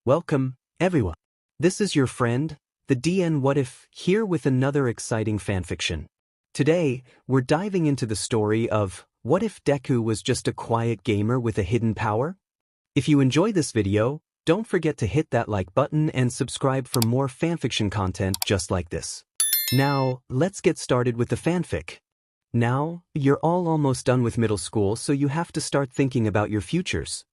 Welcome, everyone. This is your friend, the DN What If, here with another exciting fanfiction. Today, we're diving into the story of What If Deku Was Just a Quiet Gamer with a Hidden Power? If you enjoy this video, don't forget to hit that like button and subscribe for more fanfiction content just like this. Now, let's get started with the fanfic. Now, you're all almost done with middle school, so you have to start thinking about your futures.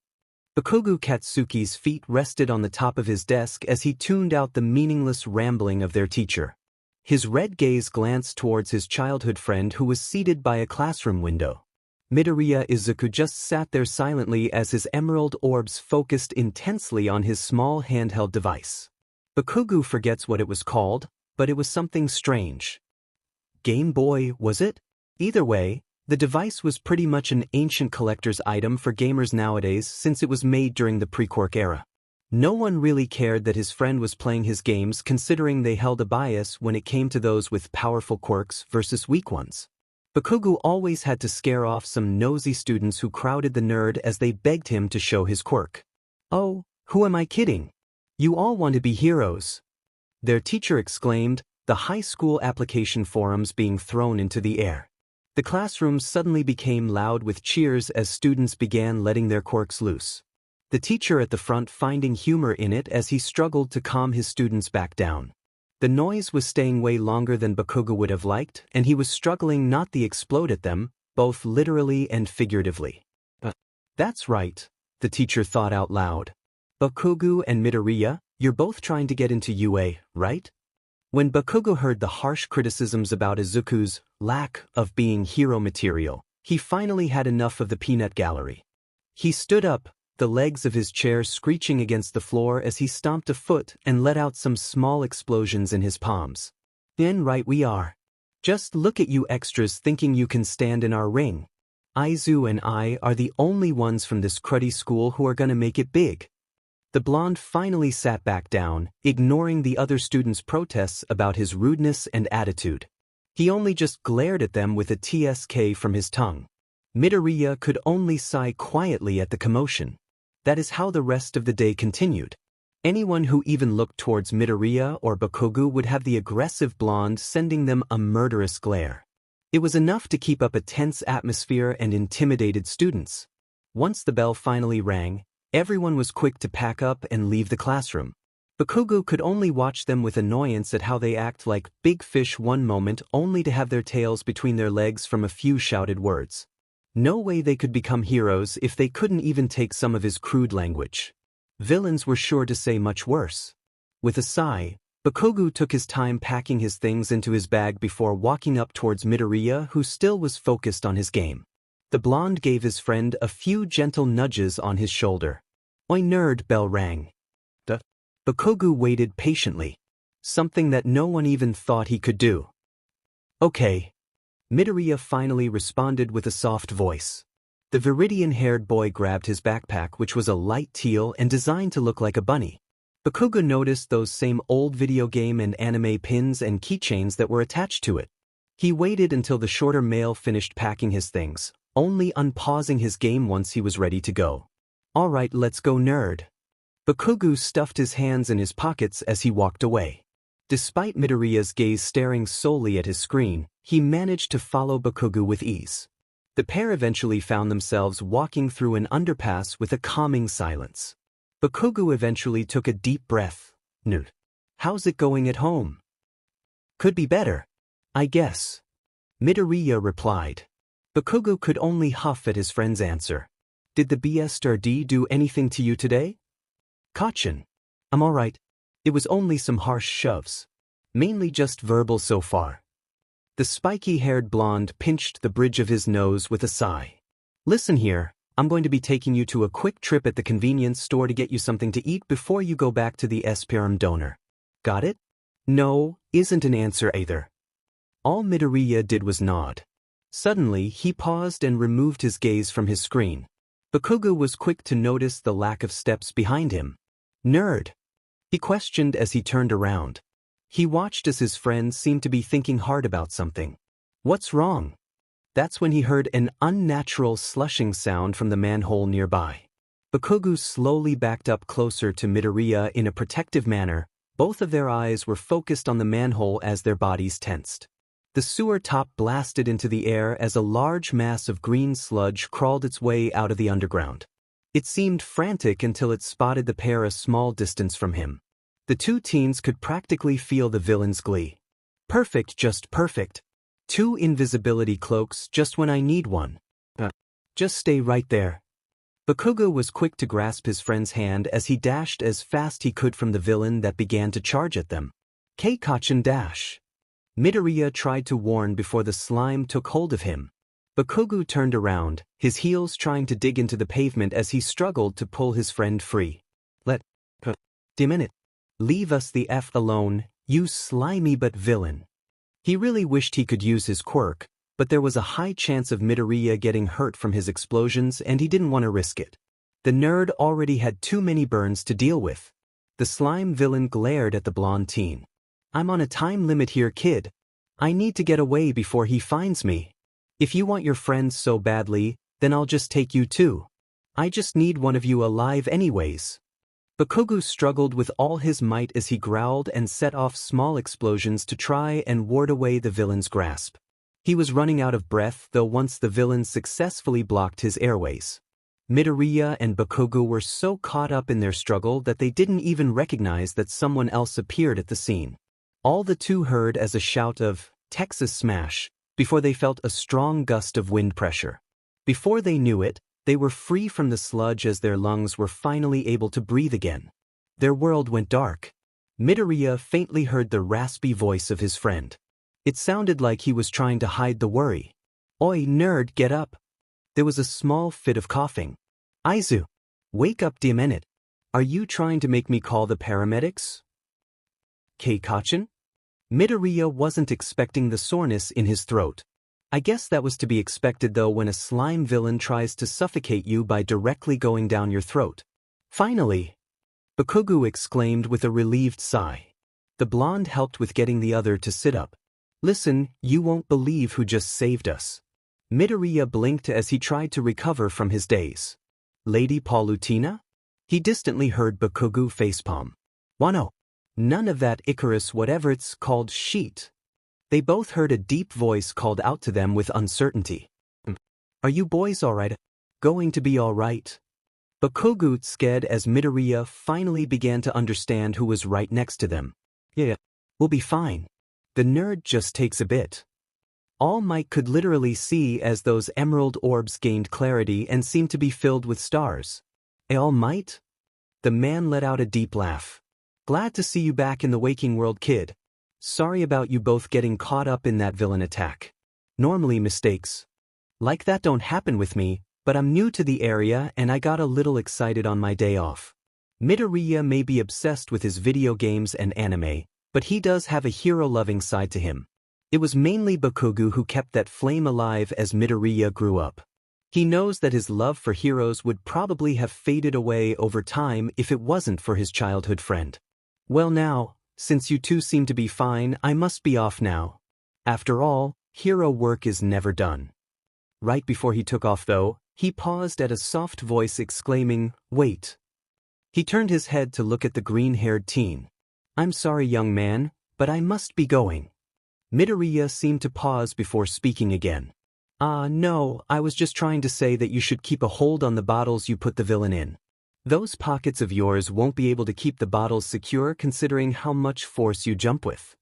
Bakugo Katsuki's feet rested on the top of his desk as he tuned out the meaningless rambling of their teacher. His red gaze glanced towards his childhood friend who was seated by a classroom window. Midoriya Izuku just sat there silently as his emerald orbs focused intensely on his small handheld device. Bakugo forgets what it was called, but it was something strange. Game Boy, was it? Either way, the device was pretty much an ancient collector's item for gamers nowadays since it was made during the pre-quirk era. No one really cared that his friend was playing his games considering they held a bias when it came to those with powerful quirks versus weak ones. Bakugo always had to scare off some nosy students who crowded the nerd as they begged him to show his quirk. "Oh, who am I kidding? You all want to be heroes," their teacher exclaimed, the high school application forums being thrown into the air. The classroom suddenly became loud with cheers as students began letting their quirks loose. The teacher at the front finding humor in it as he struggled to calm his students back down. The noise was staying way longer than Bakugo would have liked, and he was struggling not to explode at them, both literally and figuratively. That's right, the teacher thought out loud. Bakugo and Midoriya, you're both trying to get into UA, right? When Bakugo heard the harsh criticisms about Izuku's lack of being hero material, he finally had enough of the peanut gallery. He stood up, the legs of his chair screeching against the floor as he stomped a foot and let out some small explosions in his palms. "Then right we are. Just look at you extras thinking you can stand in our ring. Aizu and I are the only ones from this cruddy school who are gonna make it big." The blonde finally sat back down, ignoring the other students' protests about his rudeness and attitude. He only just glared at them with a TSK from his tongue. Midoriya could only sigh quietly at the commotion. That is how the rest of the day continued. Anyone who even looked towards Midoriya or Bakugo would have the aggressive blonde sending them a murderous glare. It was enough to keep up a tense atmosphere and intimidated students. Once the bell finally rang, everyone was quick to pack up and leave the classroom. Bakugo could only watch them with annoyance at how they act like big fish one moment only to have their tails between their legs from a few shouted words. No way they could become heroes if they couldn't even take some of his crude language. Villains were sure to say much worse. With a sigh, Bakugo took his time packing his things into his bag before walking up towards Midoriya, who still was focused on his game. The blonde gave his friend a few gentle nudges on his shoulder. "Oi nerd," bell rang. Bakugo waited patiently. Something that no one even thought he could do. "Okay." Midoriya finally responded with a soft voice. The Viridian-haired boy grabbed his backpack, which was a light teal and designed to look like a bunny. Bakugo noticed those same old video game and anime pins and keychains that were attached to it. He waited until the shorter male finished packing his things, only unpausing his game once he was ready to go. "All right, let's go, nerd." Bakugo stuffed his hands in his pockets as he walked away. Despite Midoriya's gaze staring solely at his screen, he managed to follow Bakugo with ease. The pair eventually found themselves walking through an underpass with a calming silence. Bakugo eventually took a deep breath. "Newt, how's it going at home?" "Could be better, I guess," Midoriya replied. Bakugo could only huff at his friend's answer. "Did the BSRD do anything to you today?" "Kachin. I'm alright. It was only some harsh shoves. Mainly just verbal so far." The spiky-haired blonde pinched the bridge of his nose with a sigh. "Listen here, I'm going to be taking you to a quick trip at the convenience store to get you something to eat before you go back to the Esperum donor. Got it?" "No" isn't an answer either. All Midoriya did was nod. Suddenly, he paused and removed his gaze from his screen. Bakugo was quick to notice the lack of steps behind him. "Nerd?" he questioned as he turned around. He watched as his friend seemed to be thinking hard about something. "What's wrong?" That's when he heard an unnatural slushing sound from the manhole nearby. Bakugo slowly backed up closer to Midoriya in a protective manner. Both of their eyes were focused on the manhole as their bodies tensed. The sewer top blasted into the air as a large mass of green sludge crawled its way out of the underground. It seemed frantic until it spotted the pair a small distance from him. The two teens could practically feel the villain's glee. Perfect, just perfect. 2 invisibility cloaks just when I need one. Just stay right there. Bakugo was quick to grasp his friend's hand as he dashed as fast he could from the villain that began to charge at them. Keikachin dash. Midoriya tried to warn before the slime took hold of him. Bakugo turned around, his heels trying to dig into the pavement as he struggled to pull his friend free. Minute. Leave us the F alone, you slimy but villain. He really wished he could use his quirk, but there was a high chance of Midoriya getting hurt from his explosions and he didn't want to risk it. The nerd already had too many burns to deal with. The slime villain glared at the blonde teen. I'm on a time limit here, kid. I need to get away before he finds me. If you want your friends so badly, then I'll just take you too. I just need one of you alive anyways. Bakugo struggled with all his might as he growled and set off small explosions to try and ward away the villain's grasp. He was running out of breath though once the villain successfully blocked his airways. Midoriya and Bakugo were so caught up in their struggle that they didn't even recognize that someone else appeared at the scene. All the two heard as a shout of, "Texas Smash," before they felt a strong gust of wind pressure. Before they knew it, they were free from the sludge as their lungs were finally able to breathe again. Their world went dark. Midoriya faintly heard the raspy voice of his friend. It sounded like he was trying to hide the worry. Oi, nerd, get up. There was a small fit of coughing. Aizu, wake up, minute. Are you trying to make me call the paramedics? Keikachin? Midoriya wasn't expecting the soreness in his throat. I guess that was to be expected though when a slime villain tries to suffocate you by directly going down your throat. Finally! Bakugo exclaimed with a relieved sigh. The blonde helped with getting the other to sit up. Listen, you won't believe who just saved us. Midoriya blinked as he tried to recover from his daze. Lady Palutena? He distantly heard Bakugo facepalm. Wano. None of that Icarus whatever it's called sheet. They both heard a deep voice called out to them with uncertainty. Are you boys alright? Going to be alright? Bakugo scared as Midoriya finally began to understand who was right next to them. Yeah, we'll be fine. The nerd just takes a bit. All Might could literally see as those emerald orbs gained clarity and seemed to be filled with stars. All Might? The man let out a deep laugh. Glad to see you back in the waking world, kid. Sorry about you both getting caught up in that villain attack. Normally mistakes like that don't happen with me, but I'm new to the area and I got a little excited on my day off. Midoriya may be obsessed with his video games and anime, but he does have a hero-loving side to him. It was mainly Bakugo who kept that flame alive as Midoriya grew up. He knows that his love for heroes would probably have faded away over time if it wasn't for his childhood friend. Well now, since you two seem to be fine, I must be off now. After all, hero work is never done. Right before he took off though, he paused at a soft voice exclaiming, "Wait." He turned his head to look at the green-haired teen. I'm sorry, young man, but I must be going. Midoriya seemed to pause before speaking again. No, I was just trying to say that you should keep a hold on the bottles you put the villain in. Those pockets of yours won't be able to keep the bottles secure considering how much force you jump with.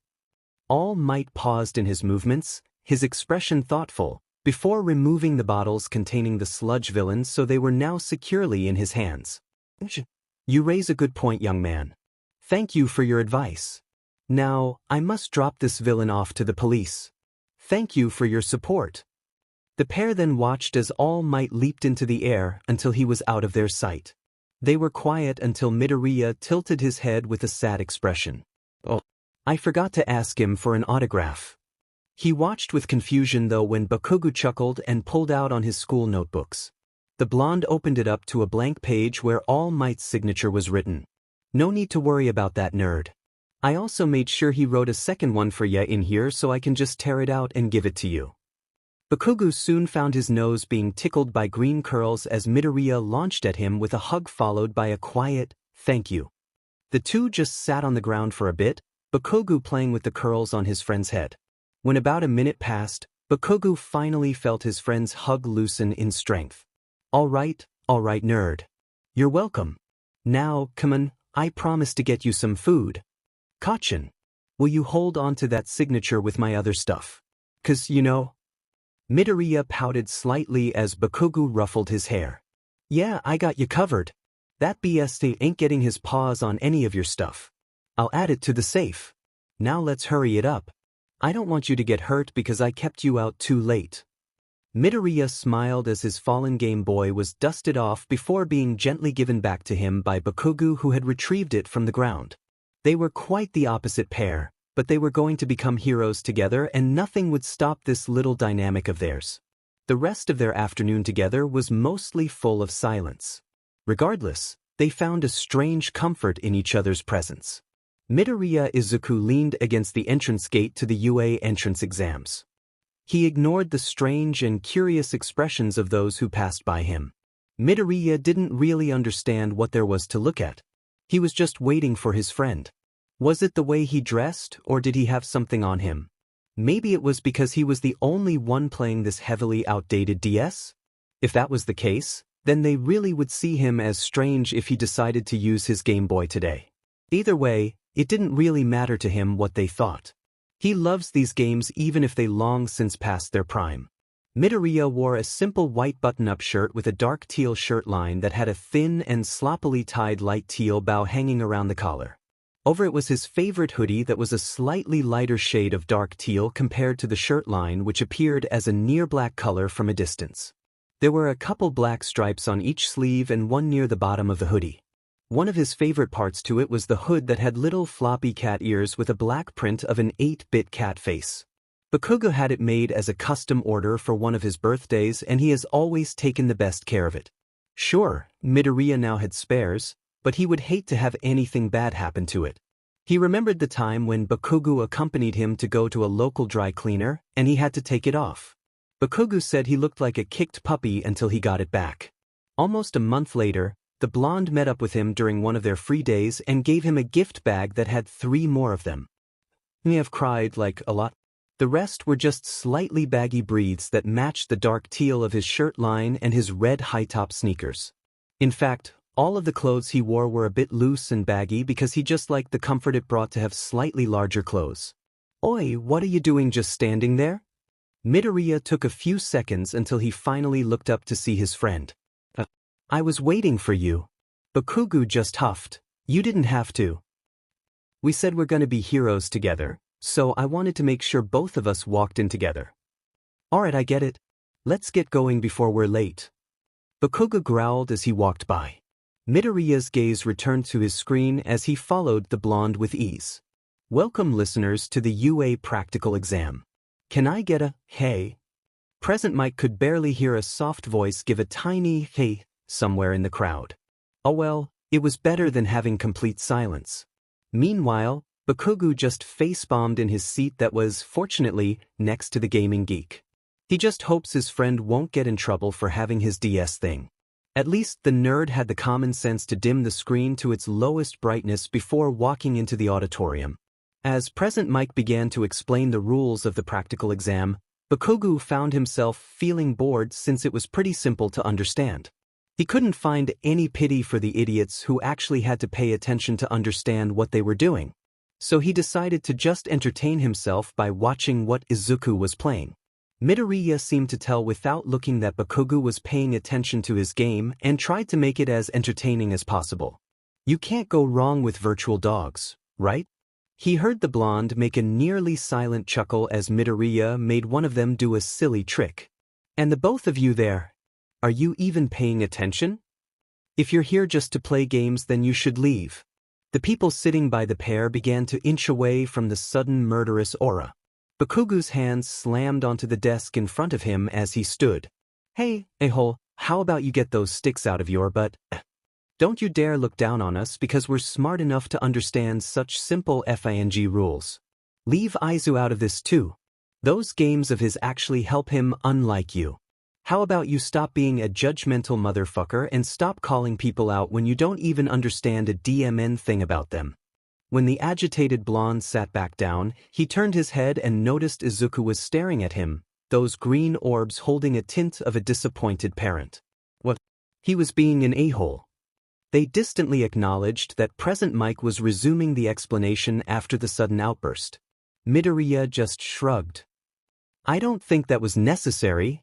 All Might paused in his movements, his expression thoughtful, before removing the bottles containing the sludge villain so they were now securely in his hands. You raise a good point, young man. Thank you for your advice. Now, I must drop this villain off to the police. Thank you for your support. The pair then watched as All Might leaped into the air until he was out of their sight. They were quiet until Midoriya tilted his head with a sad expression. Oh, I forgot to ask him for an autograph. He watched with confusion though when Bakugo chuckled and pulled out on his school notebooks. The blonde opened it up to a blank page where All Might's signature was written. No need to worry about that, nerd. I also made sure he wrote a second one for ya in here so I can just tear it out and give it to you. Bakugo soon found his nose being tickled by green curls as Midoriya launched at him with a hug followed by a quiet, "Thank you." The two just sat on the ground for a bit, Bakugo playing with the curls on his friend's head. When about a minute passed, Bakugo finally felt his friend's hug loosen in strength. All right, nerd. You're welcome. Now, come on, I promise to get you some food. Kachin, will you hold on to that signature with my other stuff? 'Cause, Midoriya pouted slightly as Bakugo ruffled his hair. Yeah, I got you covered. That BST ain't getting his paws on any of your stuff. I'll add it to the safe. Now let's hurry it up. I don't want you to get hurt because I kept you out too late. Midoriya smiled as his fallen Game Boy was dusted off before being gently given back to him by Bakugo, who had retrieved it from the ground. They were quite the opposite pair, but they were going to become heroes together and nothing would stop this little dynamic of theirs. The rest of their afternoon together was mostly full of silence. Regardless, they found a strange comfort in each other's presence. Midoriya Izuku leaned against the entrance gate to the UA entrance exams. He ignored the strange and curious expressions of those who passed by him. Midoriya didn't really understand what there was to look at. He was just waiting for his friend. Was it the way he dressed, or did he have something on him? Maybe it was because he was the only one playing this heavily outdated DS? If that was the case, then they really would see him as strange if he decided to use his Game Boy today. Either way, it didn't really matter to him what they thought. He loves these games even if they long since passed their prime. Midoriya wore a simple white button-up shirt with a dark teal shirt line that had a thin and sloppily tied light teal bow hanging around the collar. Over it was his favorite hoodie that was a slightly lighter shade of dark teal compared to the shirt line, which appeared as a near black color from a distance. There were a couple black stripes on each sleeve and one near the bottom of the hoodie. One of his favorite parts to it was the hood that had little floppy cat ears with a black print of an 8-bit cat face. Bakugo had it made as a custom order for one of his birthdays and he has always taken the best care of it. Sure, Midoriya now had spares, but he would hate to have anything bad happen to it. He remembered the time when Bakugo accompanied him to go to a local dry cleaner and he had to take it off. Bakugo said he looked like a kicked puppy until he got it back. Almost a month later, the blonde met up with him during one of their free days and gave him a gift bag that had 3 more of them. He have cried like a lot. The rest were just slightly baggy breathes that matched the dark teal of his shirt line and his red high-top sneakers. In fact, all of the clothes he wore were a bit loose and baggy because he just liked the comfort it brought to have slightly larger clothes. Oi, what are you doing just standing there? Midoriya took a few seconds until he finally looked up to see his friend. I was waiting for you. Bakugo just huffed. You didn't have to. We said we're gonna be heroes together, so I wanted to make sure both of us walked in together. Alright, I get it. Let's get going before we're late. Bakugo growled as he walked by. Midoriya's gaze returned to his screen as he followed the blonde with ease. Welcome listeners to the UA practical exam. Can I get a hey? Present Mike could barely hear a soft voice give a tiny hey somewhere in the crowd. Oh well, it was better than having complete silence. Meanwhile, Bakugo just face-bombed in his seat that was, fortunately, next to the gaming geek. He just hopes his friend won't get in trouble for having his DS thing. At least the nerd had the common sense to dim the screen to its lowest brightness before walking into the auditorium. As Present Mike began to explain the rules of the practical exam, Bakugo found himself feeling bored since it was pretty simple to understand. He couldn't find any pity for the idiots who actually had to pay attention to understand what they were doing. So he decided to just entertain himself by watching what Izuku was playing. Midoriya seemed to tell without looking that Bakugo was paying attention to his game and tried to make it as entertaining as possible. You can't go wrong with virtual dogs, right? He heard the blonde make a nearly silent chuckle as Midoriya made one of them do a silly trick. And the both of you there. Are you even paying attention? If you're here just to play games, then you should leave. The people sitting by the pair began to inch away from the sudden murderous aura. Bakugo's hands slammed onto the desk in front of him as he stood. Hey, a-hole, how about you get those sticks out of your butt? Don't you dare look down on us because we're smart enough to understand such simple FING rules. Leave Aizu out of this too. Those games of his actually help him unlike you. How about you stop being a judgmental motherfucker and stop calling people out when you don't even understand a DMN thing about them? When the agitated blonde sat back down, he turned his head and noticed Izuku was staring at him, those green orbs holding a tint of a disappointed parent. What? He was being an a-hole. They distantly acknowledged that present Mike was resuming the explanation after the sudden outburst. Midoriya just shrugged. I don't think that was necessary.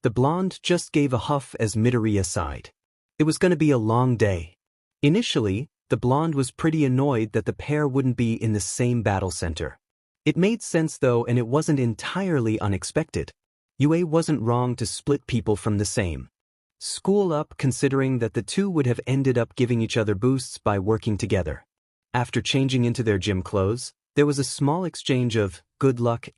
The blonde just gave a huff as Midoriya sighed. It was going to be a long day. Initially, the blonde was pretty annoyed that the pair wouldn't be in the same battle center. It made sense though, and it wasn't entirely unexpected. UA wasn't wrong to split people from the same school up, considering that the two would have ended up giving each other boosts by working together. After changing into their gym clothes, there was a small exchange of good luck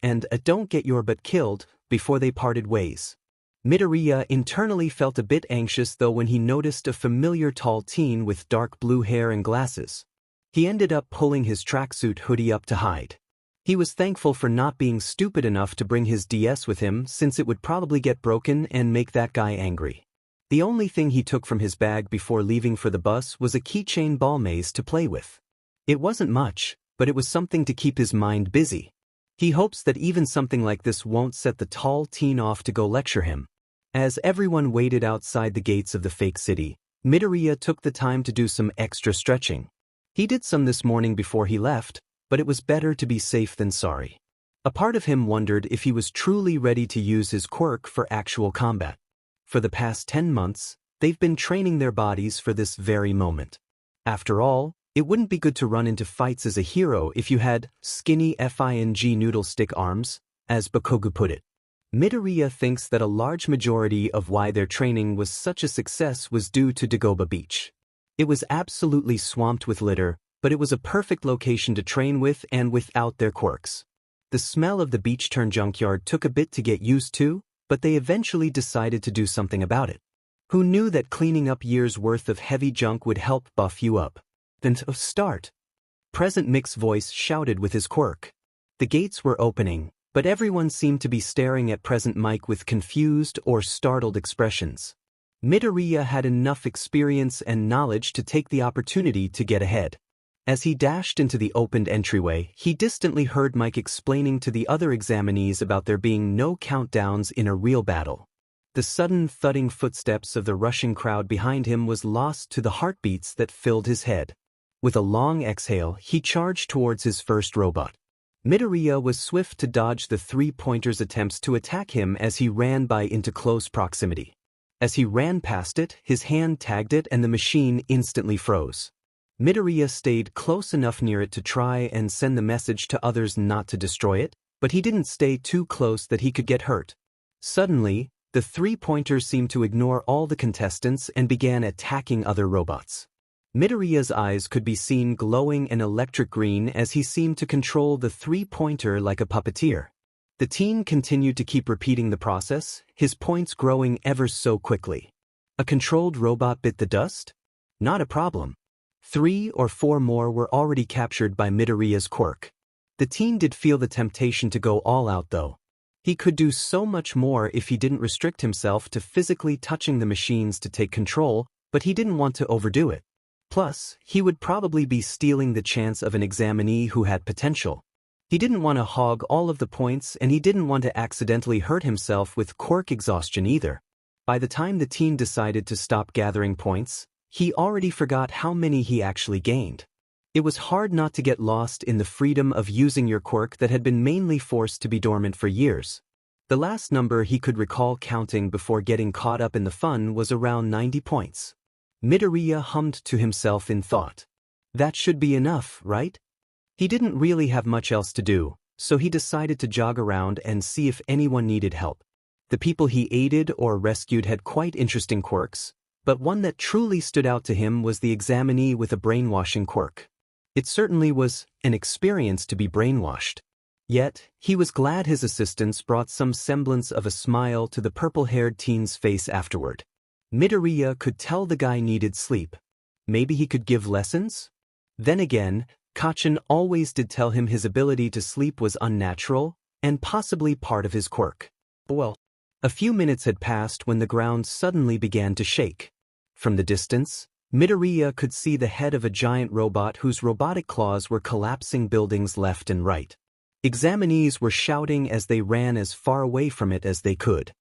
and a don't get your butt killed before they parted ways. Midoriya internally felt a bit anxious though when he noticed a familiar tall teen with dark blue hair and glasses. He ended up pulling his tracksuit hoodie up to hide. He was thankful for not being stupid enough to bring his DS with him, since it would probably get broken and make that guy angry. The only thing he took from his bag before leaving for the bus was a keychain ball maze to play with. It wasn't much, but it was something to keep his mind busy. He hopes that even something like this won't set the tall teen off to go lecture him. As everyone waited outside the gates of the fake city, Midoriya took the time to do some extra stretching. He did some this morning before he left, but it was better to be safe than sorry. A part of him wondered if he was truly ready to use his quirk for actual combat. For the past 10 months, they've been training their bodies for this very moment. After all, it wouldn't be good to run into fights as a hero if you had skinny FING noodle stick arms, as Bakogu put it. Midoriya thinks that a large majority of why their training was such a success was due to Dagoba Beach. It was absolutely swamped with litter, but it was a perfect location to train with and without their quirks. The smell of the beach-turned junkyard took a bit to get used to, but they eventually decided to do something about it. Who knew that cleaning up years' worth of heavy junk would help buff you up? Then start. Present Mick's voice shouted with his quirk. The gates were opening, but everyone seemed to be staring at present Mike with confused or startled expressions. Midoriya had enough experience and knowledge to take the opportunity to get ahead. As he dashed into the opened entryway, he distantly heard Mike explaining to the other examinees about there being no countdowns in a real battle. The sudden thudding footsteps of the rushing crowd behind him was lost to the heartbeats that filled his head. With a long exhale, he charged towards his first robot. Midoriya was swift to dodge the three-pointer's attempts to attack him as he ran by into close proximity. As he ran past it, his hand tagged it and the machine instantly froze. Midoriya stayed close enough near it to try and send the message to others not to destroy it, but he didn't stay too close that he could get hurt. Suddenly, the three-pointer seemed to ignore all the contestants and began attacking other robots. Midoriya's eyes could be seen glowing an electric green as he seemed to control the three-pointer like a puppeteer. The teen continued to keep repeating the process, his points growing ever so quickly. A controlled robot bit the dust? Not a problem. 3 or 4 more were already captured by Midoriya's quirk. The teen did feel the temptation to go all out though. He could do so much more if he didn't restrict himself to physically touching the machines to take control, but he didn't want to overdo it. Plus, he would probably be stealing the chance of an examinee who had potential. He didn't want to hog all of the points, and he didn't want to accidentally hurt himself with quirk exhaustion either. By the time the teen decided to stop gathering points, he already forgot how many he actually gained. It was hard not to get lost in the freedom of using your quirk that had been mainly forced to be dormant for years. The last number he could recall counting before getting caught up in the fun was around 90 points. Midoriya hummed to himself in thought. That should be enough, right? He didn't really have much else to do, so he decided to jog around and see if anyone needed help. The people he aided or rescued had quite interesting quirks, but one that truly stood out to him was the examinee with a brainwashing quirk. It certainly was an experience to be brainwashed. Yet, he was glad his assistance brought some semblance of a smile to the purple-haired teen's face afterward. Midoriya could tell the guy needed sleep. Maybe he could give lessons? Then again, Kachin always did tell him his ability to sleep was unnatural, and possibly part of his quirk. Well, a few minutes had passed when the ground suddenly began to shake. From the distance, Midoriya could see the head of a giant robot whose robotic claws were collapsing buildings left and right. Examinees were shouting as they ran as far away from it as they could.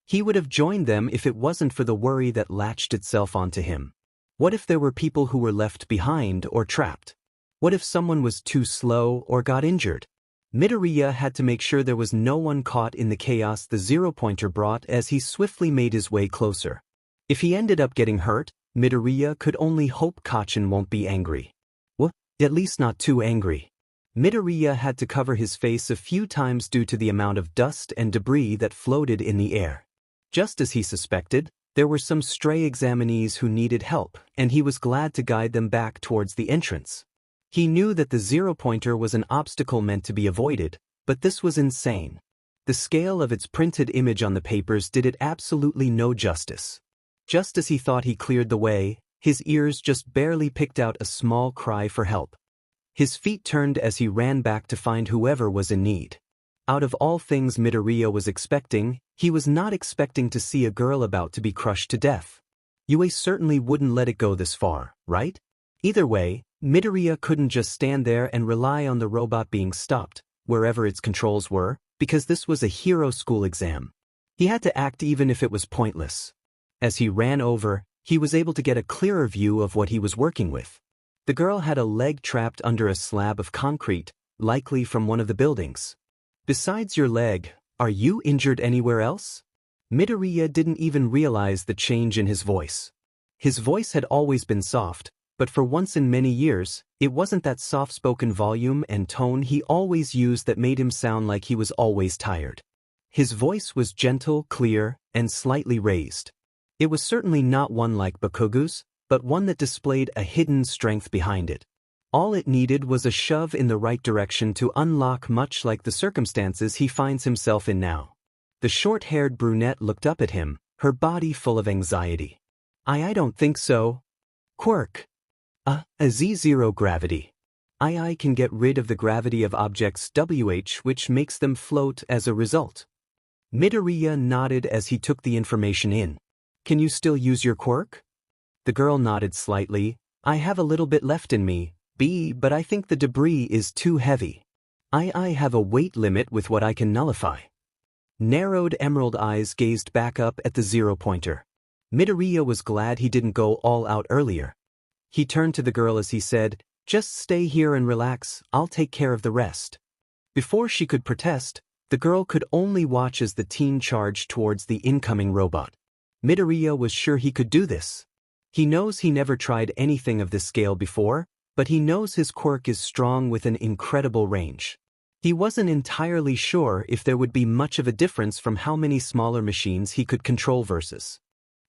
He would have joined them if it wasn't for the worry that latched itself onto him. What if there were people who were left behind or trapped? What if someone was too slow or got injured? Midoriya had to make sure there was no one caught in the chaos the zero-pointer brought as he swiftly made his way closer. If he ended up getting hurt, Midoriya could only hope Kacchan won't be angry. Well, at least not too angry. Midoriya had to cover his face a few times due to the amount of dust and debris that floated in the air. Just as he suspected, there were some stray examinees who needed help, and he was glad to guide them back towards the entrance. He knew that the zero-pointer was an obstacle meant to be avoided, but this was insane. The scale of its printed image on the papers did it absolutely no justice. Just as he thought he cleared the way, his ears just barely picked out a small cry for help. His feet turned as he ran back to find whoever was in need. Out of all things Midoriya was expecting, he was not expecting to see a girl about to be crushed to death. Yue certainly wouldn't let it go this far, right? Either way, Midoriya couldn't just stand there and rely on the robot being stopped, wherever its controls were, because this was a hero school exam. He had to act even if it was pointless. As he ran over, he was able to get a clearer view of what he was working with. The girl had a leg trapped under a slab of concrete, likely from one of the buildings. Besides your leg, are you injured anywhere else? Midoriya didn't even realize the change in his voice. His voice had always been soft, but for once in many years, it wasn't that soft-spoken volume and tone he always used that made him sound like he was always tired. His voice was gentle, clear, and slightly raised. It was certainly not one like Bakugo's, but one that displayed a hidden strength behind it. All it needed was a shove in the right direction to unlock, much like the circumstances he finds himself in now. The short-haired brunette looked up at him, her body full of anxiety. I don't think so. Quirk. A Z0 gravity. I can get rid of the gravity of objects WH, which makes them float as a result. Midoriya nodded as he took the information in. Can you still use your quirk? The girl nodded slightly. I have a little bit left in me, but I think the debris is too heavy. I have a weight limit with what I can nullify. Narrowed emerald eyes gazed back up at the zero-pointer. Midoriya was glad he didn't go all out earlier. He turned to the girl as he said, "Just stay here and relax, I'll take care of the rest." Before she could protest, the girl could only watch as the teen charged towards the incoming robot. Midoriya was sure he could do this. He knows he never tried anything of this scale before, but he knows his quirk is strong with an incredible range. He wasn't entirely sure if there would be much of a difference from how many smaller machines he could control versus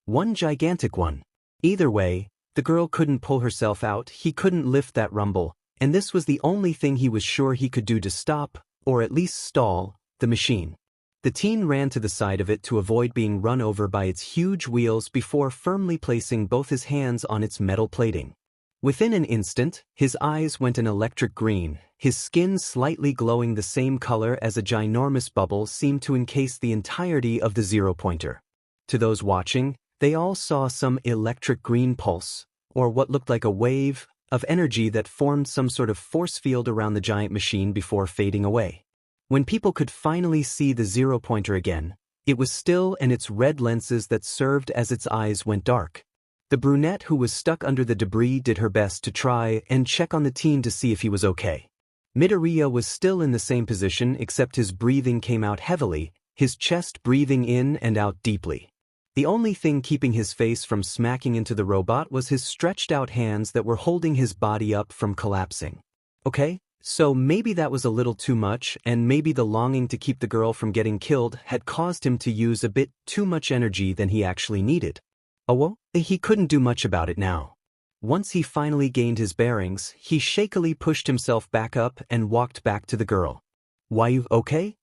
one gigantic one. Either way, the girl couldn't pull herself out, he couldn't lift that rumble, and this was the only thing he was sure he could do to stop, or at least stall, the machine. The teen ran to the side of it to avoid being run over by its huge wheels before firmly placing both his hands on its metal plating. Within an instant, his eyes went an electric green, his skin slightly glowing the same color as a ginormous bubble seemed to encase the entirety of the zero-pointer. To those watching, they all saw some electric green pulse, or what looked like a wave, of energy that formed some sort of force field around the giant machine before fading away. When people could finally see the zero-pointer again, it was still and its red lenses that served as its eyes went dark. The brunette who was stuck under the debris did her best to try and check on the teen to see if he was okay. Midoriya was still in the same position except his breathing came out heavily, his chest breathing in and out deeply. The only thing keeping his face from smacking into the robot was his stretched out hands that were holding his body up from collapsing. Okay, so maybe that was a little too much, and maybe the longing to keep the girl from getting killed had caused him to use a bit too much energy than he actually needed. Oh well, he couldn't do much about it now. Once he finally gained his bearings, he shakily pushed himself back up and walked back to the girl. Why, you okay?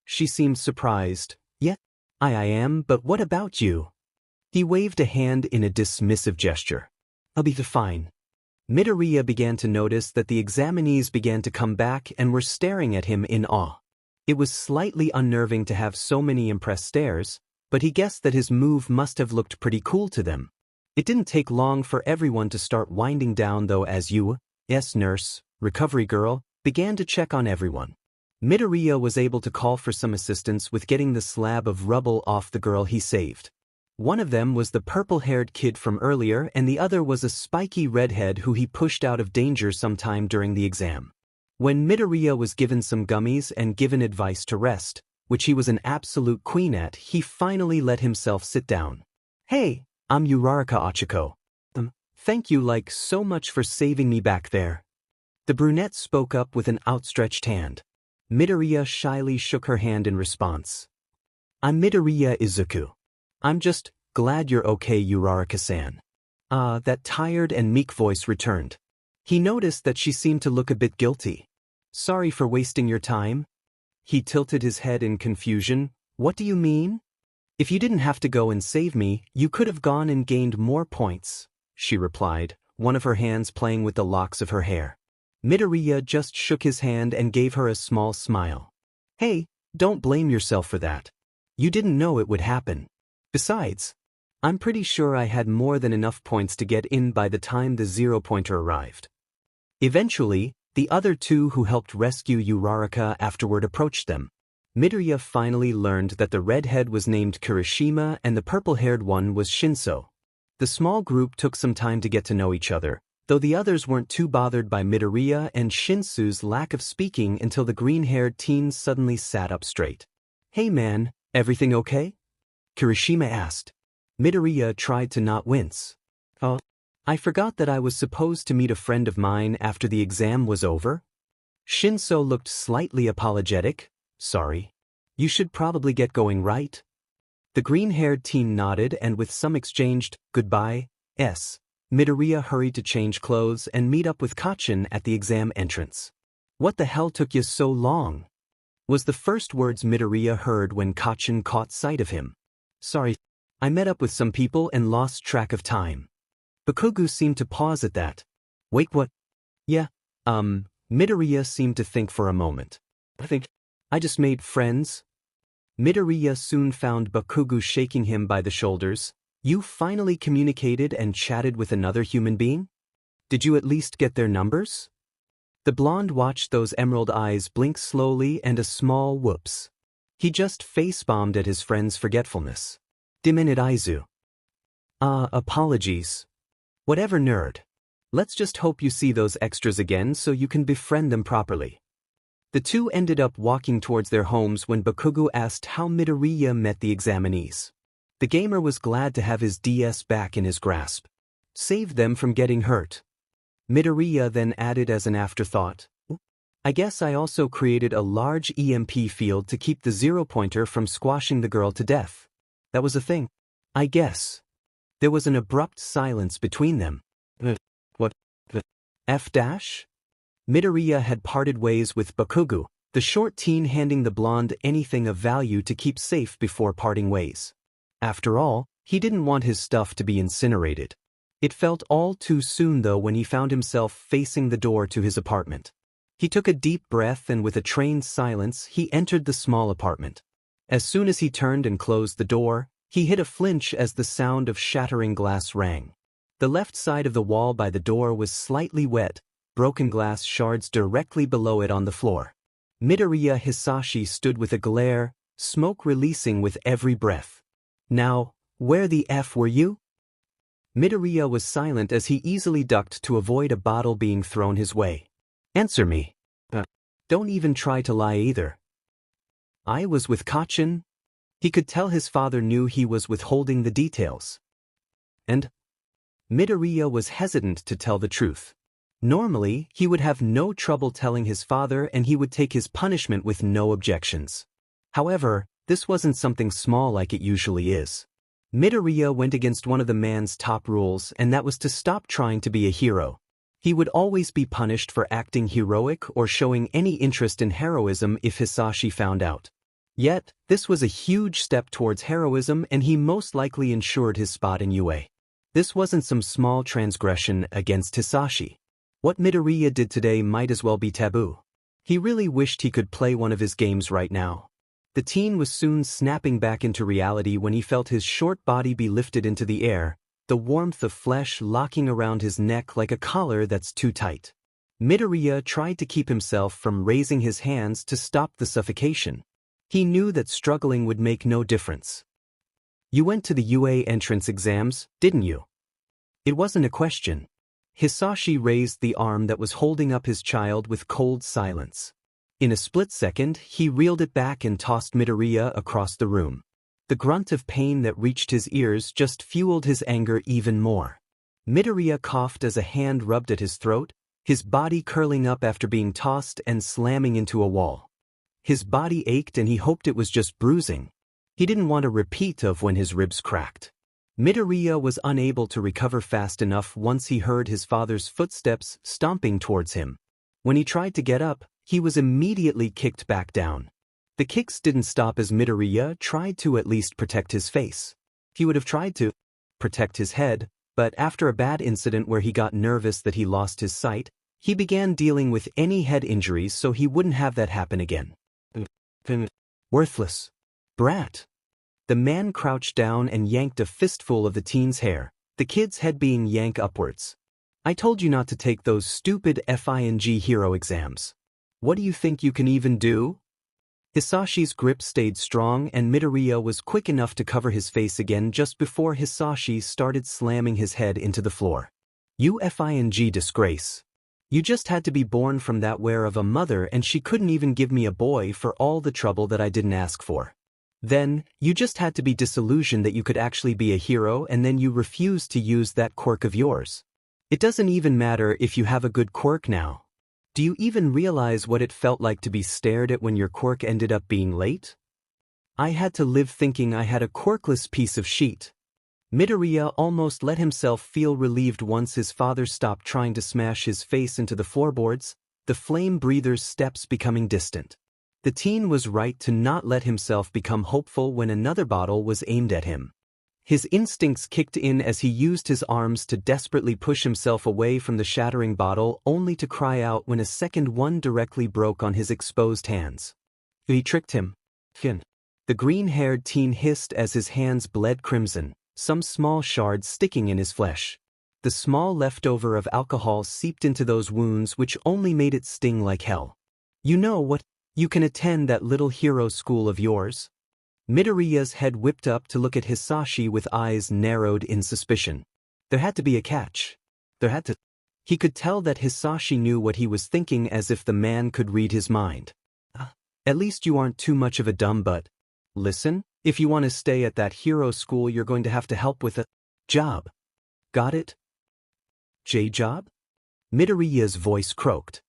She seemed surprised. Yeah, I am, but what about you? He waved a hand in a dismissive gesture. I'll be fine. Midoriya began to notice that the examinees began to come back and were staring at him in awe. It was slightly unnerving to have so many impressed stares, but he guessed that his move must have looked pretty cool to them. It didn't take long for everyone to start winding down though as U.S. nurse, recovery girl, began to check on everyone. Midoriya was able to call for some assistance with getting the slab of rubble off the girl he saved. One of them was the purple-haired kid from earlier and the other was a spiky redhead who he pushed out of danger sometime during the exam. When Midoriya was given some gummies and given advice to rest, which he was an absolute queen at, he finally let himself sit down. "Hey, I'm Uraraka Ochiko. Thank you like so much for saving me back there." The brunette spoke up with an outstretched hand. Midoriya shyly shook her hand in response. "I'm Midoriya Izuku. I'm just glad you're okay, Uraraka-san." That tired and meek voice returned. He noticed that she seemed to look a bit guilty. "Sorry for wasting your time." He tilted his head in confusion. "What do you mean?" "If you didn't have to go and save me, you could have gone and gained more points," she replied, one of her hands playing with the locks of her hair. Midoriya just shook his hand and gave her a small smile. "Hey, don't blame yourself for that. You didn't know it would happen. Besides, I'm pretty sure I had more than enough points to get in by the time the 0-pointer arrived." Eventually, the other two who helped rescue Uraraka afterward approached them. Midoriya finally learned that the redhead was named Kirishima and the purple-haired one was Shinso. The small group took some time to get to know each other, though the others weren't too bothered by Midoriya and Shinsu's lack of speaking until the green-haired teen suddenly sat up straight. "Hey man, everything okay?" Kirishima asked. Midoriya tried to not wince. "Oh, I forgot that I was supposed to meet a friend of mine after the exam was over." Shinso looked slightly apologetic. "Sorry. You should probably get going, right?" The green-haired teen nodded and with some exchanged goodbyes, Midoriya hurried to change clothes and meet up with Kachin at the exam entrance. "What the hell took you so long?" was the first words Midoriya heard when Kachin caught sight of him. "Sorry, I met up with some people and lost track of time." Bakugo seemed to pause at that. "Wait, what?" "Yeah, Midoriya seemed to think for a moment. "I think I just made friends." Midoriya soon found Bakugo shaking him by the shoulders. "You finally communicated and chatted with another human being? Did you at least get their numbers?" The blonde watched those emerald eyes blink slowly and a small whoops. He just face-bombed at his friend's forgetfulness. "Diminute Aizu." Apologies. Whatever, nerd. Let's just hope you see those extras again so you can befriend them properly." The two ended up walking towards their homes when Bakugo asked how Midoriya met the examinees. The gamer was glad to have his DS back in his grasp. Saved them from getting hurt. Midoriya then added as an afterthought, "I guess I also created a large EMP field to keep the 0-pointer from squashing the girl to death. That was a thing. I guess." There was an abrupt silence between them. "What the F dash?" Midoriya had parted ways with Bakugo, the short teen handing the blonde anything of value to keep safe before parting ways. After all, he didn't want his stuff to be incinerated. It felt all too soon though when he found himself facing the door to his apartment. He took a deep breath and with a trained silence he entered the small apartment. As soon as he turned and closed the door, he hit a flinch as the sound of shattering glass rang. The left side of the wall by the door was slightly wet, broken glass shards directly below it on the floor. Midoriya Hisashi stood with a glare, smoke releasing with every breath. "Now, where the F were you?" Midoriya was silent as he easily ducked to avoid a bottle being thrown his way. "Answer me. Don't even try to lie either." "I was with Kachin." He could tell his father knew he was withholding the details. And Midoriya was hesitant to tell the truth. Normally, he would have no trouble telling his father and he would take his punishment with no objections. However, this wasn't something small like it usually is. Midoriya went against one of the man's top rules and that was to stop trying to be a hero. He would always be punished for acting heroic or showing any interest in heroism if Hisashi found out. Yet, this was a huge step towards heroism and he most likely ensured his spot in UA. This wasn't some small transgression against Hisashi. What Midoriya did today might as well be taboo. He really wished he could play one of his games right now. The teen was soon snapping back into reality when he felt his short body be lifted into the air, the warmth of flesh locking around his neck like a collar that's too tight. Midoriya tried to keep himself from raising his hands to stop the suffocation. He knew that struggling would make no difference. You went to the UA entrance exams, didn't you? It wasn't a question. Hisashi raised the arm that was holding up his child with cold silence. In a split second, he reeled it back and tossed Midoriya across the room. The grunt of pain that reached his ears just fueled his anger even more. Midoriya coughed as a hand rubbed at his throat, his body curling up after being tossed and slamming into a wall. His body ached and he hoped it was just bruising. He didn't want a repeat of when his ribs cracked. Midoriya was unable to recover fast enough once he heard his father's footsteps stomping towards him. When he tried to get up, he was immediately kicked back down. The kicks didn't stop as Midoriya tried to at least protect his face. He would have tried to protect his head, but after a bad incident where he got nervous that he lost his sight, he began dealing with any head injuries so he wouldn't have that happen again. Worthless brat. The man crouched down and yanked a fistful of the teen's hair, the kid's head being yanked upwards. I told you not to take those stupid FING hero exams. What do you think you can even do? Hisashi's grip stayed strong and Midoriya was quick enough to cover his face again just before Hisashi started slamming his head into the floor. You FING disgrace. You just had to be born from that where of a mother and she couldn't even give me a boy for all the trouble that I didn't ask for. Then, you just had to be disillusioned that you could actually be a hero and then you refused to use that quirk of yours. It doesn't even matter if you have a good quirk now. Do you even realize what it felt like to be stared at when your quirk ended up being late? I had to live thinking I had a quirkless piece of sheet. Midoriya almost let himself feel relieved once his father stopped trying to smash his face into the floorboards, the flame breather's steps becoming distant. The teen was right to not let himself become hopeful when another bottle was aimed at him. His instincts kicked in as he used his arms to desperately push himself away from the shattering bottle only to cry out when a second one directly broke on his exposed hands. He tricked him. The green-haired teen hissed as his hands bled crimson, some small shards sticking in his flesh. The small leftover of alcohol seeped into those wounds which only made it sting like hell. You know what? You can attend that little hero school of yours? Midoriya's head whipped up to look at Hisashi with eyes narrowed in suspicion. There had to be a catch. He could tell that Hisashi knew what he was thinking as if the man could read his mind. At least you aren't too much of a dumb butt. Listen, if you want to stay at that hero school you're going to have to help with a job. Got it? J-job? Midoriya's voice croaked.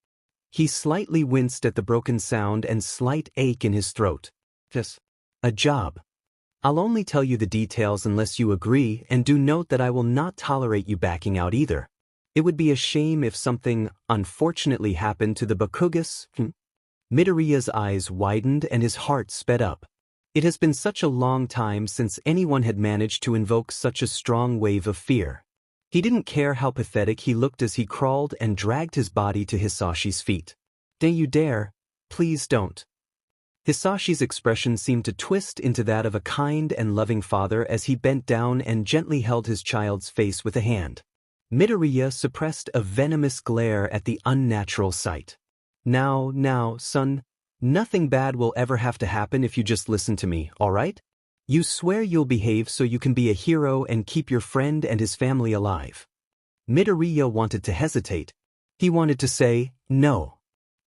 He slightly winced at the broken sound and slight ache in his throat. A job. I'll only tell you the details unless you agree, and do note that I will not tolerate you backing out either. It would be a shame if something unfortunately happened to the Bakugas. Midoriya's eyes widened and his heart sped up. It has been such a long time since anyone had managed to invoke such a strong wave of fear. He didn't care how pathetic he looked as he crawled and dragged his body to Hisashi's feet. Don't you dare, please don't. Hisashi's expression seemed to twist into that of a kind and loving father as he bent down and gently held his child's face with a hand. Midoriya suppressed a venomous glare at the unnatural sight. Now, son, nothing bad will ever have to happen if you just listen to me, all right? You swear you'll behave so you can be a hero and keep your friend and his family alive. Midoriya wanted to hesitate. He wanted to say, no.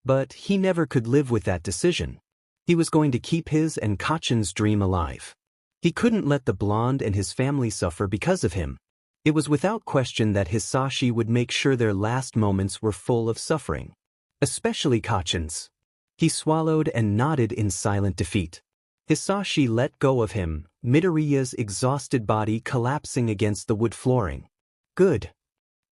But he never could live with that decision. He was going to keep his and Kachin's dream alive. He couldn't let the blonde and his family suffer because of him. It was without question that Hisashi would make sure their last moments were full of suffering. Especially Kachin's. He swallowed and nodded in silent defeat. Hisashi let go of him, Midoriya's exhausted body collapsing against the wood flooring. Good.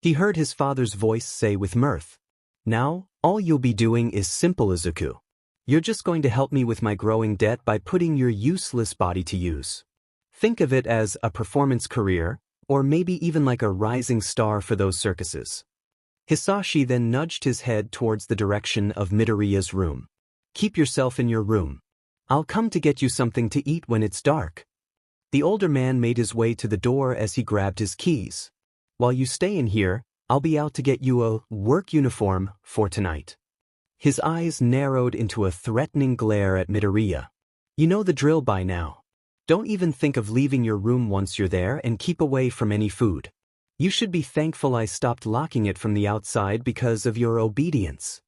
He heard his father's voice say with mirth. Now, all you'll be doing is simple, Izuku. You're just going to help me with my growing debt by putting your useless body to use. Think of it as a performance career, or maybe even like a rising star for those circuses. Hisashi then nudged his head towards the direction of Midoriya's room. Keep yourself in your room. I'll come to get you something to eat when it's dark. The older man made his way to the door as he grabbed his keys. While you stay in here, I'll be out to get you a work uniform for tonight. His eyes narrowed into a threatening glare at Midoriya. You know the drill by now. Don't even think of leaving your room once you're there, and keep away from any food. You should be thankful I stopped locking it from the outside because of your obedience.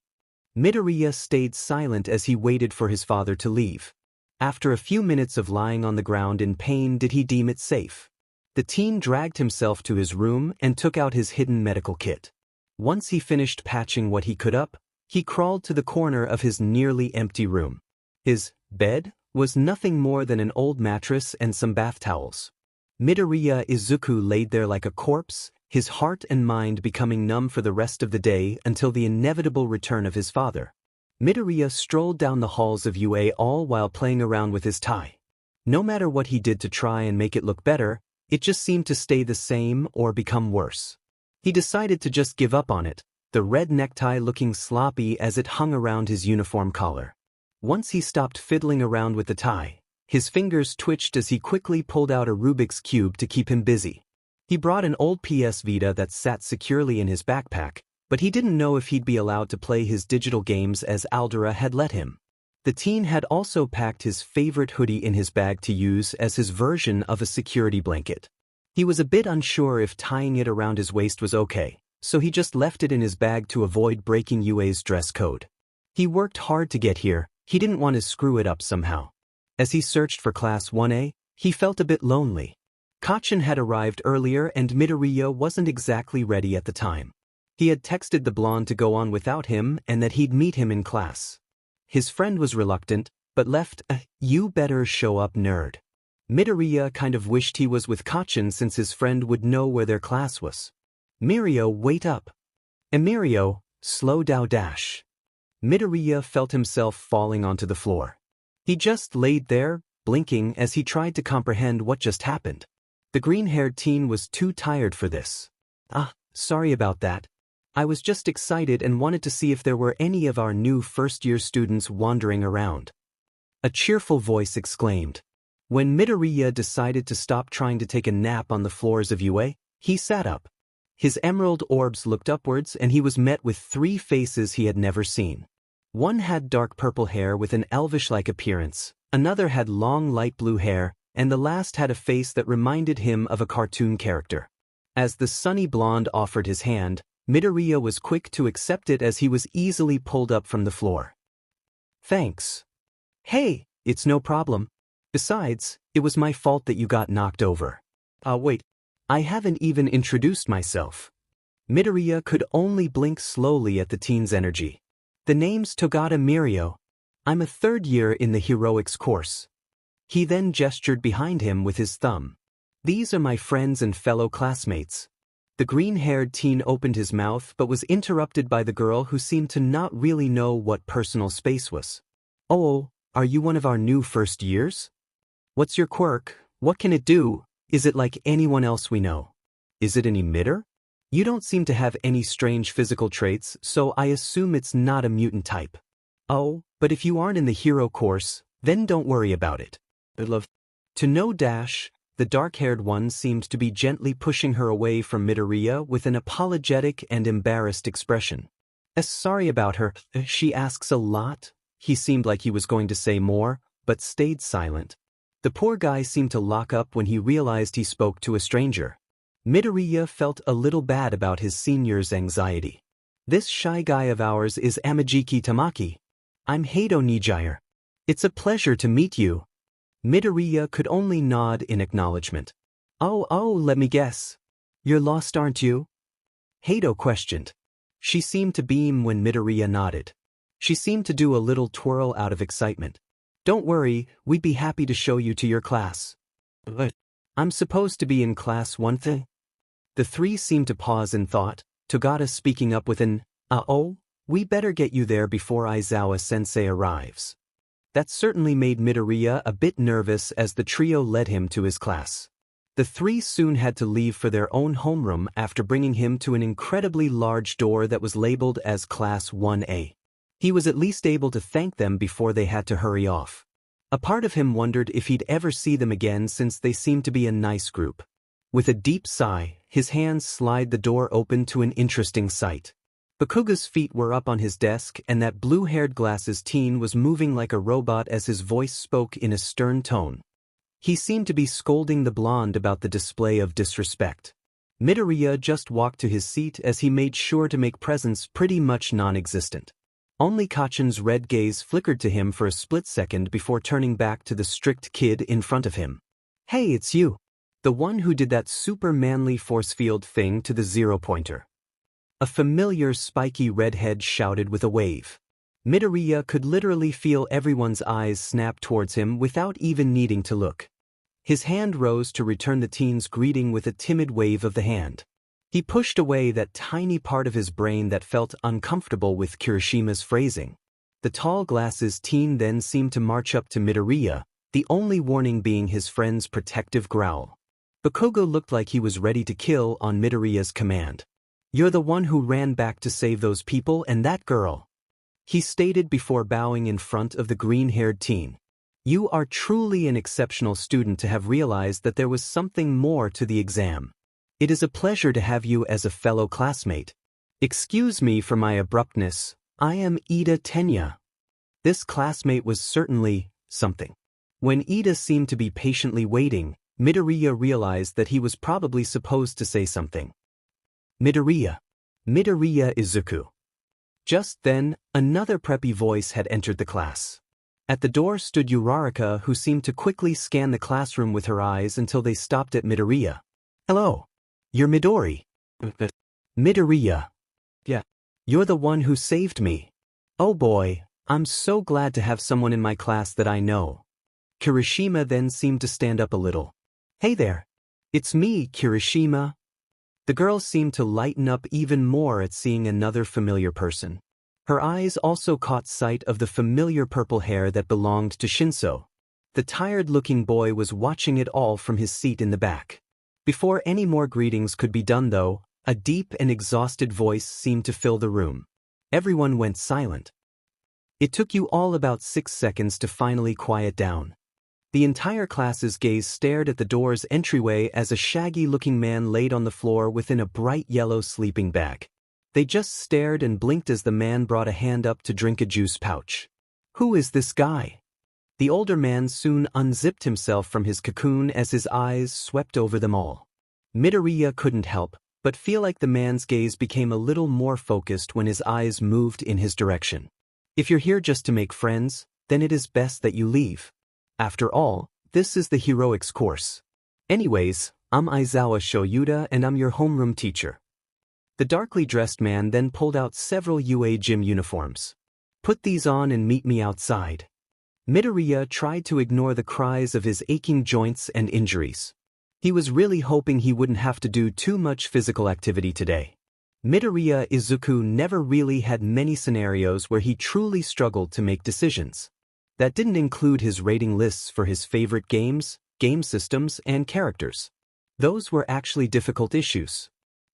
Midoriya stayed silent as he waited for his father to leave. After a few minutes of lying on the ground in pain did he deem it safe. The teen dragged himself to his room and took out his hidden medical kit. Once he finished patching what he could up, he crawled to the corner of his nearly empty room. His bed was nothing more than an old mattress and some bath towels. Midoriya Izuku laid there like a corpse, his heart and mind becoming numb for the rest of the day until the inevitable return of his father. Midoriya strolled down the halls of UA all while playing around with his tie. No matter what he did to try and make it look better, it just seemed to stay the same or become worse. He decided to just give up on it, the red necktie looking sloppy as it hung around his uniform collar. Once he stopped fiddling around with the tie, his fingers twitched as he quickly pulled out a Rubik's Cube to keep him busy. He brought an old PS Vita that sat securely in his backpack, but he didn't know if he'd be allowed to play his digital games as Aldera had let him. The teen had also packed his favorite hoodie in his bag to use as his version of a security blanket. He was a bit unsure if tying it around his waist was okay, so he just left it in his bag to avoid breaking UA's dress code. He worked hard to get here, he didn't want to screw it up somehow. As he searched for Class 1A, he felt a bit lonely. Kacchan had arrived earlier and Midoriya wasn't exactly ready at the time. He had texted the blonde to go on without him and that he'd meet him in class. His friend was reluctant, but left a "you better show up" nerd. Midoriya kind of wished he was with Kacchan since his friend would know where their class was. Mirio, wait up. Emirio, slow down dash. Midoriya felt himself falling onto the floor. He just laid there, blinking as he tried to comprehend what just happened. The green-haired teen was too tired for this. Sorry about that. I was just excited and wanted to see if there were any of our new first-year students wandering around. A cheerful voice exclaimed. When Midoriya decided to stop trying to take a nap on the floors of UA, he sat up. His emerald orbs looked upwards and he was met with 3 faces he had never seen. One had dark purple hair with an elvish-like appearance, another had long light blue hair, and the last had a face that reminded him of a cartoon character. As the sunny blonde offered his hand, Midoriya was quick to accept it as he was easily pulled up from the floor. Thanks. Hey, it's no problem. Besides, it was my fault that you got knocked over. Wait, I haven't even introduced myself. Midoriya could only blink slowly at the teen's energy. The name's Togata Mirio. I'm a 3rd year in the heroics course. He then gestured behind him with his thumb. These are my friends and fellow classmates. The green-haired teen opened his mouth but was interrupted by the girl who seemed to not really know what personal space was. Oh, are you one of our new first years? What's your quirk? What can it do? Is it like anyone else we know? Is it an emitter? You don't seem to have any strange physical traits, so I assume it's not a mutant type. Oh, but if you aren't in the hero course, then don't worry about it. To no dash, the dark-haired one seemed to be gently pushing her away from Midoriya with an apologetic and embarrassed expression. Sorry about her, she asks a lot. He seemed like he was going to say more, but stayed silent. The poor guy seemed to lock up when he realized he spoke to a stranger. Midoriya felt a little bad about his senior's anxiety. This shy guy of ours is Amajiki Tamaki. I'm Heido Nijire. It's a pleasure to meet you. Midoriya could only nod in acknowledgement. Oh, let me guess. You're lost, aren't you? Heido questioned. She seemed to beam when Midoriya nodded. She seemed to do a little twirl out of excitement. Don't worry, we'd be happy to show you to your class. But I'm supposed to be in class 1th? The 3 seemed to pause in thought, Togata speaking up with an, we better get you there before Aizawa-sensei arrives. That certainly made Midoriya a bit nervous as the trio led him to his class. The three soon had to leave for their own homeroom after bringing him to an incredibly large door that was labeled as Class 1A. He was at least able to thank them before they had to hurry off. A part of him wondered if he'd ever see them again since they seemed to be a nice group. With a deep sigh, his hands slid the door open to an interesting sight. Bakuga's feet were up on his desk and that blue-haired glasses teen was moving like a robot as his voice spoke in a stern tone. He seemed to be scolding the blonde about the display of disrespect. Midoriya just walked to his seat as he made sure to make presence pretty much non-existent. Only Kachan's red gaze flickered to him for a split second before turning back to the strict kid in front of him. "Hey, it's you. The one who did that super manly force field thing to the zero-pointer." A familiar spiky redhead shouted with a wave. Midoriya could literally feel everyone's eyes snap towards him without even needing to look. His hand rose to return the teen's greeting with a timid wave of the hand. He pushed away that tiny part of his brain that felt uncomfortable with Kirishima's phrasing. The tall glasses teen then seemed to march up to Midoriya, the only warning being his friend's protective growl. Bakugo looked like he was ready to kill on Midoriya's command. "You're the one who ran back to save those people and that girl," he stated before bowing in front of the green-haired teen. "You are truly an exceptional student to have realized that there was something more to the exam. It is a pleasure to have you as a fellow classmate. Excuse me for my abruptness, I am Ida Tenya." This classmate was certainly something. When Ida seemed to be patiently waiting, Midoriya realized that he was probably supposed to say something. "Midoriya. Midoriya Izuku." Just then, another preppy voice had entered the class. At the door stood Uraraka, who seemed to quickly scan the classroom with her eyes until they stopped at Midoriya. "Hello. You're Midori." "Midoriya. Yeah. You're the one who saved me. Oh boy, I'm so glad to have someone in my class that I know." Kirishima then seemed to stand up a little. "Hey there. It's me, Kirishima." The girl seemed to lighten up even more at seeing another familiar person. Her eyes also caught sight of the familiar purple hair that belonged to Shinso. The tired-looking boy was watching it all from his seat in the back. Before any more greetings could be done though, a deep and exhausted voice seemed to fill the room. Everyone went silent. It took you all about 6 seconds to finally quiet down. The entire class's gaze stared at the door's entryway as a shaggy-looking man laid on the floor within a bright yellow sleeping bag. They just stared and blinked as the man brought a hand up to drink a juice pouch. "Who is this guy?" The older man soon unzipped himself from his cocoon as his eyes swept over them all. Midoriya couldn't help but feel like the man's gaze became a little more focused when his eyes moved in his direction. "If you're here just to make friends, then it is best that you leave. After all, this is the heroics course. Anyways, I'm Aizawa Shoyuda and I'm your homeroom teacher." The darkly dressed man then pulled out several UA gym uniforms. "Put these on and meet me outside." Midoriya tried to ignore the cries of his aching joints and injuries. He was really hoping he wouldn't have to do too much physical activity today. Midoriya Izuku never really had many scenarios where he truly struggled to make decisions. That didn't include his rating lists for his favorite games, game systems, and characters. Those were actually difficult issues.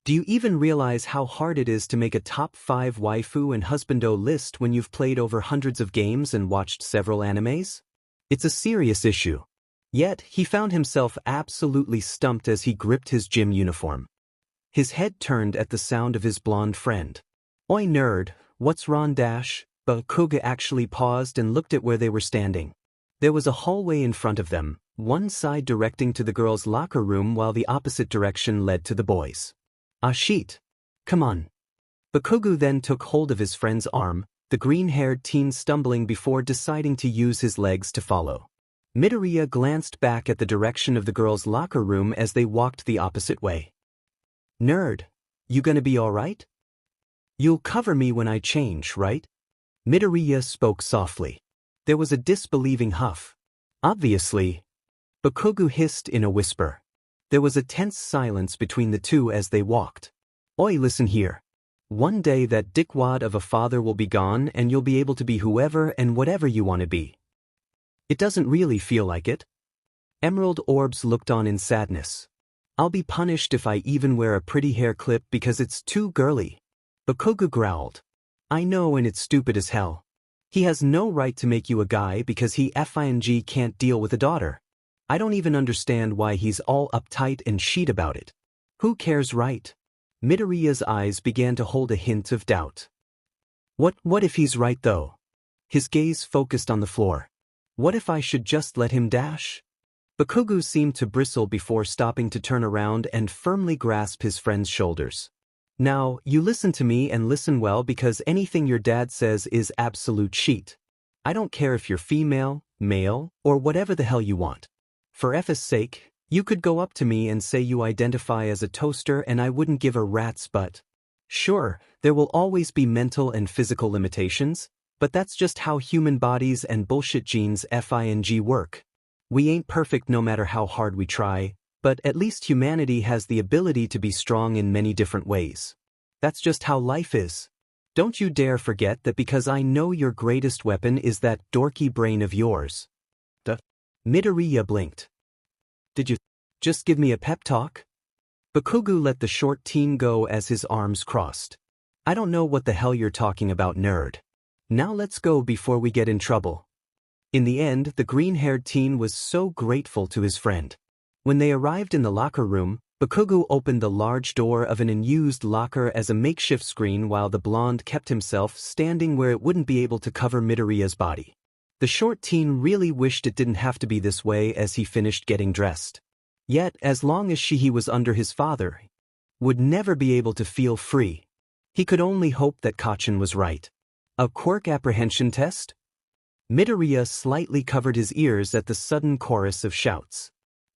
Do you even realize how hard it is to make a top 5 waifu and husbando list when you've played over hundreds of games and watched several animes? It's a serious issue. Yet, he found himself absolutely stumped as he gripped his gym uniform. His head turned at the sound of his blonde friend. "Oi nerd, what's wrong dash?" Bakuga actually paused and looked at where they were standing. There was a hallway in front of them, one side directing to the girls' locker room while the opposite direction led to the boys'. "Ah shit. Come on." Bakugo then took hold of his friend's arm, the green-haired teen stumbling before deciding to use his legs to follow. Midoriya glanced back at the direction of the girls' locker room as they walked the opposite way. "Nerd, you gonna be alright? You'll cover me when I change, right?" Midoriya spoke softly. There was a disbelieving huff. "Obviously." Bakugo hissed in a whisper. There was a tense silence between the two as they walked. "Oi, listen here. One day that dickwad of a father will be gone and you'll be able to be whoever and whatever you want to be. It doesn't really feel like it." Emerald Orbs looked on in sadness. I'll be punished if I even wear a pretty hair clip because it's too girly. Bakugo growled. I know, and it's stupid as hell. He has no right to make you a guy because he FING can't deal with a daughter. I don't even understand why he's all uptight and shit about it. Who cares, right? Midoriya's eyes began to hold a hint of doubt. What if he's right though? His gaze focused on the floor. What if I should just let him dash? Bakugo seemed to bristle before stopping to turn around and firmly grasp his friend's shoulders. Now, you listen to me and listen well, because anything your dad says is absolute shit. I don't care if you're female, male, or whatever the hell you want. For F's sake, you could go up to me and say you identify as a toaster and I wouldn't give a rat's butt. Sure, there will always be mental and physical limitations, but that's just how human bodies and bullshit genes FING work. We ain't perfect no matter how hard we try, but at least humanity has the ability to be strong in many different ways. That's just how life is. Don't you dare forget that, because I know your greatest weapon is that dorky brain of yours. Duh. Midoriya blinked. Did you just give me a pep talk? Bakugo let the short teen go as his arms crossed. I don't know what the hell you're talking about, nerd. Now let's go before we get in trouble. In the end, the green-haired teen was so grateful to his friend. When they arrived in the locker room, Bakugo opened the large door of an unused locker as a makeshift screen while the blonde kept himself standing where it wouldn't be able to cover Midoriya's body. The short teen really wished it didn't have to be this way as he finished getting dressed. Yet, as long as he was under his father, would never be able to feel free. He could only hope that Kacchan was right. A quirk apprehension test? Midoriya slightly covered his ears at the sudden chorus of shouts.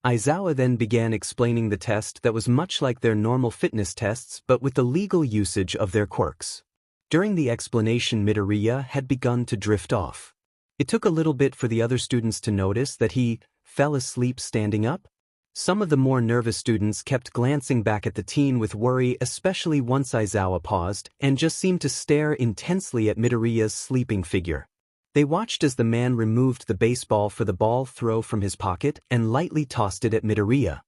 Aizawa then began explaining the test that was much like their normal fitness tests but with the legal usage of their quirks. During the explanation, Midoriya had begun to drift off. It took a little bit for the other students to notice that he fell asleep standing up. Some of the more nervous students kept glancing back at the teen with worry, especially once Aizawa paused and just seemed to stare intensely at Midoriya's sleeping figure. They watched as the man removed the baseball for the ball throw from his pocket and lightly tossed it at Midoriya.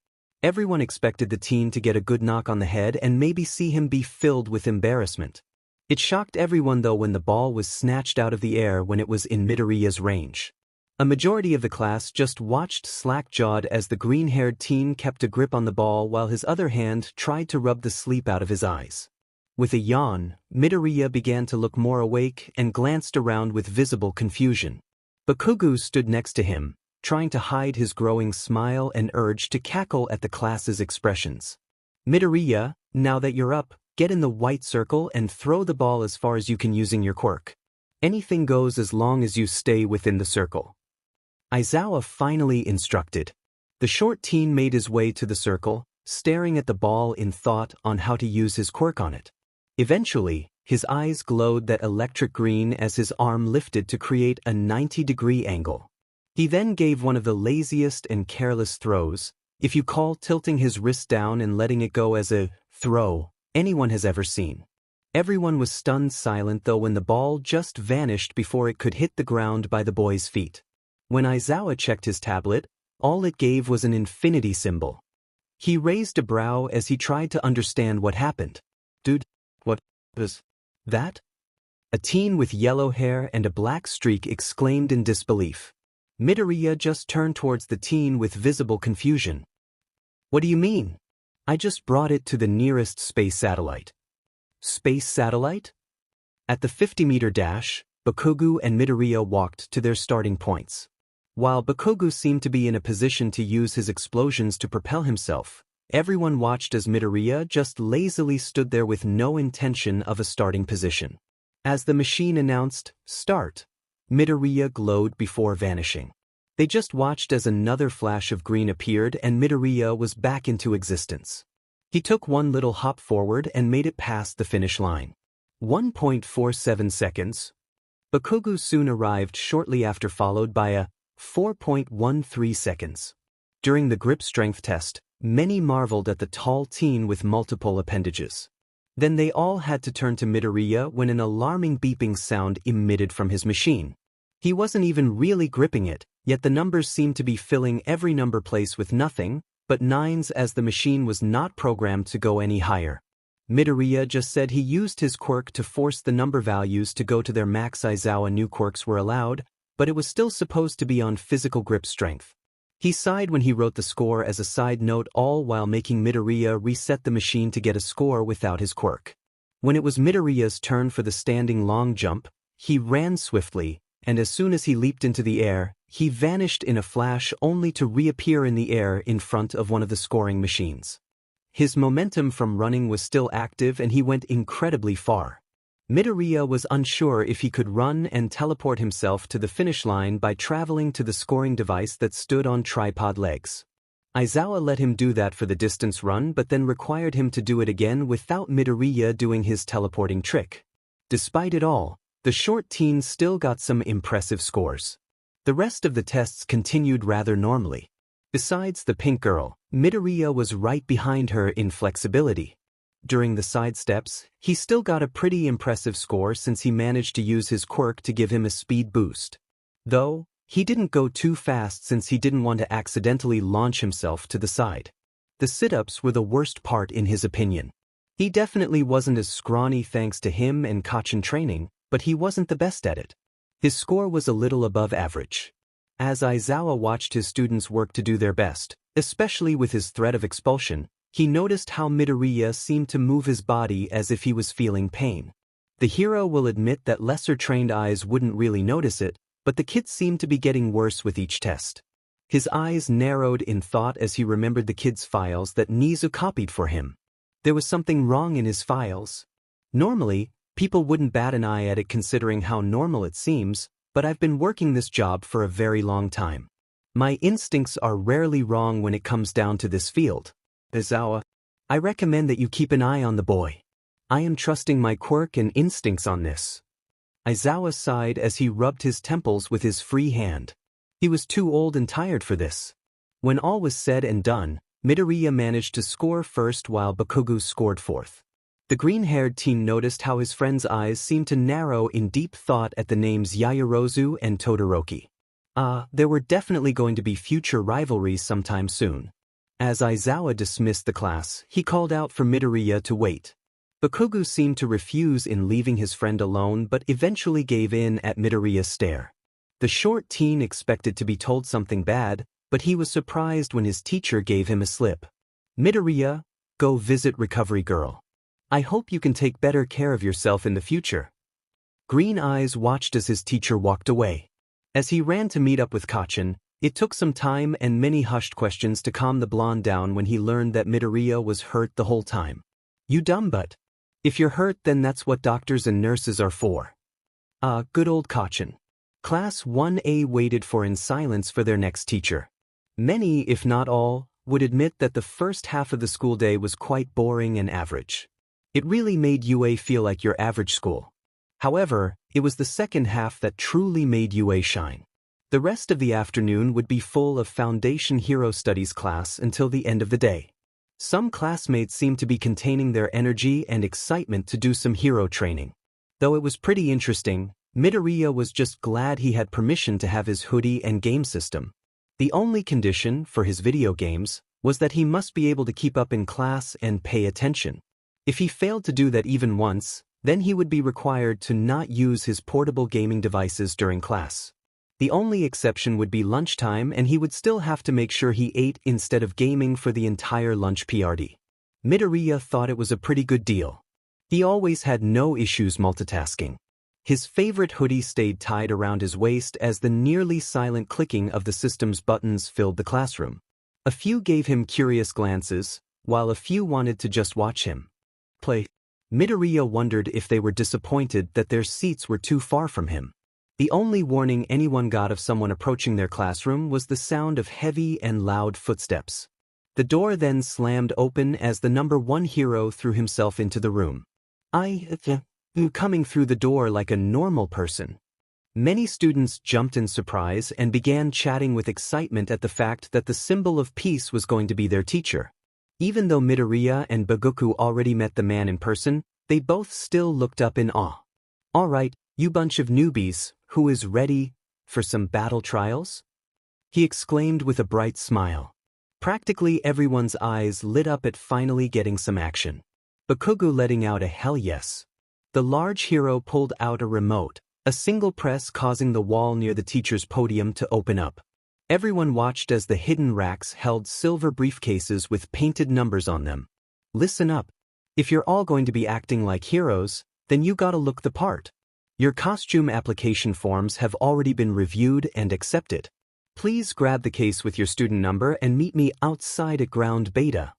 Everyone expected the teen to get a good knock on the head and maybe see him be filled with embarrassment. It shocked everyone though when the ball was snatched out of the air when it was in Midoriya's range. A majority of the class just watched slack-jawed as the green-haired teen kept a grip on the ball while his other hand tried to rub the sleep out of his eyes. With a yawn, Midoriya began to look more awake and glanced around with visible confusion. Bakugo stood next to him, trying to hide his growing smile and urge to cackle at the class's expressions. Midoriya, now that you're up, get in the white circle and throw the ball as far as you can using your quirk. Anything goes as long as you stay within the circle. Aizawa finally instructed. The short teen made his way to the circle, staring at the ball in thought on how to use his quirk on it. Eventually, his eyes glowed that electric green as his arm lifted to create a 90-degree angle. He then gave one of the laziest and careless throws, if you call tilting his wrist down and letting it go as a throw, anyone has ever seen. Everyone was stunned silent though when the ball just vanished before it could hit the ground by the boy's feet. When Aizawa checked his tablet, all it gave was an infinity symbol. He raised a brow as he tried to understand what happened. Dude, what was that? A teen with yellow hair and a black streak exclaimed in disbelief. Midoriya just turned towards the teen with visible confusion. What do you mean? I just brought it to the nearest space satellite. Space satellite? At the 50-meter dash, Bakugo and Midoriya walked to their starting points. While Bakugo seemed to be in a position to use his explosions to propel himself, everyone watched as Midoriya just lazily stood there with no intention of a starting position. As the machine announced, "Start," Midoriya glowed before vanishing. They just watched as another flash of green appeared and Midoriya was back into existence. He took one little hop forward and made it past the finish line. 1.47 seconds. Bakugo soon arrived shortly after, followed by a 4.13 seconds. During the grip strength test, many marveled at the tall teen with multiple appendages. Then they all had to turn to Midoriya when an alarming beeping sound emitted from his machine. He wasn't even really gripping it, yet the numbers seemed to be filling every number place with nothing but 9s as the machine was not programmed to go any higher. Midoriya just said he used his quirk to force the number values to go to their max. Aizawa knew quirks were allowed, but it was still supposed to be on physical grip strength. He sighed when he wrote the score as a side note, all while making Midoriya reset the machine to get a score without his quirk. When it was Midoriya's turn for the standing long jump, he ran swiftly, and as soon as he leaped into the air, he vanished in a flash only to reappear in the air in front of one of the scoring machines. His momentum from running was still active and he went incredibly far. Midoriya was unsure if he could run and teleport himself to the finish line by traveling to the scoring device that stood on tripod legs. Aizawa let him do that for the distance run but then required him to do it again without Midoriya doing his teleporting trick. Despite it all, the short teen still got some impressive scores. The rest of the tests continued rather normally. Besides the pink girl, Midoriya was right behind her in flexibility. During the side steps, he still got a pretty impressive score since he managed to use his quirk to give him a speed boost. Though, he didn't go too fast since he didn't want to accidentally launch himself to the side. The sit-ups were the worst part in his opinion. He definitely wasn't as scrawny thanks to him and Kachin training, but he wasn't the best at it. His score was a little above average. As Aizawa watched his students work to do their best, especially with his threat of expulsion, he noticed how Midoriya seemed to move his body as if he was feeling pain. The hero will admit that lesser-trained eyes wouldn't really notice it, but the kid seemed to be getting worse with each test. His eyes narrowed in thought as he remembered the kid's files that Nizu copied for him. There was something wrong in his files. Normally, people wouldn't bat an eye at it considering how normal it seems, but I've been working this job for a very long time. My instincts are rarely wrong when it comes down to this field. Aizawa, I recommend that you keep an eye on the boy. I am trusting my quirk and instincts on this. Aizawa sighed as he rubbed his temples with his free hand. He was too old and tired for this. When all was said and done, Midoriya managed to score first while Bakugo scored fourth. The green-haired teen noticed how his friend's eyes seemed to narrow in deep thought at the names Yaoyorozu and Todoroki. There were definitely going to be future rivalries sometime soon. As Aizawa dismissed the class, he called out for Midoriya to wait. Bakugo seemed to refuse in leaving his friend alone but eventually gave in at Midoriya's stare. The short teen expected to be told something bad, but he was surprised when his teacher gave him a slip. Midoriya, go visit Recovery Girl. I hope you can take better care of yourself in the future. Green Eyes watched as his teacher walked away. As he ran to meet up with Kachin, it took some time and many hushed questions to calm the blonde down when he learned that Midoriya was hurt the whole time. You dumb butt. If you're hurt then that's what doctors and nurses are for. Good old Kachin. Class 1A waited in silence for their next teacher. Many, if not all, would admit that the first half of the school day was quite boring and average. It really made UA feel like your average school. However, it was the second half that truly made UA shine. The rest of the afternoon would be full of Foundation Hero Studies class until the end of the day. Some classmates seemed to be containing their energy and excitement to do some hero training. Though it was pretty interesting, Midoriya was just glad he had permission to have his hoodie and game system. The only condition for his video games was that he must be able to keep up in class and pay attention. If he failed to do that even once, then he would be required to not use his portable gaming devices during class. The only exception would be lunchtime and he would still have to make sure he ate instead of gaming for the entire lunch period. Midoriya thought it was a pretty good deal. He always had no issues multitasking. His favorite hoodie stayed tied around his waist as the nearly silent clicking of the system's buttons filled the classroom. A few gave him curious glances, while a few wanted to just watch him play. Midoriya wondered if they were disappointed that their seats were too far from him. The only warning anyone got of someone approaching their classroom was the sound of heavy and loud footsteps. The door then slammed open as the number 1 hero threw himself into the room. Coming through the door like a normal person. Many students jumped in surprise and began chatting with excitement at the fact that the symbol of peace was going to be their teacher. Even though Midoriya and Bakugo already met the man in person, they both still looked up in awe. All right, you bunch of newbies, who is ready for some battle trials? He exclaimed with a bright smile. Practically everyone's eyes lit up at finally getting some action. Bakugo letting out a hell yes. The large hero pulled out a remote, a single press causing the wall near the teacher's podium to open up. Everyone watched as the hidden racks held silver briefcases with painted numbers on them. Listen up. If you're all going to be acting like heroes, then you gotta look the part. Your costume application forms have already been reviewed and accepted. Please grab the case with your student number and meet me outside at ground beta.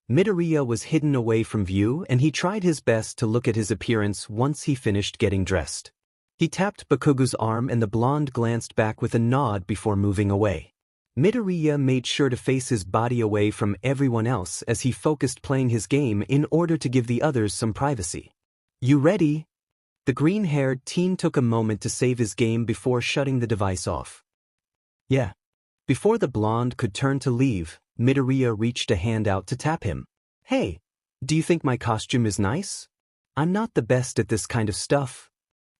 Midoriya was hidden away from view and he tried his best to look at his appearance once he finished getting dressed. He tapped Bakugo's arm and the blonde glanced back with a nod before moving away. Midoriya made sure to face his body away from everyone else as he focused playing his game in order to give the others some privacy. You ready? The green-haired teen took a moment to save his game before shutting the device off. Yeah. Before the blonde could turn to leave, Midoriya reached a hand out to tap him. Hey, do you think my costume is nice? I'm not the best at this kind of stuff.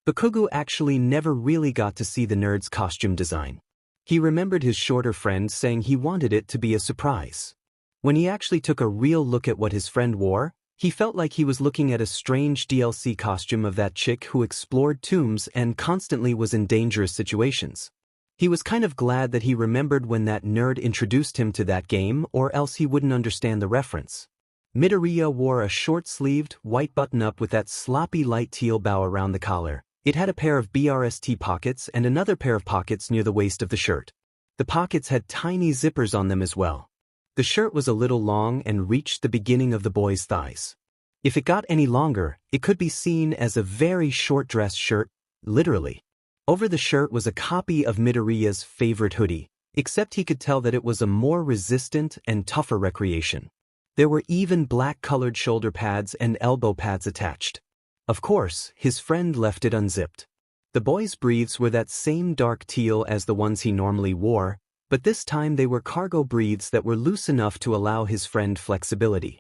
Bakugo actually never really got to see the nerd's costume design. He remembered his shorter friend saying he wanted it to be a surprise. When he actually took a real look at what his friend wore, he felt like he was looking at a strange DLC costume of that chick who explored tombs and constantly was in dangerous situations. He was kind of glad that he remembered when that nerd introduced him to that game, or else he wouldn't understand the reference. Midoriya wore a short-sleeved, white button-up with that sloppy light teal bow around the collar. It had a pair of BRST pockets and another pair of pockets near the waist of the shirt. The pockets had tiny zippers on them as well. The shirt was a little long and reached the beginning of the boy's thighs. If it got any longer, it could be seen as a very short dress shirt, literally. Over the shirt was a copy of Midoriya's favorite hoodie, except he could tell that it was a more resistant and tougher recreation. There were even black-colored shoulder pads and elbow pads attached. Of course, his friend left it unzipped. The boy's briefs were that same dark teal as the ones he normally wore, but this time they were cargo briefs that were loose enough to allow his friend flexibility.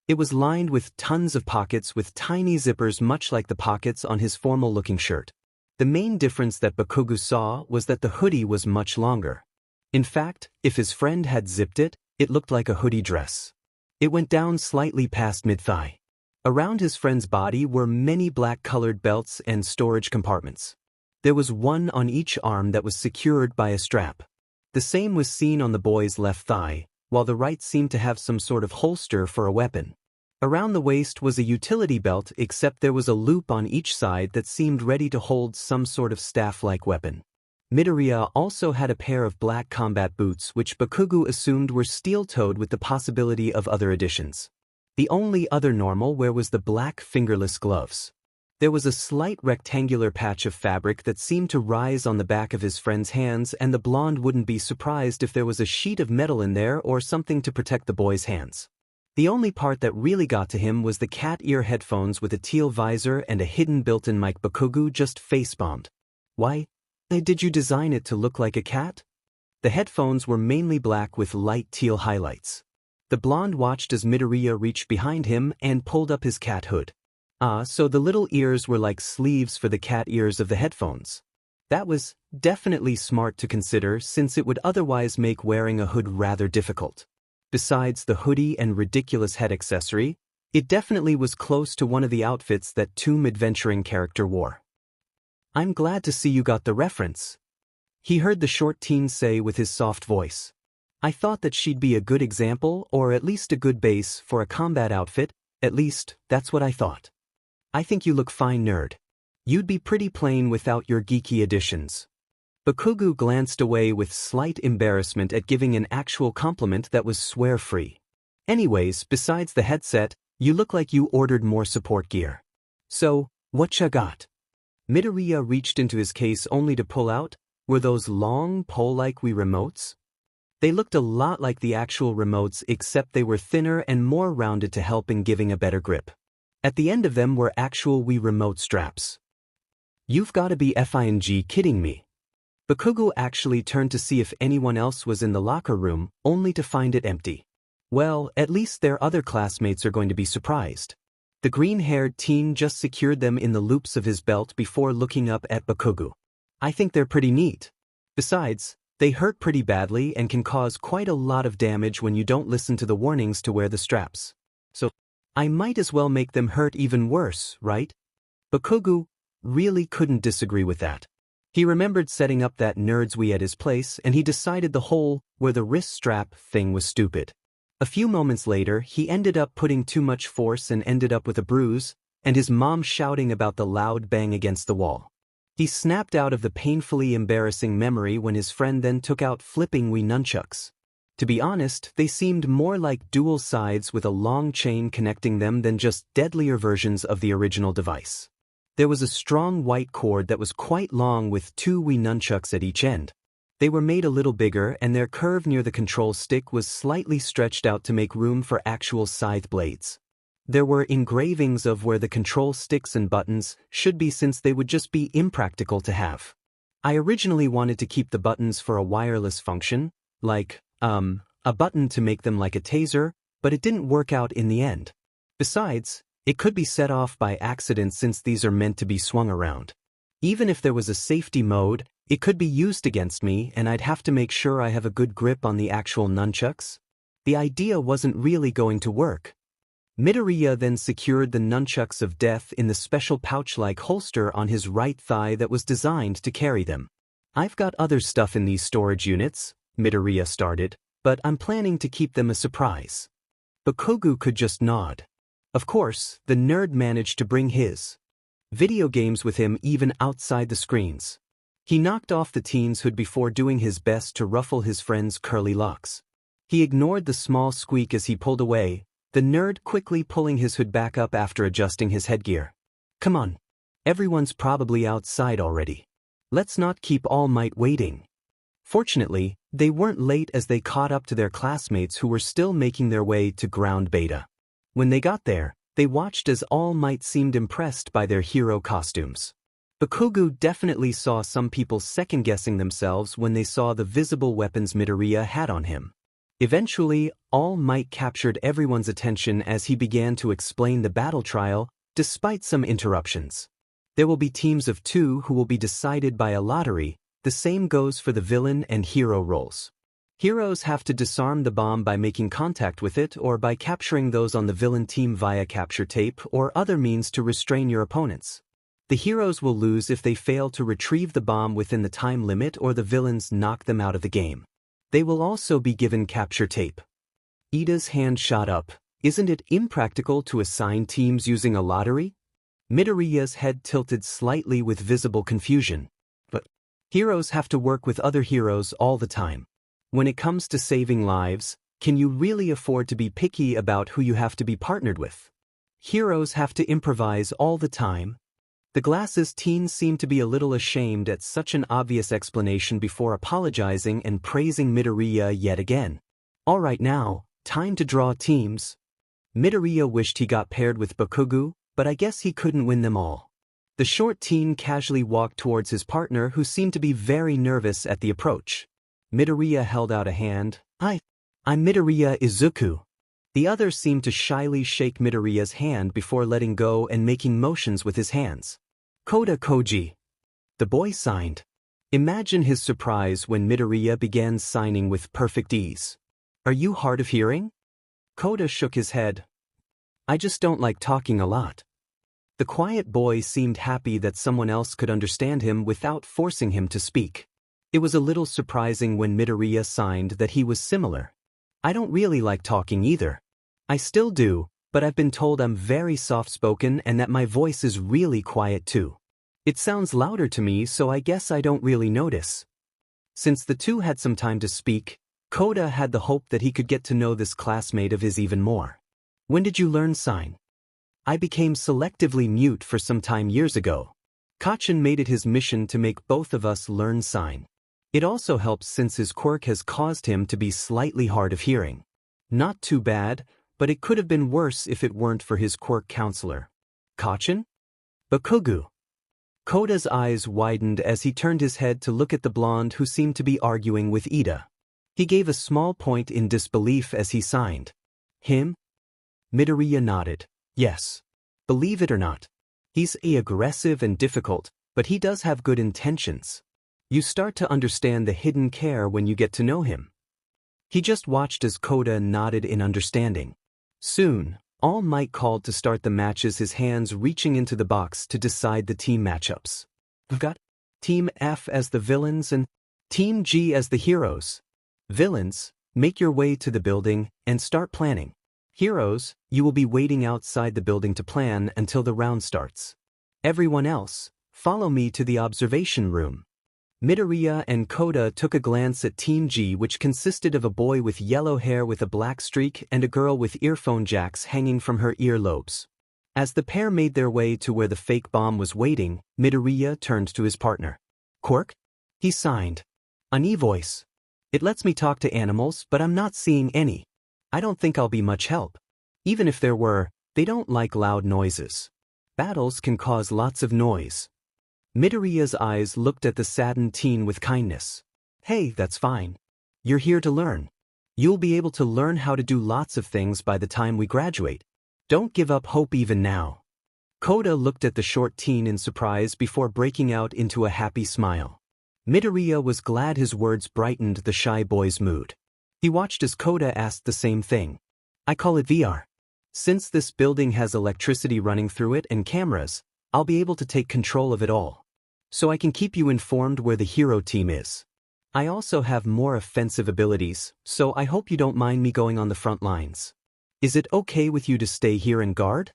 It was lined with tons of pockets with tiny zippers much like the pockets on his formal-looking shirt. The main difference that Bakugo saw was that the hoodie was much longer. In fact, if his friend had zipped it, it looked like a hoodie dress. It went down slightly past mid-thigh. Around his friend's body were many black-colored belts and storage compartments. There was one on each arm that was secured by a strap. The same was seen on the boy's left thigh, while the right seemed to have some sort of holster for a weapon. Around the waist was a utility belt, except there was a loop on each side that seemed ready to hold some sort of staff-like weapon. Midoriya also had a pair of black combat boots which Bakugo assumed were steel-toed with the possibility of other additions. The only other normal wear was the black fingerless gloves. There was a slight rectangular patch of fabric that seemed to rise on the back of his friend's hands, and the blonde wouldn't be surprised if there was a sheet of metal in there or something to protect the boy's hands. The only part that really got to him was the cat ear headphones with a teal visor and a hidden built-in mic. Bakugo just face-bombed. Why did you design it to look like a cat? The headphones were mainly black with light teal highlights. The blonde watched as Midoriya reached behind him and pulled up his cat hood. So the little ears were like sleeves for the cat ears of the headphones. That was definitely smart to consider since it would otherwise make wearing a hood rather difficult. Besides the hoodie and ridiculous head accessory, it definitely was close to one of the outfits that Tomb Adventuring character wore. I'm glad to see you got the reference. He heard the short teen say with his soft voice. I thought that she'd be a good example or at least a good base for a combat outfit, at least that's what I thought. I think you look fine, nerd. You'd be pretty plain without your geeky additions. Bakugo glanced away with slight embarrassment at giving an actual compliment that was swear-free. Anyways, besides the headset, you look like you ordered more support gear. So, what ya got? Midoriya reached into his case only to pull out, were those long pole-like Wii remotes? They looked a lot like the actual remotes except they were thinner and more rounded to help in giving a better grip. At the end of them were actual Wii remote straps. You've gotta be f***ing kidding me. Bakugo actually turned to see if anyone else was in the locker room, only to find it empty. Well, at least their other classmates are going to be surprised. The green-haired teen just secured them in the loops of his belt before looking up at Bakugo. I think they're pretty neat. Besides, They hurt pretty badly and can cause quite a lot of damage when you don't listen to the warnings to wear the straps. So, I might as well make them hurt even worse, right? Bakugu really couldn't disagree with that. He remembered setting up that nerd's Wii at his place, and he decided the whole wear the wrist strap thing was stupid. A few moments later, he ended up putting too much force and ended up with a bruise, and his mom shouting about the loud bang against the wall. He snapped out of the painfully embarrassing memory when his friend then took out flipping Wii nunchucks. To be honest, they seemed more like dual sides with a long chain connecting them than just deadlier versions of the original device. There was a strong white cord that was quite long with 2 Wii nunchucks at each end. They were made a little bigger, and their curve near the control stick was slightly stretched out to make room for actual scythe blades. There were engravings of where the control sticks and buttons should be, since they would just be impractical to have. I originally wanted to keep the buttons for a wireless function, like, a button to make them like a taser, but it didn't work out in the end. Besides, it could be set off by accident since these are meant to be swung around. Even if there was a safety mode, it could be used against me and I'd have to make sure I have a good grip on the actual nunchucks. The idea wasn't really going to work. Midoriya then secured the nunchucks of death in the special pouch-like holster on his right thigh that was designed to carry them. I've got other stuff in these storage units, Midoriya started, but I'm planning to keep them a surprise. Bakugu could just nod. Of course, the nerd managed to bring his video games with him even outside the screens. He knocked off the teen's hood before doing his best to ruffle his friend's curly locks. He ignored the small squeak as he pulled away, the nerd quickly pulling his hood back up after adjusting his headgear. Come on. Everyone's probably outside already. Let's not keep All Might waiting. Fortunately, they weren't late as they caught up to their classmates who were still making their way to ground beta. When they got there, they watched as All Might seemed impressed by their hero costumes. Bakugu definitely saw some people second-guessing themselves when they saw the visible weapons Midoriya had on him. Eventually, All Might captured everyone's attention as he began to explain the battle trial, despite some interruptions. There will be teams of 2 who will be decided by a lottery. The same goes for the villain and hero roles. Heroes have to disarm the bomb by making contact with it or by capturing those on the villain team via capture tape or other means to restrain your opponents. The heroes will lose if they fail to retrieve the bomb within the time limit or the villains knock them out of the game. They will also be given capture tape. Ida's hand shot up. Isn't it impractical to assign teams using a lottery? Midoriya's head tilted slightly with visible confusion. But heroes have to work with other heroes all the time. When it comes to saving lives, can you really afford to be picky about who you have to be partnered with? Heroes have to improvise all the time. The glasses teen seemed to be a little ashamed at such an obvious explanation before apologizing and praising Midoriya yet again. All right now, time to draw teams. Midoriya wished he got paired with Bakugu, but I guess he couldn't win them all. The short teen casually walked towards his partner who seemed to be very nervous at the approach. Midoriya held out a hand. I'm Midoriya Izuku. The other seemed to shyly shake Midoriya's hand before letting go and making motions with his hands. Koda Koji. The boy signed. Imagine his surprise when Midoriya began signing with perfect ease. Are you hard of hearing? Koda shook his head. I just don't like talking a lot. The quiet boy seemed happy that someone else could understand him without forcing him to speak. It was a little surprising when Midoriya signed that he was similar. I don't really like talking either. I still do, but I've been told I'm very soft-spoken and that my voice is really quiet too. It sounds louder to me, so I guess I don't really notice. Since the two had some time to speak, Koda had the hope that he could get to know this classmate of his even more. When did you learn sign? I became selectively mute for some time years ago. Kachin made it his mission to make both of us learn sign. It also helps since his quirk has caused him to be slightly hard of hearing. Not too bad, but it could have been worse if it weren't for his quirk counselor. Kachin? Bakugu. Koda's eyes widened as he turned his head to look at the blonde who seemed to be arguing with Ida. He gave a small point in disbelief as he signed. Him? Midoriya nodded. Yes. Believe it or not. He's aggressive and difficult, but he does have good intentions. You start to understand the hidden care when you get to know him. He just watched as Koda nodded in understanding. Soon, All Might called to start the matches, his hands reaching into the box to decide the team matchups. We've got Team F as the villains and Team G as the heroes. Villains, make your way to the building and start planning. Heroes, you will be waiting outside the building to plan until the round starts. Everyone else, follow me to the observation room. Midoriya and Koda took a glance at Team G, which consisted of a boy with yellow hair with a black streak and a girl with earphone jacks hanging from her earlobes. As the pair made their way to where the fake bomb was waiting, Midoriya turned to his partner. Quirk? He signed. An e-voice. It lets me talk to animals, but I'm not seeing any. I don't think I'll be much help. Even if there were, they don't like loud noises. Battles can cause lots of noise. Midoriya's eyes looked at the saddened teen with kindness. Hey, that's fine. You're here to learn. You'll be able to learn how to do lots of things by the time we graduate. Don't give up hope even now. Koda looked at the short teen in surprise before breaking out into a happy smile. Midoriya was glad his words brightened the shy boy's mood. He watched as Koda asked the same thing. I call it VR. Since this building has electricity running through it and cameras, I'll be able to take control of it all. So I can keep you informed where the hero team is. I also have more offensive abilities, so I hope you don't mind me going on the front lines. Is it okay with you to stay here and guard?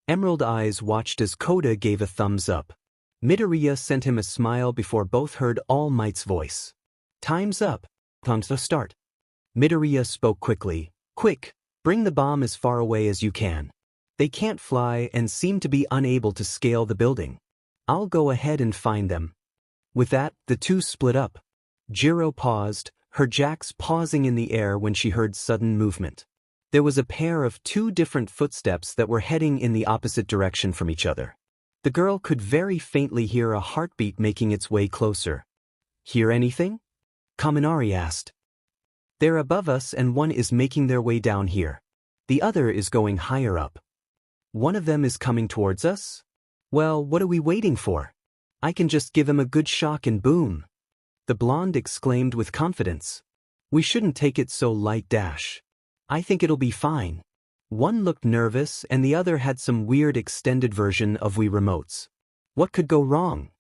Emerald Eyes watched as Koda gave a thumbs up. Midoriya sent him a smile before both heard All Might's voice. Time's up. Time to start. Midoriya spoke quickly. Quick, bring the bomb as far away as you can. They can't fly and seem to be unable to scale the building. I'll go ahead and find them. With that, the two split up. Jiro paused, her jacks pausing in the air when she heard sudden movement. There was a pair of two different footsteps that were heading in the opposite direction from each other. The girl could very faintly hear a heartbeat making its way closer. Hear anything? Kaminari asked. They're above us and one is making their way down here. The other is going higher up. One of them is coming towards us? Well, what are we waiting for? I can just give him a good shock and boom. The blonde exclaimed with confidence. We shouldn't take it so light. I think it'll be fine. One looked nervous and the other had some weird extended version of Wii remotes. What could go wrong?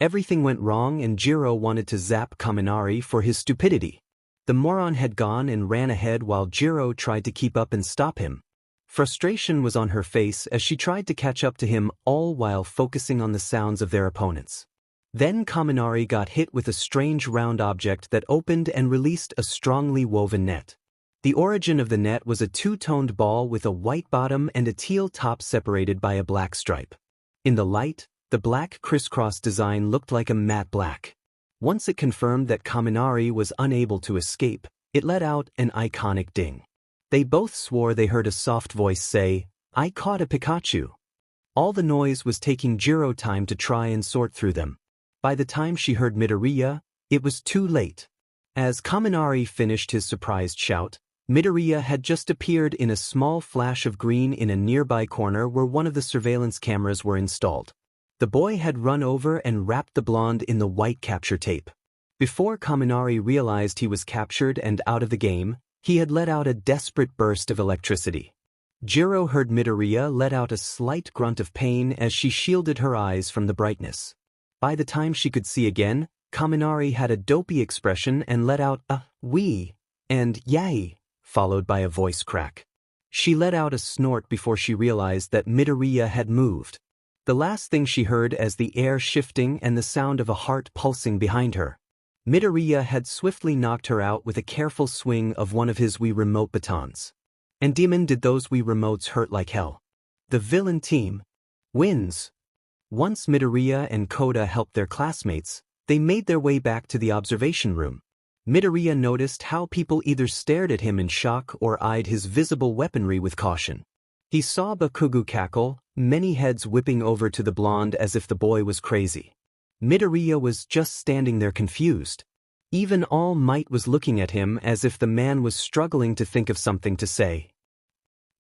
Everything went wrong and Jiro wanted to zap Kaminari for his stupidity. The moron had gone and ran ahead while Jiro tried to keep up and stop him. Frustration was on her face as she tried to catch up to him, all while focusing on the sounds of their opponents. Then Kaminari got hit with a strange round object that opened and released a strongly woven net. The origin of the net was a two-toned ball with a white bottom and a teal top separated by a black stripe. In the light, the black crisscross design looked like a matte black. Once it confirmed that Kaminari was unable to escape, it let out an iconic ding. They both swore they heard a soft voice say, I caught a Pikachu. All the noise was taking Jiro time to try and sort through them. By the time she heard Midoriya, it was too late. As Kaminari finished his surprised shout, Midoriya had just appeared in a small flash of green in a nearby corner where one of the surveillance cameras were installed. The boy had run over and wrapped the blonde in the white capture tape. Before Kaminari realized he was captured and out of the game, he had let out a desperate burst of electricity. Jiro heard Midoriya let out a slight grunt of pain as she shielded her eyes from the brightness. By the time she could see again, Kaminari had a dopey expression and let out a wee and yay, followed by a voice crack. She let out a snort before she realized that Midoriya had moved. The last thing she heard as the air shifting and the sound of a heart pulsing behind her. Midoriya had swiftly knocked her out with a careful swing of one of his Wii remote batons. And demon did those Wii remotes hurt like hell. The villain team wins. Once Midoriya and Koda helped their classmates, they made their way back to the observation room. Midoriya noticed how people either stared at him in shock or eyed his visible weaponry with caution. He saw Bakugo cackle, many heads whipping over to the blonde as if the boy was crazy. Midoriya was just standing there confused. Even All Might was looking at him as if the man was struggling to think of something to say.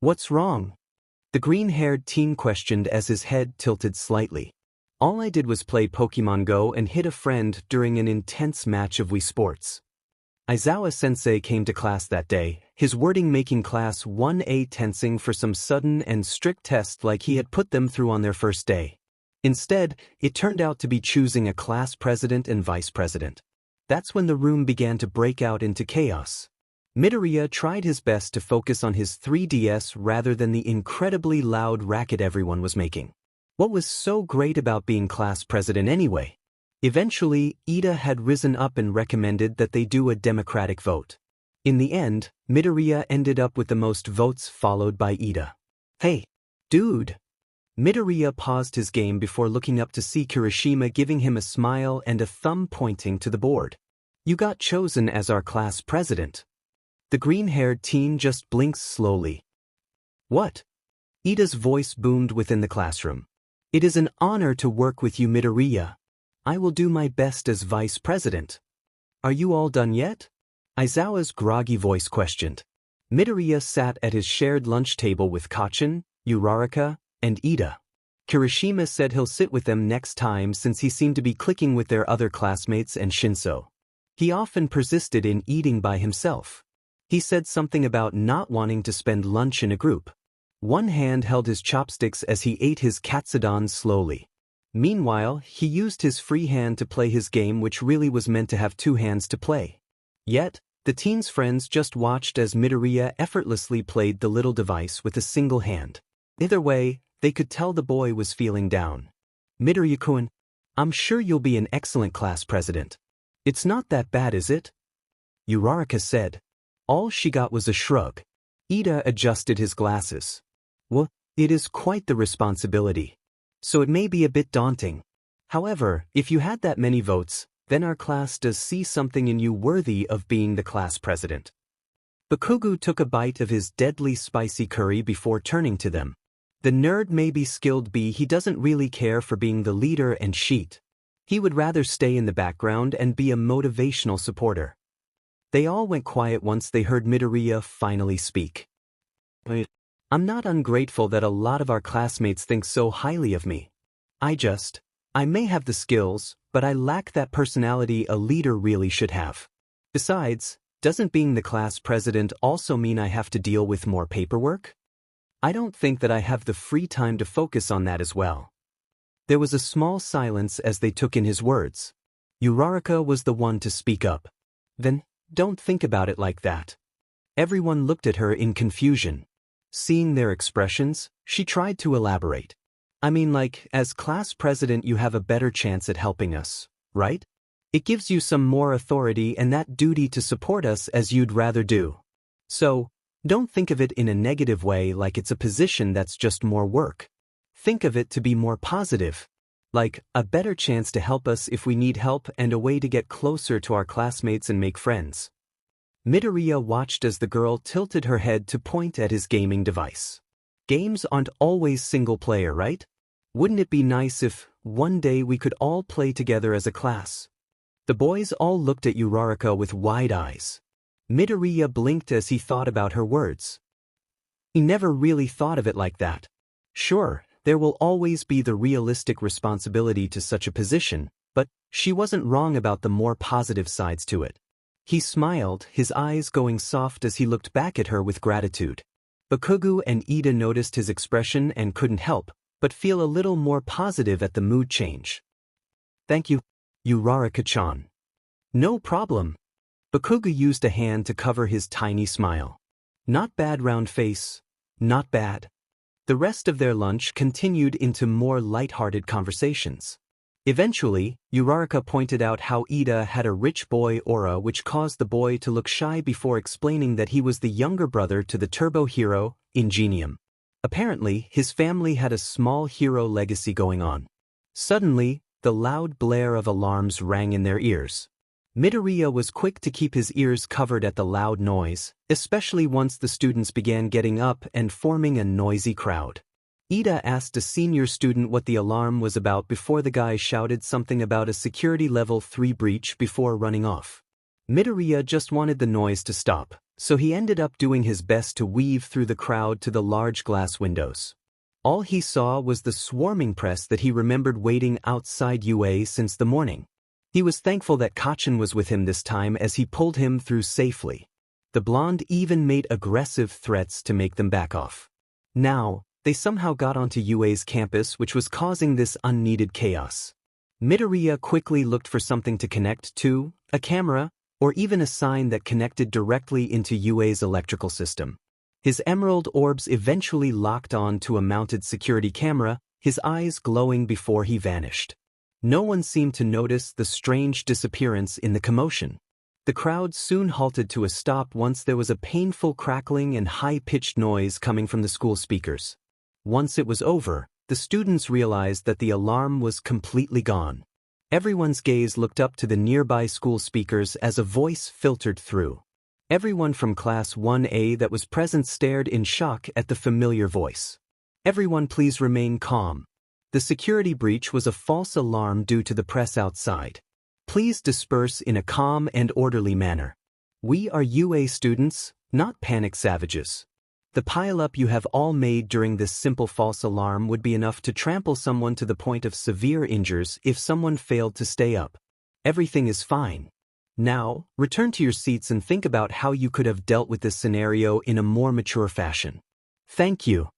What's wrong? The green-haired teen questioned as his head tilted slightly. All I did was play Pokemon Go and hit a friend during an intense match of Wii Sports. Aizawa-sensei came to class that day, his wording making class 1A tensing for some sudden and strict test like he had put them through on their first day. Instead, it turned out to be choosing a class president and vice president. That's when the room began to break out into chaos. Midoriya tried his best to focus on his 3DS rather than the incredibly loud racket everyone was making. What was so great about being class president anyway? Eventually, Ida had risen up and recommended that they do a democratic vote. In the end, Midoriya ended up with the most votes followed by Ida. Hey, dude! Midoriya paused his game before looking up to see Kirishima giving him a smile and a thumb pointing to the board. You got chosen as our class president. The green-haired teen just blinks slowly. What? Ida's voice boomed within the classroom. It is an honor to work with you, Midoriya. I will do my best as vice president. Are you all done yet? Aizawa's groggy voice questioned. Midoriya sat at his shared lunch table with Kacchan, Uraraka, and Ida. Kirishima said he'll sit with them next time since he seemed to be clicking with their other classmates and Shinso. He often persisted in eating by himself. He said something about not wanting to spend lunch in a group. One hand held his chopsticks as he ate his katsudon slowly. Meanwhile, he used his free hand to play his game, which really was meant to have two hands to play. Yet, the teen's friends just watched as Midoriya effortlessly played the little device with a single hand. Either way, they could tell the boy was feeling down. Midoriya-kun, I'm sure you'll be an excellent class president. It's not that bad, is it? Uraraka said. All she got was a shrug. Ida adjusted his glasses. Well, it is quite the responsibility. So it may be a bit daunting. However, if you had that many votes, then our class does see something in you worthy of being the class president. Bakugo took a bite of his deadly spicy curry before turning to them. The nerd may be skilled, but he doesn't really care for being the leader and sheet. He would rather stay in the background and be a motivational supporter. They all went quiet once they heard Midoriya finally speak. I'm not ungrateful that a lot of our classmates think so highly of me. I may have the skills, but I lack that personality a leader really should have. Besides, doesn't being the class president also mean I have to deal with more paperwork? I don't think that I have the free time to focus on that as well. There was a small silence as they took in his words. Uraraka was the one to speak up. Then, don't think about it like that. Everyone looked at her in confusion. Seeing their expressions, she tried to elaborate. I mean, like, as class president you have a better chance at helping us, right? It gives you some more authority and that duty to support us as you'd rather do. So, don't think of it in a negative way like it's a position that's just more work. Think of it to be more positive. Like, a better chance to help us if we need help and a way to get closer to our classmates and make friends. Midoriya watched as the girl tilted her head to point at his gaming device. Games aren't always single-player, right? Wouldn't it be nice if, one day we could all play together as a class? The boys all looked at Uraraka with wide eyes. Midoriya blinked as he thought about her words. He never really thought of it like that. Sure, there will always be the realistic responsibility to such a position, but she wasn't wrong about the more positive sides to it. He smiled, his eyes going soft as he looked back at her with gratitude. Bakugo and Ida noticed his expression and couldn't help but feel a little more positive at the mood change. Thank you, Uraraka-chan. No problem. Bakugo used a hand to cover his tiny smile. Not bad, round face. Not bad. The rest of their lunch continued into more light-hearted conversations. Eventually, Uraraka pointed out how Ida had a rich boy aura, which caused the boy to look shy before explaining that he was the younger brother to the turbo hero, Ingenium. Apparently, his family had a small hero legacy going on. Suddenly, the loud blare of alarms rang in their ears. Midoriya was quick to keep his ears covered at the loud noise, especially once the students began getting up and forming a noisy crowd. Ida asked a senior student what the alarm was about before the guy shouted something about a security level 3 breach before running off. Midoriya just wanted the noise to stop, so he ended up doing his best to weave through the crowd to the large glass windows. All he saw was the swarming press that he remembered waiting outside UA since the morning. He was thankful that Kachin was with him this time as he pulled him through safely. The blonde even made aggressive threats to make them back off. Now, they somehow got onto UA's campus, which was causing this unneeded chaos. Midoriya quickly looked for something to connect to, a camera, or even a sign that connected directly into UA's electrical system. His emerald orbs eventually locked on to a mounted security camera, his eyes glowing before he vanished. No one seemed to notice the strange disappearance in the commotion. The crowd soon halted to a stop once there was a painful crackling and high-pitched noise coming from the school speakers. Once it was over, the students realized that the alarm was completely gone. Everyone's gaze looked up to the nearby school speakers as a voice filtered through. Everyone from Class 1A that was present stared in shock at the familiar voice. "Everyone please remain calm. The security breach was a false alarm due to the press outside. Please disperse in a calm and orderly manner. We are UA students, not panic savages. The pileup you have all made during this simple false alarm would be enough to trample someone to the point of severe injuries if someone failed to stay up. Everything is fine. Now, return to your seats and think about how you could have dealt with this scenario in a more mature fashion. Thank you."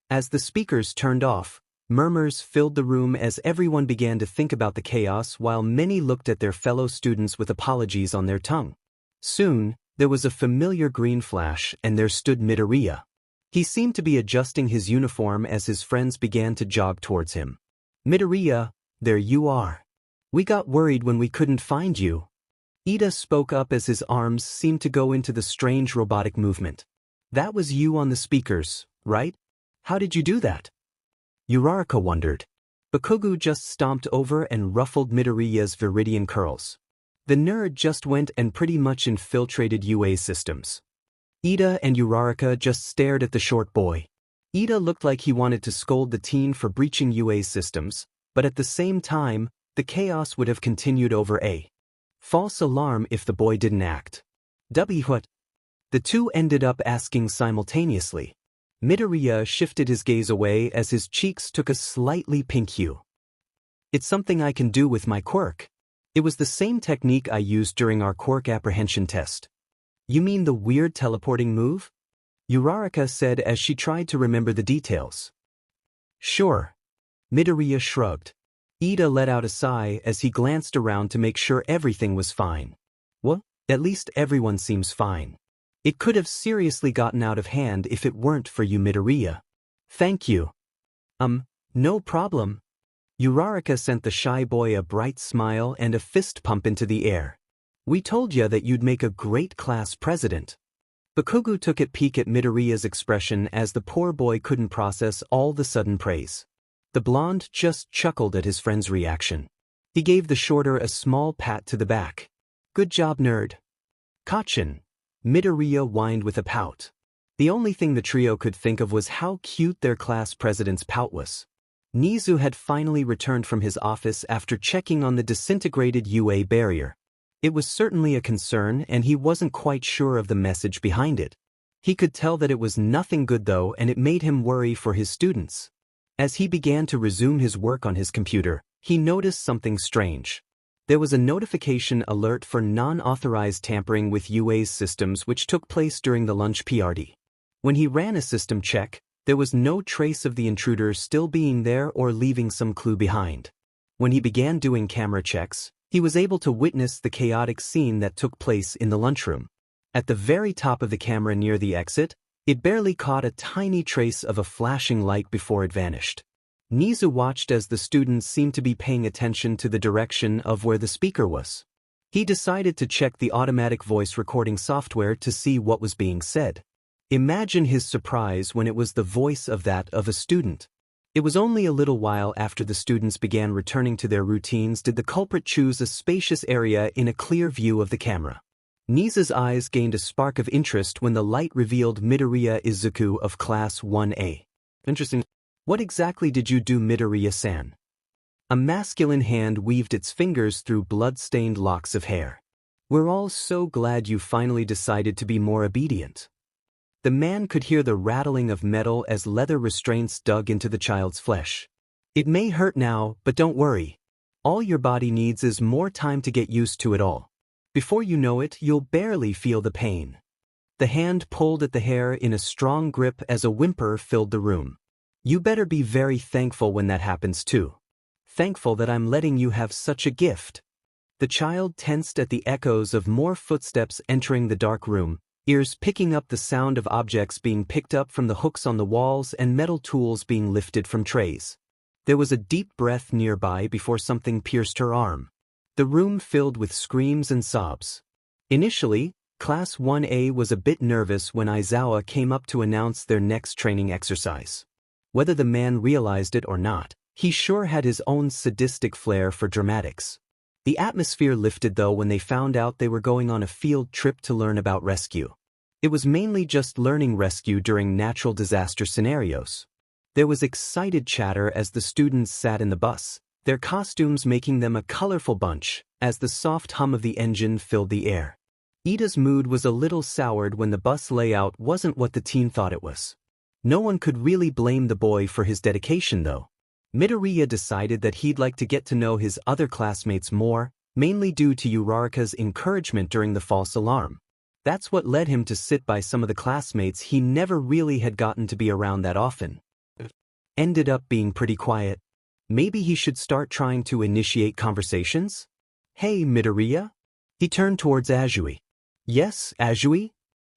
As the speakers turned off, murmurs filled the room as everyone began to think about the chaos while many looked at their fellow students with apologies on their tongue. Soon, there was a familiar green flash and there stood Midoriya. He seemed to be adjusting his uniform as his friends began to jog towards him. "Midoriya, there you are. We got worried when we couldn't find you." Ida spoke up as his arms seemed to go into the strange robotic movement. "That was you on the speakers, right? How did you do that?" Uraraka wondered. Bakugo just stomped over and ruffled Midoriya's viridian curls. The nerd just went and pretty much infiltrated UA's systems. Ida and Uraraka just stared at the short boy. Ida looked like he wanted to scold the teen for breaching UA's systems, but at the same time, the chaos would have continued over a false alarm if the boy didn't act. What? The two ended up asking simultaneously. Midoriya shifted his gaze away as his cheeks took a slightly pink hue. "It's something I can do with my quirk. It was the same technique I used during our quirk apprehension test." "You mean the weird teleporting move?" Uraraka said as she tried to remember the details. "Sure." Midoriya shrugged. Ida let out a sigh as he glanced around to make sure everything was fine. "Well, at least everyone seems fine. It could have seriously gotten out of hand if it weren't for you, Midoriya." "Thank you." No problem." Uraraka sent the shy boy a bright smile and a fist pump into the air. "We told ya that you'd make a great class president." Bakugo took a peek at Midoriya's expression as the poor boy couldn't process all the sudden praise. The blonde just chuckled at his friend's reaction. He gave the shorter a small pat to the back. "Good job, nerd." "Kachin." Midoriya whined with a pout. The only thing the trio could think of was how cute their class president's pout was. Nizu had finally returned from his office after checking on the disintegrated UA barrier. It was certainly a concern and he wasn't quite sure of the message behind it. He could tell that it was nothing good though, and it made him worry for his students. As he began to resume his work on his computer, he noticed something strange. There was a notification alert for non-authorized tampering with UA's systems which took place during the lunch party. When he ran a system check, there was no trace of the intruder still being there or leaving some clue behind. When he began doing camera checks, he was able to witness the chaotic scene that took place in the lunchroom. At the very top of the camera near the exit, it barely caught a tiny trace of a flashing light before it vanished. Nizu watched as the students seemed to be paying attention to the direction of where the speaker was. He decided to check the automatic voice recording software to see what was being said. Imagine his surprise when it was the voice of a student. It was only a little while after the students began returning to their routines did the culprit choose a spacious area in a clear view of the camera. Nizu's eyes gained a spark of interest when the light revealed Midoriya Izuku of Class 1A. "Interesting. What exactly did you do, Midoriya-san?" A masculine hand weaved its fingers through blood-stained locks of hair. "We're all so glad you finally decided to be more obedient." The man could hear the rattling of metal as leather restraints dug into the child's flesh. It may hurt now, but don't worry. All your body needs is more time to get used to it all. Before you know it, you'll barely feel the pain. The hand pulled at the hair in a strong grip as a whimper filled the room. You better be very thankful when that happens too. Thankful that I'm letting you have such a gift. The child tensed at the echoes of more footsteps entering the dark room, ears picking up the sound of objects being picked up from the hooks on the walls and metal tools being lifted from trays. There was a deep breath nearby before something pierced her arm. The room filled with screams and sobs. Initially, Class 1A was a bit nervous when Aizawa came up to announce their next training exercise. Whether the man realized it or not, he sure had his own sadistic flair for dramatics. The atmosphere lifted though when they found out they were going on a field trip to learn about rescue. It was mainly just learning rescue during natural disaster scenarios. There was excited chatter as the students sat in the bus, their costumes making them a colorful bunch, as the soft hum of the engine filled the air. Ida's mood was a little soured when the bus layout wasn't what the teen thought it was. No one could really blame the boy for his dedication though. Midoriya decided that he'd like to get to know his other classmates more, mainly due to Uraraka's encouragement during the false alarm. That's what led him to sit by some of the classmates he never really had gotten to be around that often. Ended up being pretty quiet. Maybe he should start trying to initiate conversations? Hey, Midoriya? He turned towards Azui. Yes, Azui?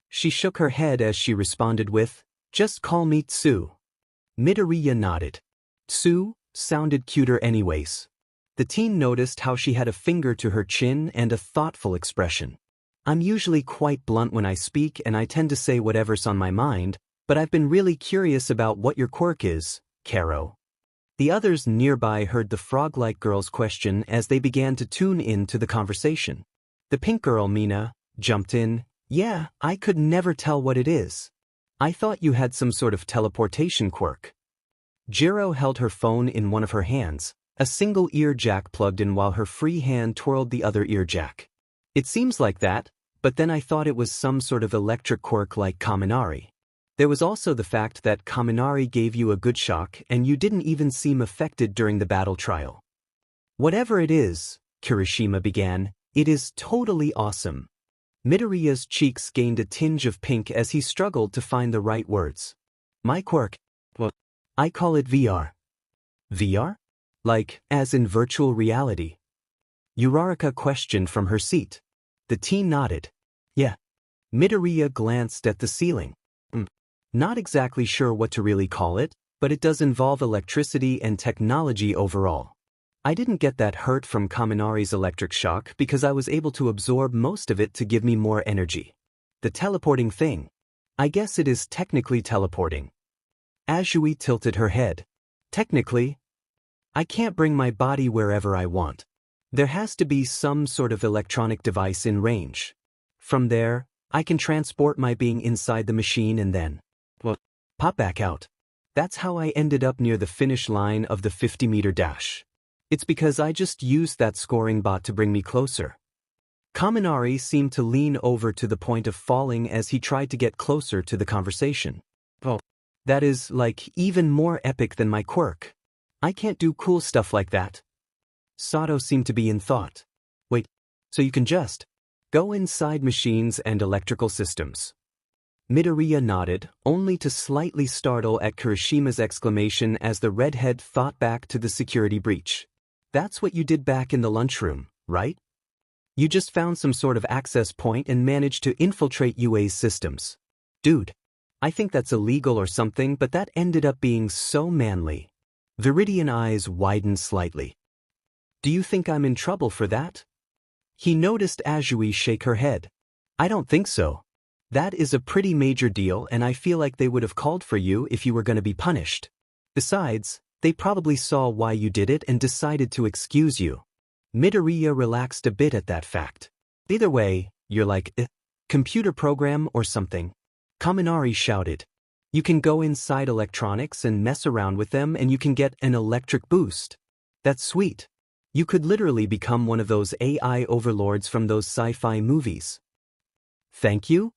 She shook her head as she responded with, just call me Tsu. Midoriya nodded. Tsu sounded cuter anyways. The teen noticed how she had a finger to her chin and a thoughtful expression. I'm usually quite blunt when I speak and I tend to say whatever's on my mind, but I've been really curious about what your quirk is, Karo. The others nearby heard the frog-like girl's question as they began to tune in to the conversation. The pink girl, Mina, jumped in. Yeah, I could never tell what it is. I thought you had some sort of teleportation quirk. Jiro held her phone in one of her hands, a single ear jack plugged in while her free hand twirled the other ear jack. It seems like that, but then I thought it was some sort of electric quirk like Kaminari. There was also the fact that Kaminari gave you a good shock and you didn't even seem affected during the battle trial. Whatever it is, Kirishima began, it is totally awesome. Midoriya's cheeks gained a tinge of pink as he struggled to find the right words. My quirk? Well, I call it VR. VR? Like, as in virtual reality? Uraraka questioned from her seat. The teen nodded. Yeah. Midoriya glanced at the ceiling. Not exactly sure what to really call it, but it does involve electricity and technology overall. I didn't get that hurt from Kaminari's electric shock because I was able to absorb most of it to give me more energy. The teleporting thing. I guess it is technically teleporting. Azui tilted her head. Technically? I can't bring my body wherever I want. There has to be some sort of electronic device in range. From there, I can transport my being inside the machine and then, well, pop back out. That's how I ended up near the finish line of the 50-meter dash. It's because I just used that scoring bot to bring me closer. Kaminari seemed to lean over to the point of falling as he tried to get closer to the conversation. Well, that is, like, even more epic than my quirk. I can't do cool stuff like that. Sato seemed to be in thought. Wait, so you can just go inside machines and electrical systems? Midoriya nodded, only to slightly startle at Kirishima's exclamation as the redhead thought back to the security breach. That's what you did back in the lunchroom, right? You just found some sort of access point and managed to infiltrate UA's systems. Dude, I think that's illegal or something, but that ended up being so manly. Viridian eyes widened slightly. Do you think I'm in trouble for that? He noticed Azui shake her head. I don't think so. That is a pretty major deal and I feel like they would have called for you if you were going to be punished. Besides, they probably saw why you did it and decided to excuse you. Midoriya relaxed a bit at that fact. Either way, you're like, computer program or something. Kaminari shouted. You can go inside electronics and mess around with them and you can get an electric boost. That's sweet. You could literally become one of those AI overlords from those sci-fi movies. Thank you?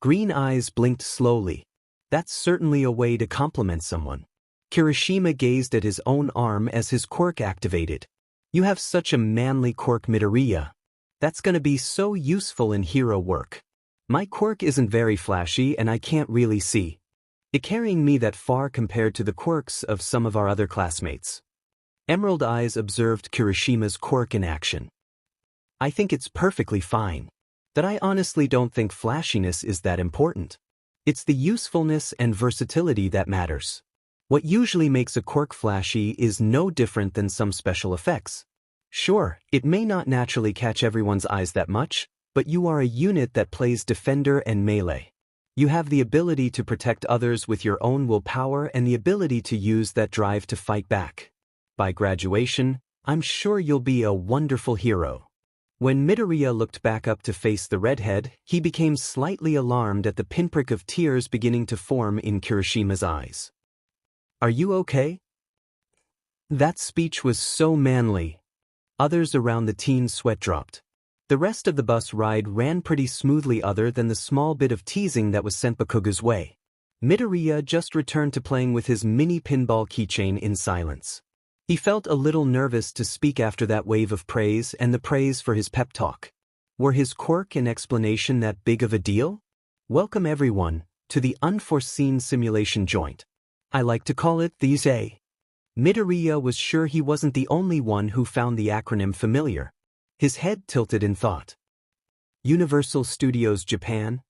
Green eyes blinked slowly. That's certainly a way to compliment someone. Kirishima gazed at his own arm as his quirk activated. You have such a manly quirk, Midoriya. That's gonna be so useful in hero work. My quirk isn't very flashy and I can't really see it carrying me that far compared to the quirks of some of our other classmates. Emerald Eyes observed Kirishima's quirk in action. I think it's perfectly fine. That I honestly don't think flashiness is that important. It's the usefulness and versatility that matters. What usually makes a quirk flashy is no different than some special effects. Sure, it may not naturally catch everyone's eyes that much, but you are a unit that plays defender and melee. You have the ability to protect others with your own willpower and the ability to use that drive to fight back. By graduation, I'm sure you'll be a wonderful hero. When Midoriya looked back up to face the redhead, he became slightly alarmed at the pinprick of tears beginning to form in Kirishima's eyes. Are you okay? That speech was so manly. Others around the teen's sweat dropped. The rest of the bus ride ran pretty smoothly other than the small bit of teasing that was sent Bakugo's way. Midoriya just returned to playing with his mini pinball keychain in silence. He felt a little nervous to speak after that wave of praise and the praise for his pep talk. Were his quirk and explanation that big of a deal? Welcome everyone to the unforeseen simulation joint. I like to call it the USA. Midoriya was sure he wasn't the only one who found the acronym familiar. His head tilted in thought. Universal Studios Japan?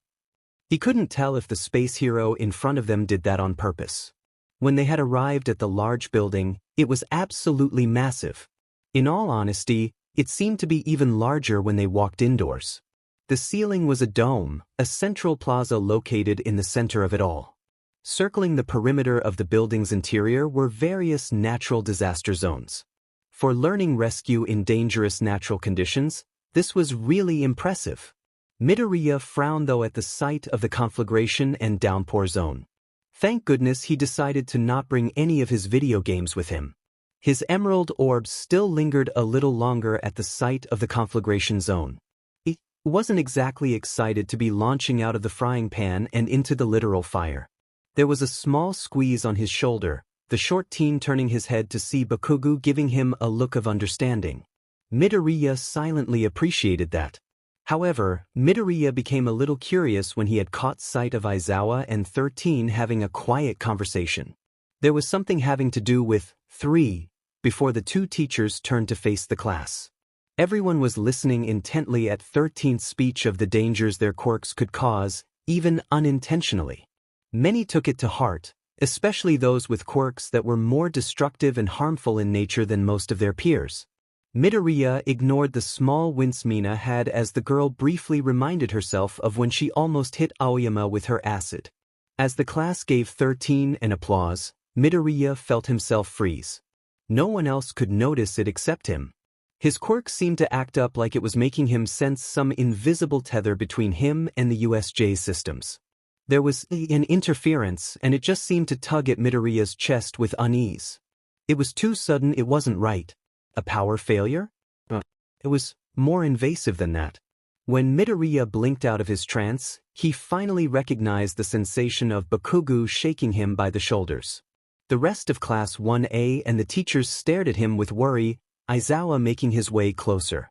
He couldn't tell if the space hero in front of them did that on purpose. When they had arrived at the large building, it was absolutely massive. In all honesty, it seemed to be even larger when they walked indoors. The ceiling was a dome, a central plaza located in the center of it all. Circling the perimeter of the building's interior were various natural disaster zones. For learning rescue in dangerous natural conditions, this was really impressive. Midoriya frowned though at the sight of the conflagration and downpour zone. Thank goodness he decided to not bring any of his video games with him. His emerald orbs still lingered a little longer at the sight of the conflagration zone. He wasn't exactly excited to be launching out of the frying pan and into the literal fire. There was a small squeeze on his shoulder, the short teen turning his head to see Bakugo giving him a look of understanding. Midoriya silently appreciated that. However, Midoriya became a little curious when he had caught sight of Aizawa and 13 having a quiet conversation. There was something having to do with 3 before the two teachers turned to face the class. Everyone was listening intently at 13's speech of the dangers their quirks could cause, even unintentionally. Many took it to heart, especially those with quirks that were more destructive and harmful in nature than most of their peers. Midoriya ignored the small wince Mina had as the girl briefly reminded herself of when she almost hit Aoyama with her acid. As the class gave 13 an applause, Midoriya felt himself freeze. No one else could notice it except him. His quirk seemed to act up like it was making him sense some invisible tether between him and the USJ systems. There was an interference and it just seemed to tug at Midoriya's chest with unease. It was too sudden, it wasn't right. A power failure? It was more invasive than that. When Midoriya blinked out of his trance, he finally recognized the sensation of Bakugo shaking him by the shoulders. The rest of Class 1A and the teachers stared at him with worry, Aizawa making his way closer.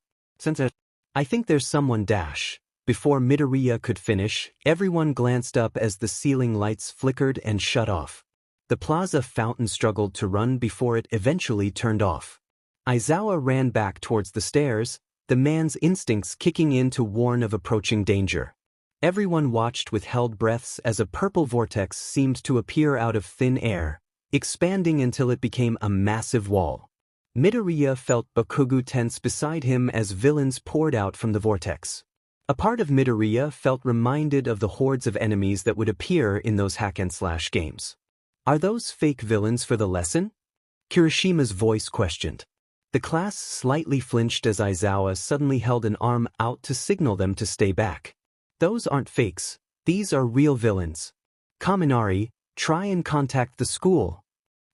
I think there's someone dash. Before Midoriya could finish, everyone glanced up as the ceiling lights flickered and shut off. The plaza fountain struggled to run before it eventually turned off. Aizawa ran back towards the stairs, the man's instincts kicking in to warn of approaching danger. Everyone watched with held breaths as a purple vortex seemed to appear out of thin air, expanding until it became a massive wall. Midoriya felt Bakugo tense beside him as villains poured out from the vortex. A part of Midoriya felt reminded of the hordes of enemies that would appear in those hack-and-slash games. Are those fake villains for the lesson? Kirishima's voice questioned. The class slightly flinched as Aizawa suddenly held an arm out to signal them to stay back. Those aren't fakes. These are real villains. Kaminari, try and contact the school.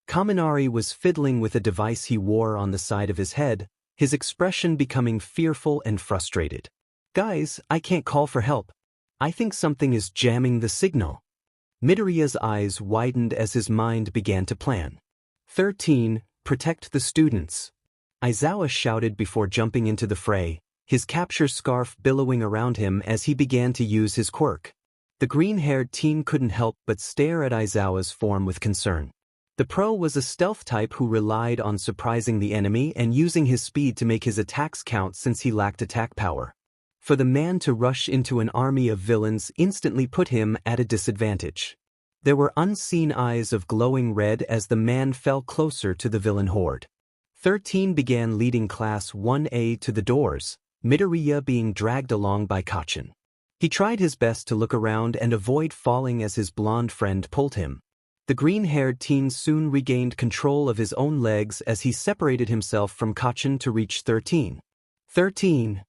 Kaminari was fiddling with a device he wore on the side of his head, his expression becoming fearful and frustrated. Guys, I can't call for help. I think something is jamming the signal. Midoriya's eyes widened as his mind began to plan. 13. Protect the students. Aizawa shouted before jumping into the fray, his capture scarf billowing around him as he began to use his quirk. The green-haired teen couldn't help but stare at Aizawa's form with concern. The pro was a stealth type who relied on surprising the enemy and using his speed to make his attacks count since he lacked attack power. For the man to rush into an army of villains instantly put him at a disadvantage. There were unseen eyes of glowing red as the man fell closer to the villain horde. 13 began leading Class 1A to the doors, Midoriya being dragged along by Kacchan. He tried his best to look around and avoid falling as his blonde friend pulled him. The green-haired teen soon regained control of his own legs as he separated himself from Kacchan to reach 13. 13.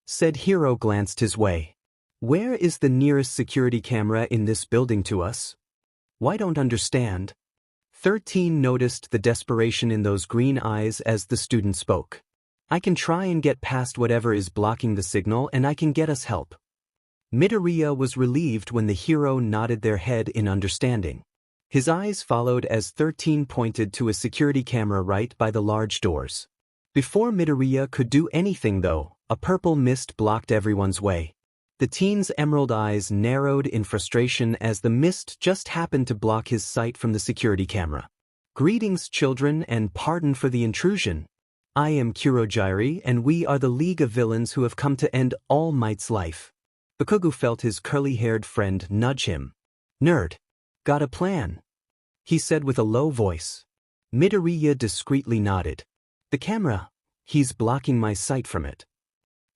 Said Hiro glanced his way. Where is the nearest security camera in this building to us? Why don't understand? 13 noticed the desperation in those green eyes as the student spoke. I can try and get past whatever is blocking the signal and I can get us help. Midoriya was relieved when the hero nodded their head in understanding. His eyes followed as 13 pointed to a security camera right by the large doors. Before Midoriya could do anything though, a purple mist blocked everyone's way. The teen's emerald eyes narrowed in frustration as the mist just happened to block his sight from the security camera. Greetings, children, and pardon for the intrusion. I am Kurogyri, and we are the League of Villains who have come to end All Might's life. Bakugo felt his curly-haired friend nudge him. Nerd. Got a plan? He said with a low voice. Midoriya discreetly nodded. The camera. He's blocking my sight from it.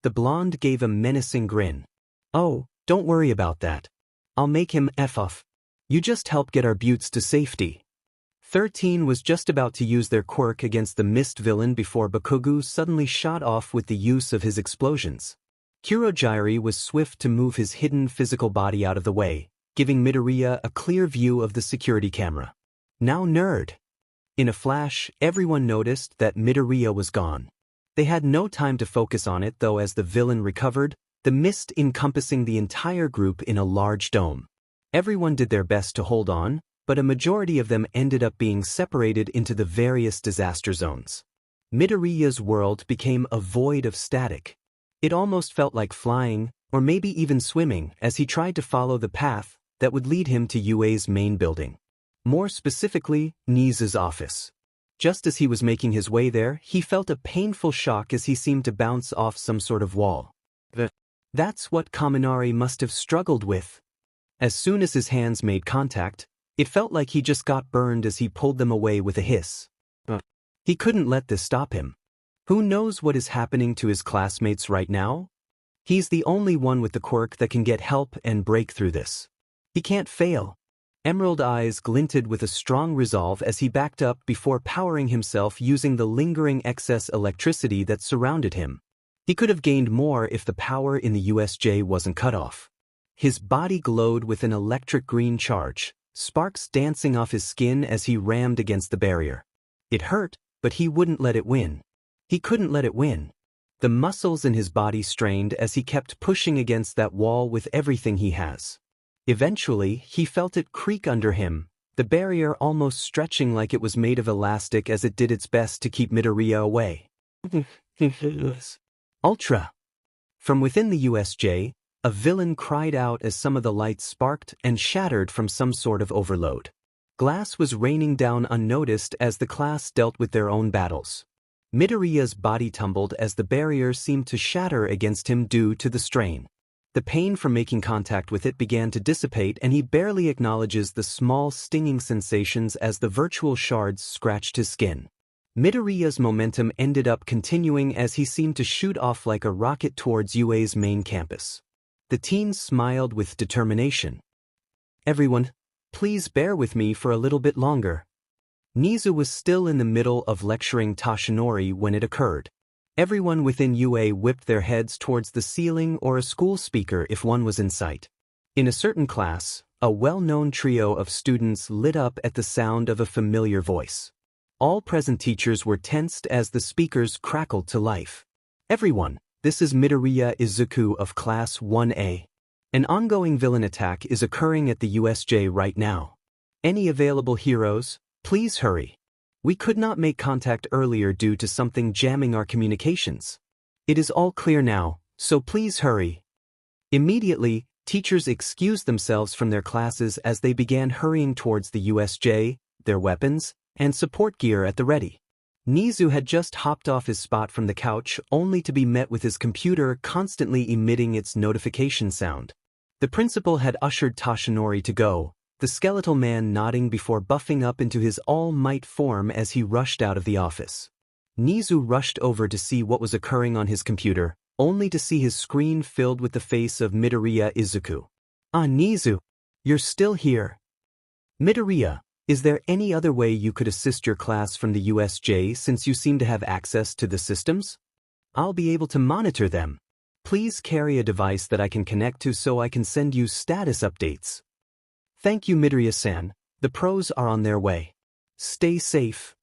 The blonde gave a menacing grin. Oh, don't worry about that. I'll make him F off. You just help get our buttes to safety. 13 was just about to use their quirk against the mist villain before Bakugo suddenly shot off with the use of his explosions. Kurogyri was swift to move his hidden physical body out of the way, giving Midoriya a clear view of the security camera. Now nerd. In a flash, everyone noticed that Midoriya was gone. They had no time to focus on it though as the villain recovered, the mist encompassing the entire group in a large dome. Everyone did their best to hold on, but a majority of them ended up being separated into the various disaster zones. Midoriya's world became a void of static. It almost felt like flying, or maybe even swimming, as he tried to follow the path that would lead him to UA's main building. More specifically, Nizu's office. Just as he was making his way there, he felt a painful shock as he seemed to bounce off some sort of wall. That's what Kaminari must have struggled with. As soon as his hands made contact, it felt like he just got burned as he pulled them away with a hiss. He couldn't let this stop him. Who knows what is happening to his classmates right now? He's the only one with the quirk that can get help and break through this. He can't fail. Emerald eyes glinted with a strong resolve as he backed up before powering himself using the lingering excess electricity that surrounded him. He could have gained more if the power in the USJ wasn't cut off. His body glowed with an electric green charge, sparks dancing off his skin as he rammed against the barrier. It hurt, but he wouldn't let it win. He couldn't let it win. The muscles in his body strained as he kept pushing against that wall with everything he has. Eventually, he felt it creak under him, the barrier almost stretching like it was made of elastic as it did its best to keep Midoriya away. Ultra! From within the USJ, a villain cried out as some of the lights sparked and shattered from some sort of overload. Glass was raining down unnoticed as the class dealt with their own battles. Midoriya's body tumbled as the barrier seemed to shatter against him due to the strain. The pain from making contact with it began to dissipate and he barely acknowledges the small stinging sensations as the virtual shards scratched his skin. Midoriya's momentum ended up continuing as he seemed to shoot off like a rocket towards UA's main campus. The teen smiled with determination. Everyone, please bear with me for a little bit longer. Nizu was still in the middle of lecturing Toshinori when it occurred. Everyone within UA whipped their heads towards the ceiling or a school speaker if one was in sight. In a certain class, a well-known trio of students lit up at the sound of a familiar voice. All present teachers were tensed as the speakers crackled to life. Everyone, this is Midoriya Izuku of Class 1A. An ongoing villain attack is occurring at the USJ right now. Any available heroes, please hurry. We could not make contact earlier due to something jamming our communications. It is all clear now, so please hurry. Immediately, teachers excused themselves from their classes as they began hurrying towards the USJ, their weapons, and support gear at the ready. Nizu had just hopped off his spot from the couch only to be met with his computer constantly emitting its notification sound. The principal had ushered Toshinori to go, the skeletal man nodding before buffing up into his all-might form as he rushed out of the office. Nizu rushed over to see what was occurring on his computer, only to see his screen filled with the face of Midoriya Izuku. Ah, Nizu! You're still here. Midoriya, is there any other way you could assist your class from the USJ since you seem to have access to the systems? I'll be able to monitor them. Please carry a device that I can connect to so I can send you status updates. Thank you, Midoriya-san. The pros are on their way. Stay safe.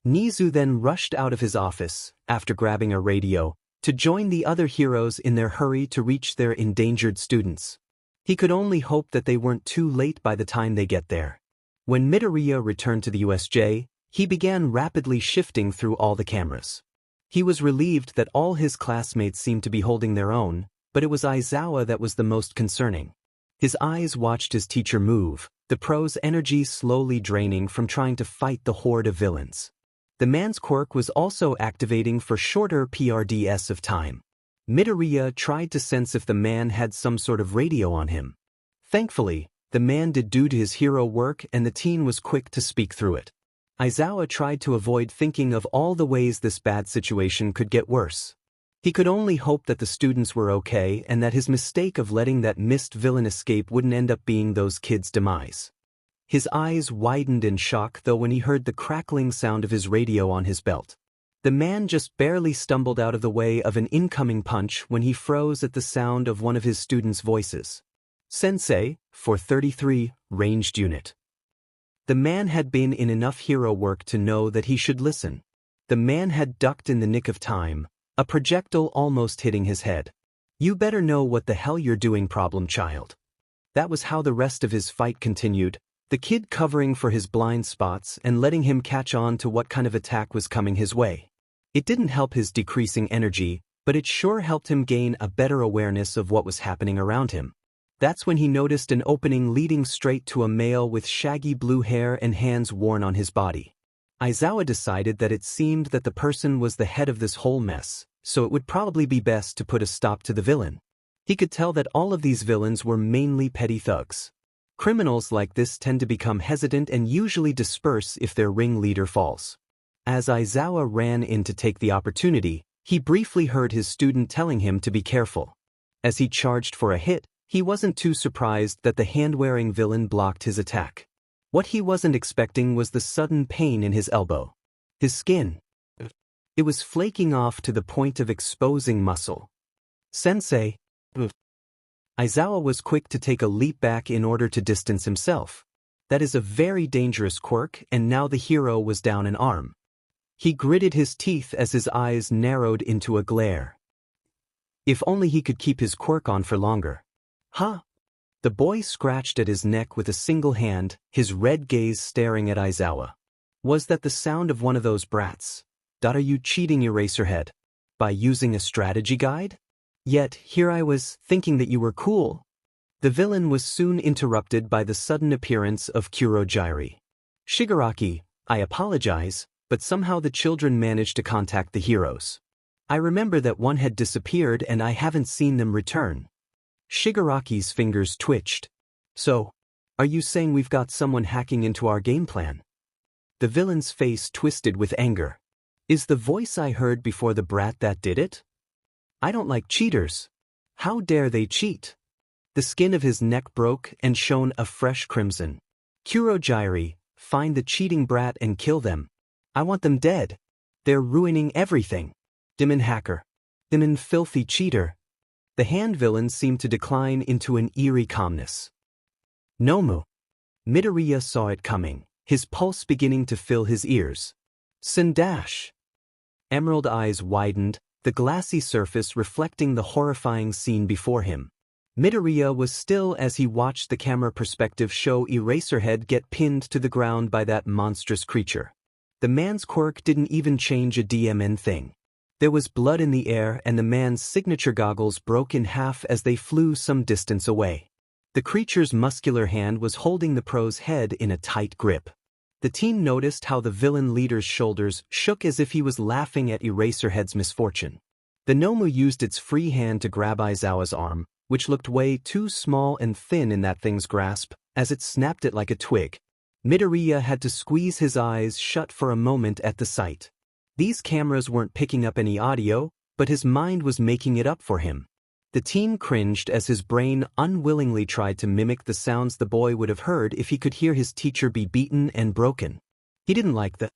Nizu then rushed out of his office, after grabbing a radio, to join the other heroes in their hurry to reach their endangered students. He could only hope that they weren't too late by the time they get there. When Midoriya returned to the USJ, he began rapidly shifting through all the cameras. He was relieved that all his classmates seemed to be holding their own, but it was Aizawa that was the most concerning. His eyes watched his teacher move, the pro's energy slowly draining from trying to fight the horde of villains. The man's quirk was also activating for shorter PRDS of time. Midoriya tried to sense if the man had some sort of radio on him. Thankfully, the man did due to his hero work and the teen was quick to speak through it. Aizawa tried to avoid thinking of all the ways this bad situation could get worse. He could only hope that the students were okay and that his mistake of letting that missed villain escape wouldn't end up being those kids' demise. His eyes widened in shock though when he heard the crackling sound of his radio on his belt. The man just barely stumbled out of the way of an incoming punch when he froze at the sound of one of his students' voices. Sensei, 433, ranged unit. The man had been in enough hero work to know that he should listen. The man had ducked in the nick of time, a projectile almost hitting his head. You better know what the hell you're doing, problem child. That was how the rest of his fight continued, the kid covering for his blind spots and letting him catch on to what kind of attack was coming his way. It didn't help his decreasing energy, but it sure helped him gain a better awareness of what was happening around him. That's when he noticed an opening leading straight to a male with shaggy blue hair and hands worn on his body. Aizawa decided that it seemed that the person was the head of this whole mess, so it would probably be best to put a stop to the villain. He could tell that all of these villains were mainly petty thugs. Criminals like this tend to become hesitant and usually disperse if their ringleader falls. As Aizawa ran in to take the opportunity, he briefly heard his student telling him to be careful. As he charged for a hit, he wasn't too surprised that the hand-wearing villain blocked his attack. What he wasn't expecting was the sudden pain in his elbow. His skin. It was flaking off to the point of exposing muscle. Sensei. Aizawa was quick to take a leap back in order to distance himself. That is a very dangerous quirk, and now the hero was down an arm. He gritted his teeth as his eyes narrowed into a glare. If only he could keep his quirk on for longer. Huh? The boy scratched at his neck with a single hand, his red gaze staring at Aizawa. Was that the sound of one of those brats? Are you cheating, Eraserhead? By using a strategy guide? Yet, here I was, thinking that you were cool. The villain was soon interrupted by the sudden appearance of Kurogyri. Shigaraki, I apologize, but somehow the children managed to contact the heroes. I remember that one had disappeared and I haven't seen them return. Shigaraki's fingers twitched. So, are you saying we've got someone hacking into our game plan? The villain's face twisted with anger. Is the voice I heard before the brat that did it? I don't like cheaters. How dare they cheat? The skin of his neck broke and shone a fresh crimson. Kurogyri, find the cheating brat and kill them. I want them dead. They're ruining everything. Demon hacker. Demon filthy cheater. The hand villain seemed to decline into an eerie calmness. Nomu. Midoriya saw it coming, his pulse beginning to fill his ears. Sendash. Emerald eyes widened, the glassy surface reflecting the horrifying scene before him. Midoriya was still as he watched the camera perspective show Eraserhead get pinned to the ground by that monstrous creature. The man's quirk didn't even change a DMN thing. There was blood in the air and the man's signature goggles broke in half as they flew some distance away. The creature's muscular hand was holding the pro's head in a tight grip. The team noticed how the villain leader's shoulders shook as if he was laughing at Eraserhead's misfortune. The Nomu used its free hand to grab Aizawa's arm, which looked way too small and thin in that thing's grasp, as it snapped it like a twig. Midoriya had to squeeze his eyes shut for a moment at the sight. These cameras weren't picking up any audio, but his mind was making it up for him. The teen cringed as his brain unwillingly tried to mimic the sounds the boy would have heard if he could hear his teacher be beaten and broken. He didn't like the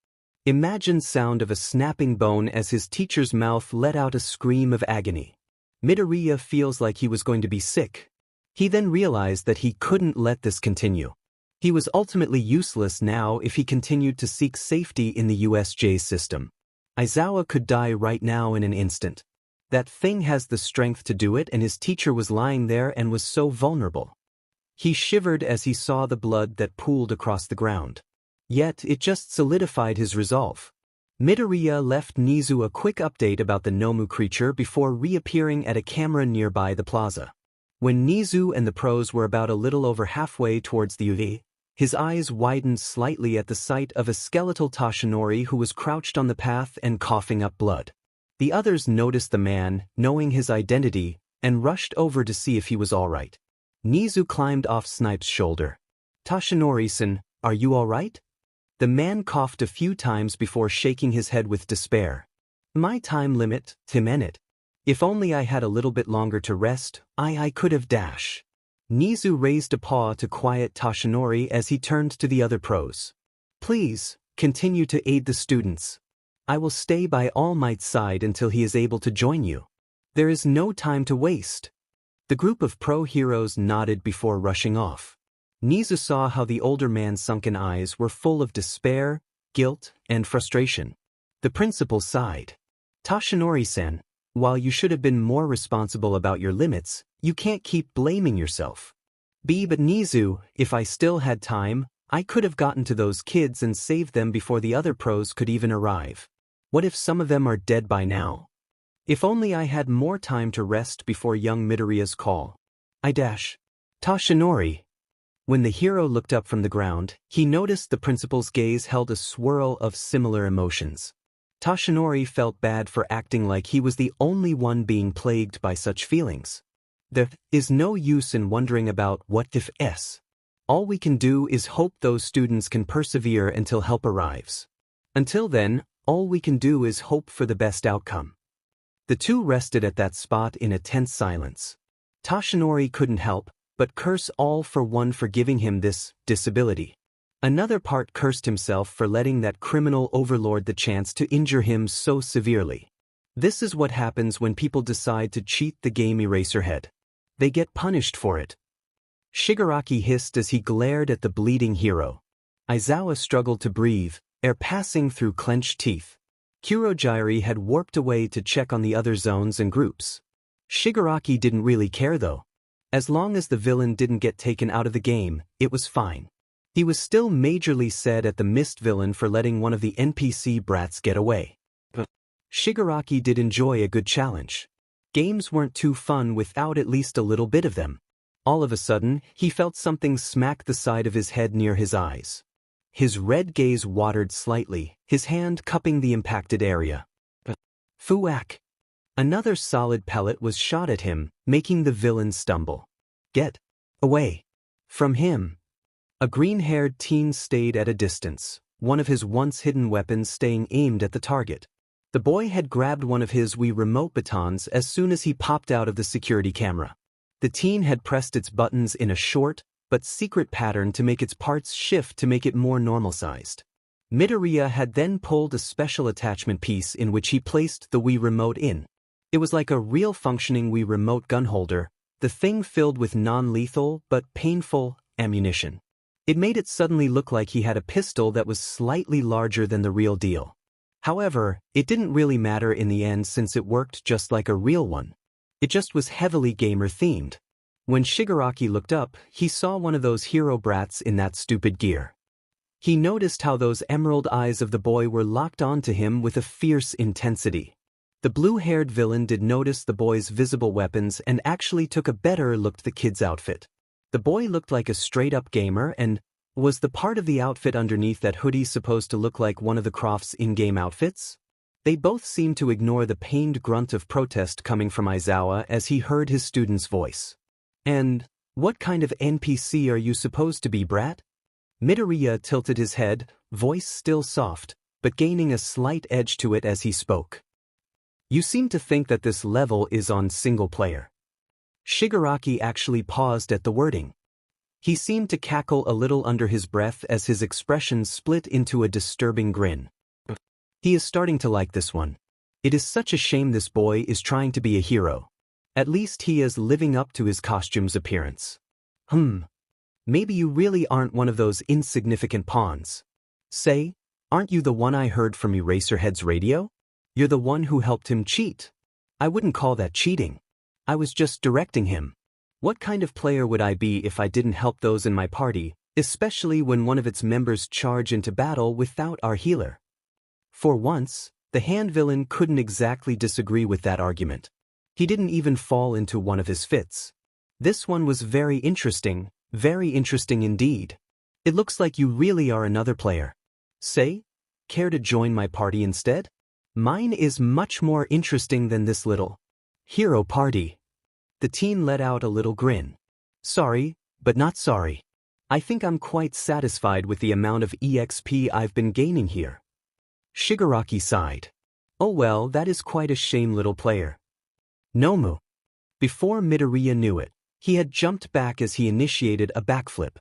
imagined sound of a snapping bone as his teacher's mouth let out a scream of agony. Midoriya feels like he was going to be sick. He then realized that he couldn't let this continue. He was ultimately useless now if he continued to seek safety in the USJ system. Aizawa could die right now in an instant. That thing has the strength to do it, and his teacher was lying there and was so vulnerable. He shivered as he saw the blood that pooled across the ground. Yet it just solidified his resolve. Midoriya left Nizu a quick update about the Nomu creature before reappearing at a camera nearby the plaza. When Nizu and the pros were about a little over halfway towards the UV, his eyes widened slightly at the sight of a skeletal Tashinori who was crouched on the path and coughing up blood. The others noticed the man, knowing his identity, and rushed over to see if he was all right. Nizu climbed off Snipe's shoulder. "Tashinori-san, are you all right?" The man coughed a few times before shaking his head with despair. "My time limit, Timenet. If only I had a little bit longer to rest, I could have dash." Nizu raised a paw to quiet Tashinori as he turned to the other pros. "Please, continue to aid the students. I will stay by All Might's side until he is able to join you. There is no time to waste." The group of pro heroes nodded before rushing off. Nizu saw how the older man's sunken eyes were full of despair, guilt, and frustration. The principal sighed. "Tashinori-san, while you should have been more responsible about your limits, you can't keep blaming yourself. But Nizu, if I still had time, I could have gotten to those kids and saved them before the other pros could even arrive. What if some of them are dead by now? If only I had more time to rest before young Midoriya's call. I dash. Tashinori." When the hero looked up from the ground, he noticed the principal's gaze held a swirl of similar emotions. Tashinori felt bad for acting like he was the only one being plagued by such feelings. There is no use in wondering about what ifs. All we can do is hope those students can persevere until help arrives. Until then, all we can do is hope for the best outcome. The two rested at that spot in a tense silence. Tashinori couldn't help but curse all for one for giving him this disability. Another part cursed himself for letting that criminal overlord the chance to injure him so severely. This is what happens when people decide to cheat the game Eraserhead. They get punished for it. Shigaraki hissed as he glared at the bleeding hero. Aizawa struggled to breathe, air passing through clenched teeth. Kurogyari had warped away to check on the other zones and groups. Shigaraki didn't really care though. As long as the villain didn't get taken out of the game, it was fine. He was still majorly sad at the mist villain for letting one of the NPC brats get away. But Shigaraki did enjoy a good challenge. Games weren't too fun without at least a little bit of them. All of a sudden, he felt something smack the side of his head near his eyes. His red gaze watered slightly, his hand cupping the impacted area. Fuak! Another solid pellet was shot at him, making the villain stumble. "Get away from him!" A green-haired teen stayed at a distance, one of his once-hidden weapons staying aimed at the target. The boy had grabbed one of his Wii remote batons as soon as he popped out of the security camera. The teen had pressed its buttons in a short, but secret pattern to make its parts shift to make it more normal-sized. Midoriya had then pulled a special attachment piece in which he placed the Wii remote in. It was like a real functioning Wii remote gun holder, the thing filled with non-lethal but painful ammunition. It made it suddenly look like he had a pistol that was slightly larger than the real deal. However, it didn't really matter in the end since it worked just like a real one. It just was heavily gamer-themed. When Shigaraki looked up, he saw one of those hero brats in that stupid gear. He noticed how those emerald eyes of the boy were locked onto him with a fierce intensity. The blue-haired villain did notice the boy's visible weapons and actually took a better look at the kid's outfit. The boy looked like a straight-up gamer, and was the part of the outfit underneath that hoodie supposed to look like one of the Croft's in-game outfits? They both seemed to ignore the pained grunt of protest coming from Aizawa as he heard his student's voice. And what kind of NPC are you supposed to be, brat? Midoriya tilted his head, voice still soft, but gaining a slight edge to it as he spoke. You seem to think that this level is on single player. Shigaraki actually paused at the wording. He seemed to cackle a little under his breath as his expression split into a disturbing grin. He is starting to like this one. It is such a shame this boy is trying to be a hero. At least he is living up to his costume's appearance. Maybe you really aren't one of those insignificant pawns. Say, aren't you the one I heard from Eraserhead's radio? You're the one who helped him cheat. I wouldn't call that cheating. I was just directing him. What kind of player would I be if I didn't help those in my party, especially when one of its members charge into battle without our healer? For once, the hand villain couldn't exactly disagree with that argument. He didn't even fall into one of his fits. This one was very interesting indeed. It looks like you really are another player. Say, care to join my party instead? Mine is much more interesting than this little hero party. The teen let out a little grin. Sorry, but not sorry. I think I'm quite satisfied with the amount of EXP I've been gaining here. Shigaraki sighed. Oh well, that is quite a shame, little player. Nomu. Before Midoriya knew it, he had jumped back as he initiated a backflip.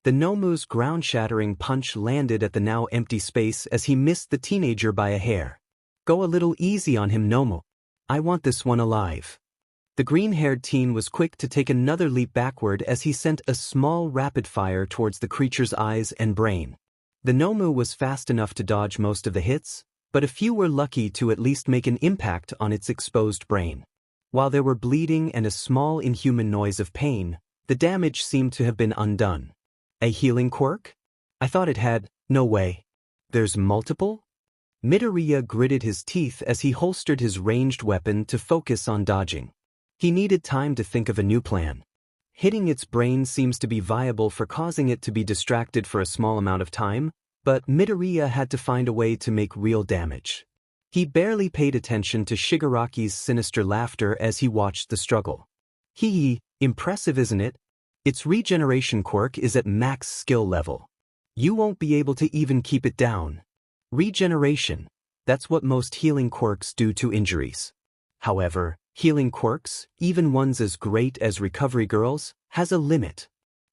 The Nomu's ground-shattering punch landed at the now empty space as he missed the teenager by a hair. Go a little easy on him, Nomu. I want this one alive. The green-haired teen was quick to take another leap backward as he sent a small rapid fire towards the creature's eyes and brain. The Nomu was fast enough to dodge most of the hits, but a few were lucky to at least make an impact on its exposed brain. While there were bleeding and a small inhuman noise of pain, the damage seemed to have been undone. A healing quirk? I thought it had. No way. There's multiple? Midoriya gritted his teeth as he holstered his ranged weapon to focus on dodging. He needed time to think of a new plan. Hitting its brain seems to be viable for causing it to be distracted for a small amount of time, but Midoriya had to find a way to make real damage. He barely paid attention to Shigaraki's sinister laughter as he watched the struggle. Impressive, isn't it? Its regeneration quirk is at max skill level. You won't be able to even keep it down. Regeneration. That's what most healing quirks do to injuries. However, healing quirks, even ones as great as Recovery Girls, has a limit.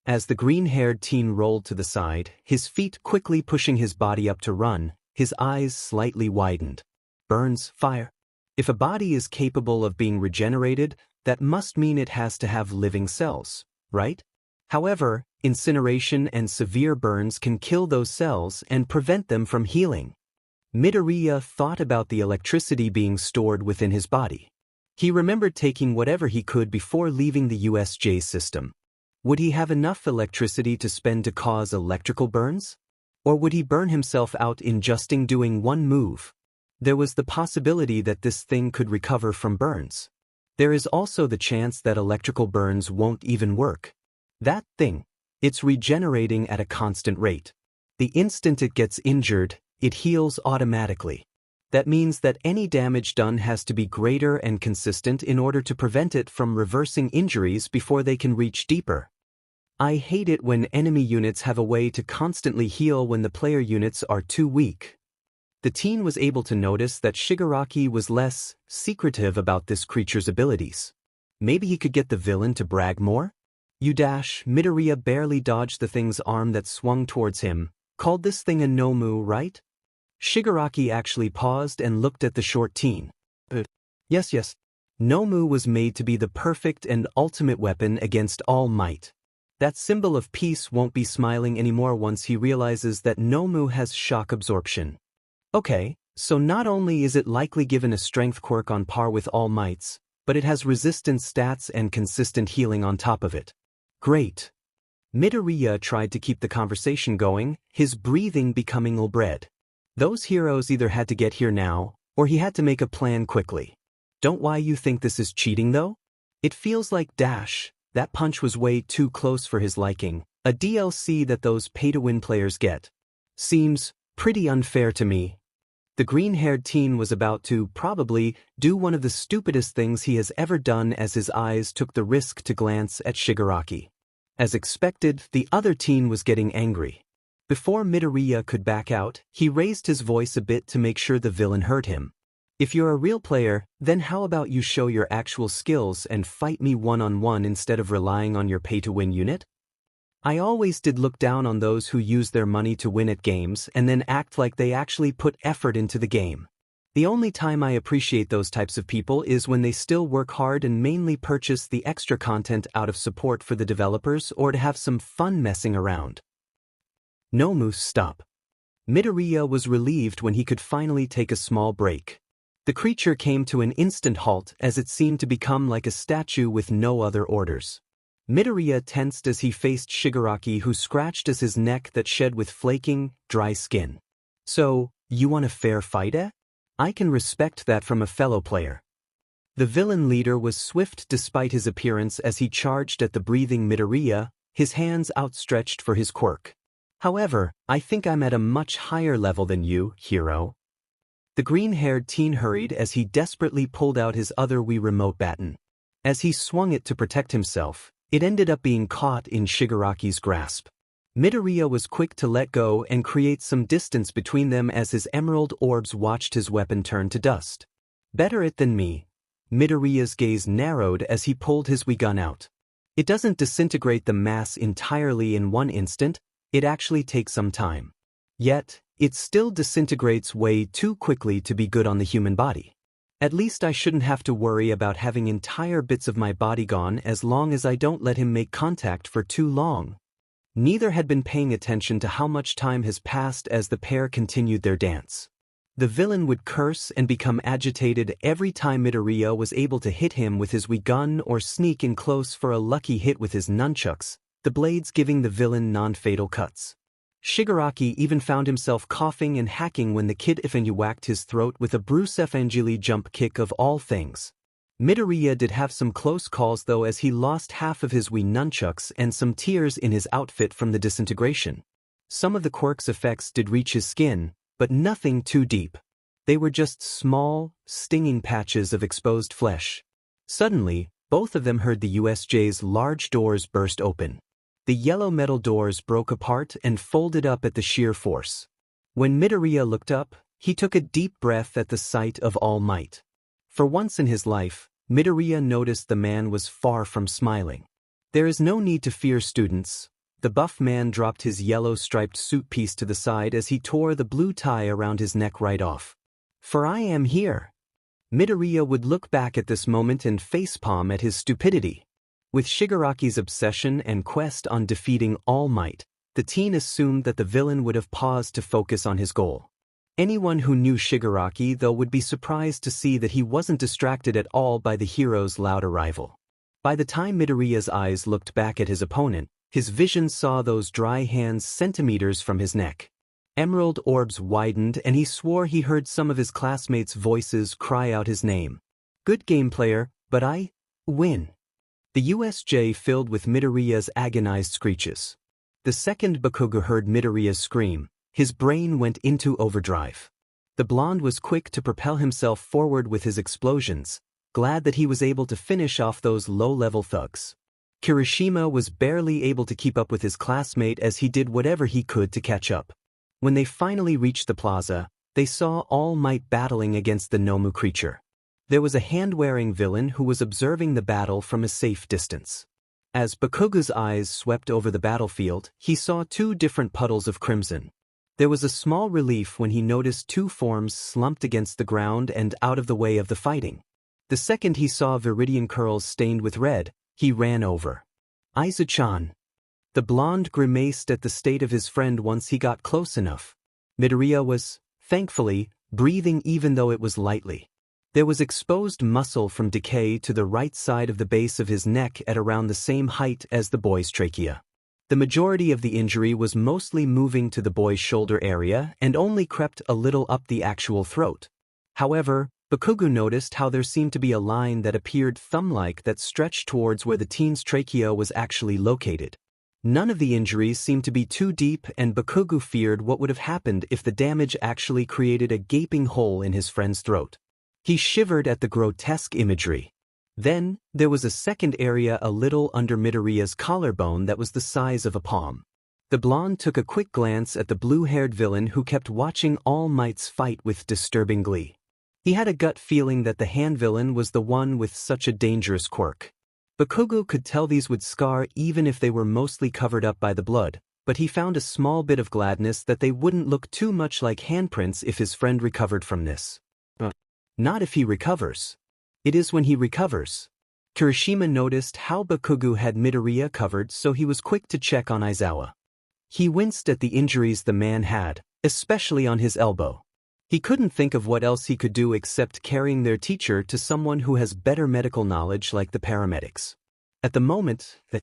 As the green-haired teen rolled to the side, his feet quickly pushing his body up to run, his eyes slightly widened. Burns, fire. If a body is capable of being regenerated, that must mean it has to have living cells, right? However, incineration and severe burns can kill those cells and prevent them from healing. Midoriya thought about the electricity being stored within his body. He remembered taking whatever he could before leaving the USJ system. Would he have enough electricity to spend to cause electrical burns? Or would he burn himself out in just doing one move? There was the possibility that this thing could recover from burns. There is also the chance that electrical burns won't even work. That thing, it's regenerating at a constant rate. The instant it gets injured, it heals automatically. That means that any damage done has to be greater and consistent in order to prevent it from reversing injuries before they can reach deeper. I hate it when enemy units have a way to constantly heal when the player units are too weak. The teen was able to notice that Shigaraki was less secretive about this creature's abilities. Maybe he could get the villain to brag more? Midoriya barely dodged the thing's arm that swung towards him. Called this thing a Nomu, right? Shigaraki actually paused and looked at the short teen. Yes. Nomu was made to be the perfect and ultimate weapon against all might. That symbol of peace won't be smiling anymore once he realizes that Nomu has shock absorption. Okay, so not only is it likely given a strength quirk on par with All Might's, but it has resistance stats and consistent healing on top of it. Great. Midoriya tried to keep the conversation going, his breathing becoming ill-bred. Those heroes either had to get here now, or he had to make a plan quickly. Don't why you think this is cheating though? It feels like dash, that punch was way too close for his liking, a DLC that those pay-to-win players get. Seems pretty unfair to me. The green-haired teen was about to, probably, do one of the stupidest things he has ever done as his eyes took the risk to glance at Shigaraki. As expected, the other teen was getting angry. Before Midoriya could back out, he raised his voice a bit to make sure the villain heard him. If you're a real player, then how about you show your actual skills and fight me one-on-one instead of relying on your pay-to-win unit? I always did look down on those who use their money to win at games and then act like they actually put effort into the game. The only time I appreciate those types of people is when they still work hard and mainly purchase the extra content out of support for the developers or to have some fun messing around. No Moose, stop. Midoriya was relieved when he could finally take a small break. The creature came to an instant halt as it seemed to become like a statue with no other orders. Midoriya tensed as he faced Shigaraki, who scratched his neck that shed with flaking, dry skin. So, you want a fair fight, eh? I can respect that from a fellow player. The villain leader was swift despite his appearance as he charged at the breathing Midoriya, his hands outstretched for his quirk. However, I think I'm at a much higher level than you, hero. The green-haired teen hurried as he desperately pulled out his other Wii remote baton. As he swung it to protect himself, it ended up being caught in Shigaraki's grasp. Midoriya was quick to let go and create some distance between them as his emerald orbs watched his weapon turn to dust. Better it than me. Midoriya's gaze narrowed as he pulled his Wii gun out. It doesn't disintegrate the mass entirely in one instant, it actually takes some time. Yet, it still disintegrates way too quickly to be good on the human body. At least I shouldn't have to worry about having entire bits of my body gone as long as I don't let him make contact for too long. Neither had been paying attention to how much time has passed as the pair continued their dance. The villain would curse and become agitated every time Midoriya was able to hit him with his Wii gun or sneak in close for a lucky hit with his nunchucks, the blades giving the villain non-fatal cuts. Shigaraki even found himself coughing and hacking when the kid Ifenyu whacked his throat with a Bruce Evangeli jump kick of all things. Midoriya did have some close calls though, as he lost half of his Wii nunchucks and some tears in his outfit from the disintegration. Some of the quirk's effects did reach his skin, but nothing too deep. They were just small, stinging patches of exposed flesh. Suddenly, both of them heard the USJ's large doors burst open. The yellow metal doors broke apart and folded up at the sheer force. When Midoriya looked up, he took a deep breath at the sight of All Might. For once in his life, Midoriya noticed the man was far from smiling. There is no need to fear, students. The buff man dropped his yellow striped suit piece to the side as he tore the blue tie around his neck right off. For I am here. Midoriya would look back at this moment and facepalm at his stupidity. With Shigaraki's obsession and quest on defeating All Might, the teen assumed that the villain would have paused to focus on his goal. Anyone who knew Shigaraki, though, would be surprised to see that he wasn't distracted at all by the hero's loud arrival. By the time Midoriya's eyes looked back at his opponent, his vision saw those dry hands centimeters from his neck. Emerald orbs widened and he swore he heard some of his classmates' voices cry out his name. Good game, player, but I win. The USJ filled with Midoriya's agonized screeches. The second Bakugo heard Midoriya's scream, his brain went into overdrive. The blonde was quick to propel himself forward with his explosions, glad that he was able to finish off those low-level thugs. Kirishima was barely able to keep up with his classmate as he did whatever he could to catch up. When they finally reached the plaza, they saw All Might battling against the Nomu creature. There was a hand-wearing villain who was observing the battle from a safe distance. As Bakugo's eyes swept over the battlefield, he saw two different puddles of crimson. There was a small relief when he noticed two forms slumped against the ground and out of the way of the fighting. The second he saw Viridian curls stained with red, he ran over. Aizu-chan. The blonde grimaced at the state of his friend once he got close enough. Midoriya was, thankfully, breathing even though it was lightly. There was exposed muscle from decay to the right side of the base of his neck at around the same height as the boy's trachea. The majority of the injury was mostly moving to the boy's shoulder area and only crept a little up the actual throat. However, Bakugo noticed how there seemed to be a line that appeared thumb-like that stretched towards where the teen's trachea was actually located. None of the injuries seemed to be too deep, and Bakugo feared what would have happened if the damage actually created a gaping hole in his friend's throat. He shivered at the grotesque imagery. Then, there was a second area a little under Midoriya's collarbone that was the size of a palm. The blonde took a quick glance at the blue-haired villain who kept watching All Might's fight with disturbing glee. He had a gut feeling that the hand villain was the one with such a dangerous quirk. Bakugo could tell these would scar even if they were mostly covered up by the blood, but he found a small bit of gladness that they wouldn't look too much like handprints if his friend recovered from this. Not if he recovers. It is when he recovers. Kirishima noticed how Bakugo had Midoriya covered, so he was quick to check on Aizawa. He winced at the injuries the man had, especially on his elbow. He couldn't think of what else he could do except carrying their teacher to someone who has better medical knowledge like the paramedics. At the moment, they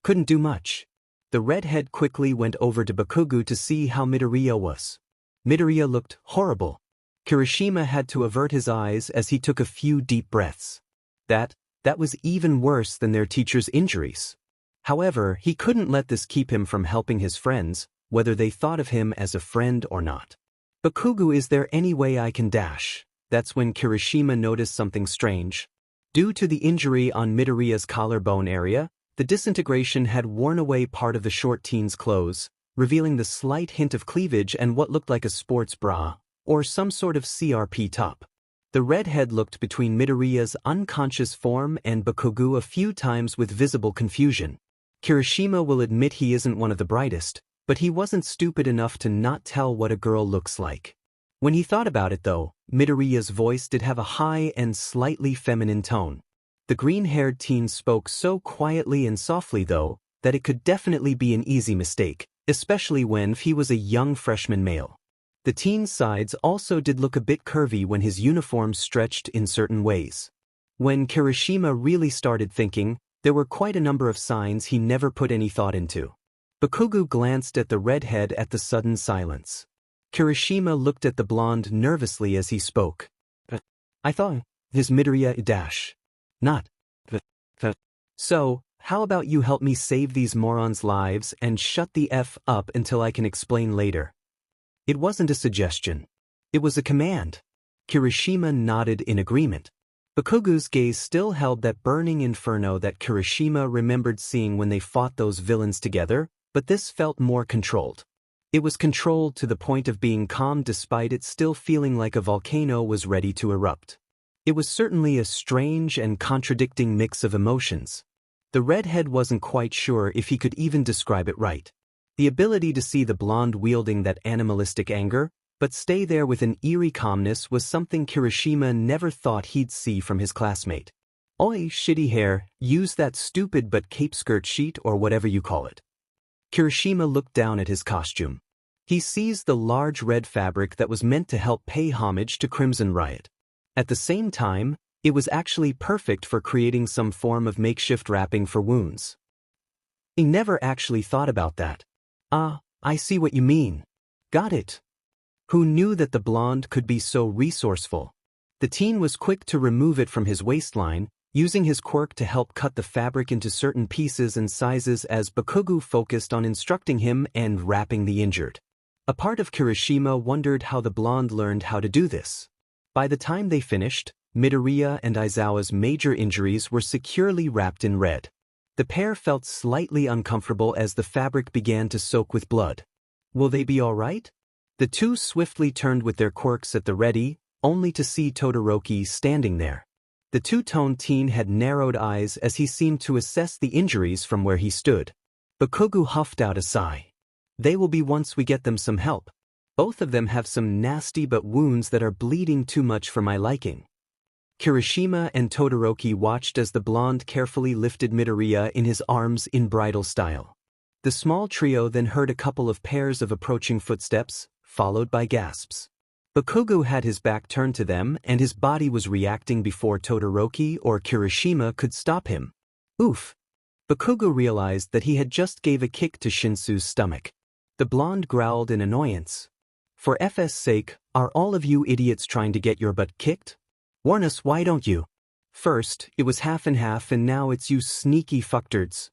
couldn't do much. The redhead quickly went over to Bakugo to see how Midoriya was. Midoriya looked horrible. Kirishima had to avert his eyes as he took a few deep breaths. That was even worse than their teacher's injuries. However, he couldn't let this keep him from helping his friends, whether they thought of him as a friend or not. Bakugo, is there any way I can dash? That's when Kirishima noticed something strange. Due to the injury on Midoriya's collarbone area, the disintegration had worn away part of the short teen's clothes, revealing the slight hint of cleavage and what looked like a sports bra, or some sort of CRP top. The redhead looked between Midoriya's unconscious form and Bakugo a few times with visible confusion. Kirishima will admit he isn't one of the brightest, but he wasn't stupid enough to not tell what a girl looks like. When he thought about it though, Midoriya's voice did have a high and slightly feminine tone. The green-haired teen spoke so quietly and softly though, that it could definitely be an easy mistake, especially when he was a young freshman male. The teen's sides also did look a bit curvy when his uniform stretched in certain ways. When Kirishima really started thinking, there were quite a number of signs he never put any thought into. Bakugo glanced at the redhead at the sudden silence. Kirishima looked at the blonde nervously as he spoke. I thought, his Midoriya dash. Not. So, how about you help me save these morons' lives and shut the F up until I can explain later? It wasn't a suggestion. It was a command. Kirishima nodded in agreement. Bakugo's gaze still held that burning inferno that Kirishima remembered seeing when they fought those villains together, but this felt more controlled. It was controlled to the point of being calm despite it still feeling like a volcano was ready to erupt. It was certainly a strange and contradicting mix of emotions. The redhead wasn't quite sure if he could even describe it right. The ability to see the blonde wielding that animalistic anger, but stay there with an eerie calmness, was something Kirishima never thought he'd see from his classmate. Oi, shitty hair, use that stupid but cape skirt sheet or whatever you call it. Kirishima looked down at his costume. He seized the large red fabric that was meant to help pay homage to Crimson Riot. At the same time, it was actually perfect for creating some form of makeshift wrapping for wounds. He never actually thought about that. Ah, I see what you mean. Got it. Who knew that the blonde could be so resourceful? The teen was quick to remove it from his waistline, using his quirk to help cut the fabric into certain pieces and sizes as Bakugo focused on instructing him and wrapping the injured. A part of Kirishima wondered how the blonde learned how to do this. By the time they finished, Midoriya and Aizawa's major injuries were securely wrapped in red. The pair felt slightly uncomfortable as the fabric began to soak with blood. Will they be all right? The two swiftly turned with their quirks at the ready, only to see Todoroki standing there. The two-toned teen had narrowed eyes as he seemed to assess the injuries from where he stood. Bakugo huffed out a sigh. They will be once we get them some help. Both of them have some nasty but wounds that are bleeding too much for my liking. Kirishima and Todoroki watched as the blonde carefully lifted Midoriya in his arms in bridal style. The small trio then heard a couple of pairs of approaching footsteps, followed by gasps. Bakugo had his back turned to them and his body was reacting before Todoroki or Kirishima could stop him. Oof! Bakugo realized that he had just gave a kick to Shinsu's stomach. The blonde growled in annoyance. For FS sake, are all of you idiots trying to get your butt kicked? Warn us, why don't you? First, it was half and half and now it's you sneaky fucktards.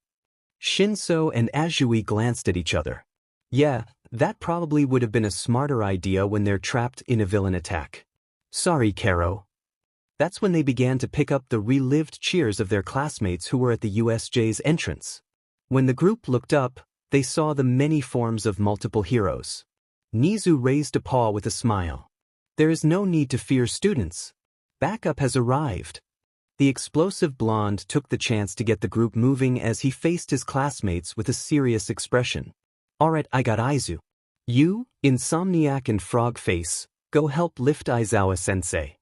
Shinso and Azui glanced at each other. Yeah, that probably would have been a smarter idea when they're trapped in a villain attack. Sorry, Karo. That's when they began to pick up the relived cheers of their classmates who were at the USJ's entrance. When the group looked up, they saw the many forms of multiple heroes. Nizu raised a paw with a smile. There is no need to fear, students. Backup has arrived. The explosive blonde took the chance to get the group moving as he faced his classmates with a serious expression. Alright, I got Aizu. You, Insomniac and Frog Face, go help lift Aizawa-sensei.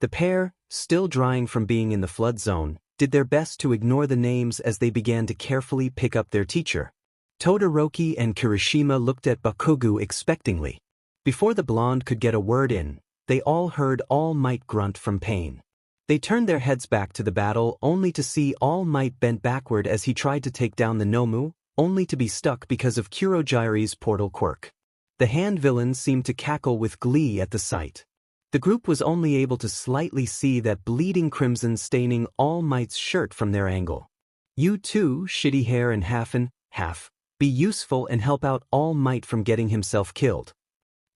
The pair, still drying from being in the flood zone, did their best to ignore the names as they began to carefully pick up their teacher. Todoroki and Kirishima looked at Bakugo expectantly. Before the blonde could get a word in, they all heard All Might grunt from pain. They turned their heads back to the battle only to see All Might bent backward as he tried to take down the Nomu, only to be stuck because of Kurogiri's portal quirk. The hand villain seemed to cackle with glee at the sight. The group was only able to slightly see that bleeding crimson staining All Might's shirt from their angle. You too, shitty hair and half, be useful and help out All Might from getting himself killed.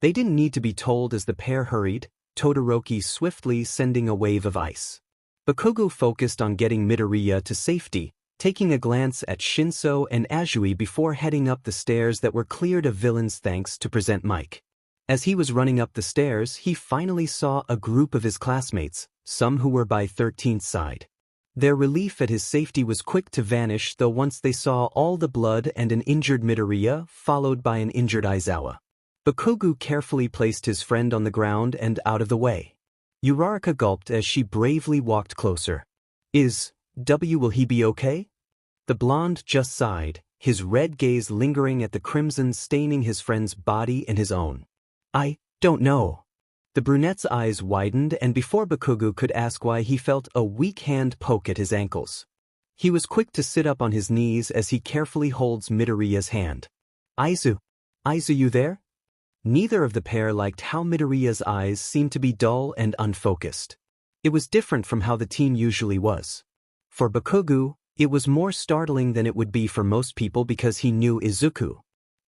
They didn't need to be told as the pair hurried, Todoroki swiftly sending a wave of ice. Bakugo focused on getting Midoriya to safety, taking a glance at Shinso and Azui before heading up the stairs that were cleared of villains thanks to Present Mike. As he was running up the stairs, he finally saw a group of his classmates, some who were by 13th's side. Their relief at his safety was quick to vanish though once they saw all the blood and an injured Midoriya followed by an injured Aizawa. Bakugo carefully placed his friend on the ground and out of the way. Uraraka gulped as she bravely walked closer. Will he be okay? The blonde just sighed, his red gaze lingering at the crimson staining his friend's body and his own. I don't know. The brunette's eyes widened and before Bakugo could ask why he felt a weak hand poke at his ankles. He was quick to sit up on his knees as he carefully holds Midoriya's hand. Aizu, you there? Neither of the pair liked how Midoriya's eyes seemed to be dull and unfocused. It was different from how the teen usually was. For Bakugo, it was more startling than it would be for most people because he knew Izuku.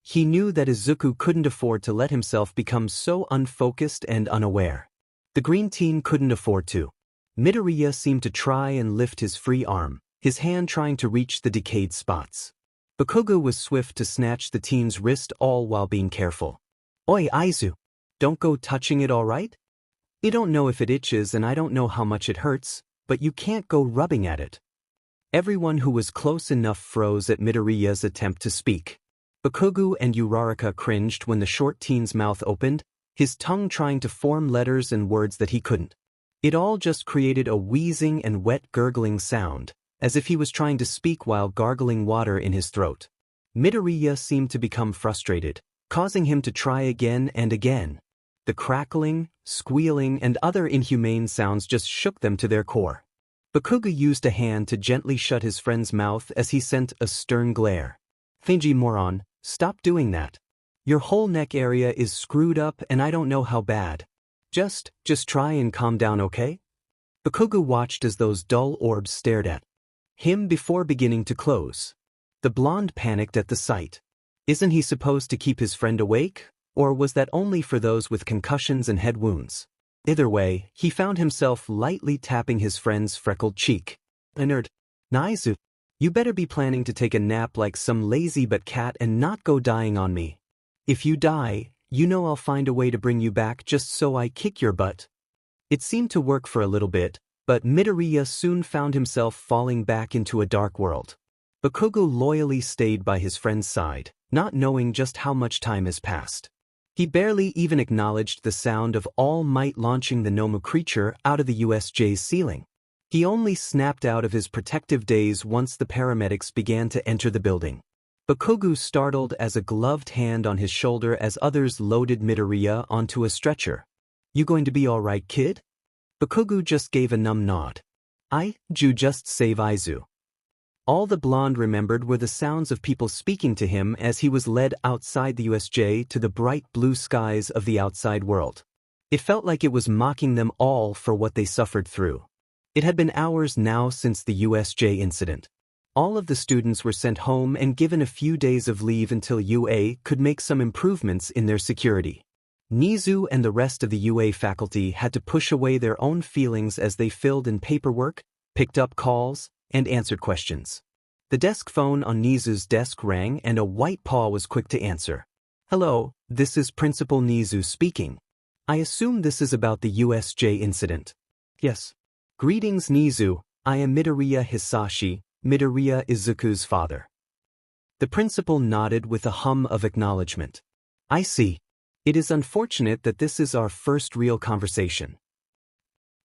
He knew that Izuku couldn't afford to let himself become so unfocused and unaware. The green teen couldn't afford to. Midoriya seemed to try and lift his free arm, his hand trying to reach the decayed spots. Bakugo was swift to snatch the teen's wrist all while being careful. Oi, Aizu, don't go touching it, alright? You don't know if it itches and I don't know how much it hurts, but you can't go rubbing at it. Everyone who was close enough froze at Midoriya's attempt to speak. Bakugo and Uraraka cringed when the short teen's mouth opened, his tongue trying to form letters and words that he couldn't. It all just created a wheezing and wet gurgling sound, as if he was trying to speak while gargling water in his throat. Midoriya seemed to become frustrated, causing him to try again and again. The crackling, squealing, and other inhumane sounds just shook them to their core. Bakugo used a hand to gently shut his friend's mouth as he sent a stern glare. Thingy moron, stop doing that. Your whole neck area is screwed up and I don't know how bad. Just try and calm down, okay? Bakugo watched as those dull orbs stared at him before beginning to close. The blonde panicked at the sight. Isn't he supposed to keep his friend awake? Or was that only for those with concussions and head wounds? Either way, he found himself lightly tapping his friend's freckled cheek. Nerd. Aizu, you better be planning to take a nap like some lazy but cat and not go dying on me. If you die, you know I'll find a way to bring you back just so I kick your butt. It seemed to work for a little bit, but Midoriya soon found himself falling back into a dark world. Bakugo loyally stayed by his friend's side, not knowing just how much time has passed. He barely even acknowledged the sound of All Might launching the Nomu creature out of the USJ's ceiling. He only snapped out of his protective daze once the paramedics began to enter the building. Bakugo startled as a gloved hand on his shoulder as others loaded Midoriya onto a stretcher. You going to be alright, kid? Bakugu just gave a numb nod. Ju just save Izu. All the blonde remembered were the sounds of people speaking to him as he was led outside the USJ to the bright blue skies of the outside world. It felt like it was mocking them all for what they suffered through. It had been hours now since the USJ incident. All of the students were sent home and given a few days of leave until UA could make some improvements in their security. Nizu and the rest of the UA faculty had to push away their own feelings as they filled in paperwork, picked up calls, and answered questions. The desk phone on Nizu's desk rang and a white paw was quick to answer. Hello, this is Principal Nizu speaking. I assume this is about the USJ incident. Yes. Greetings, Nizu. I am Midoriya Hisashi. Midoriya is Zuku's father. The principal nodded with a hum of acknowledgement. I see. It is unfortunate that this is our first real conversation.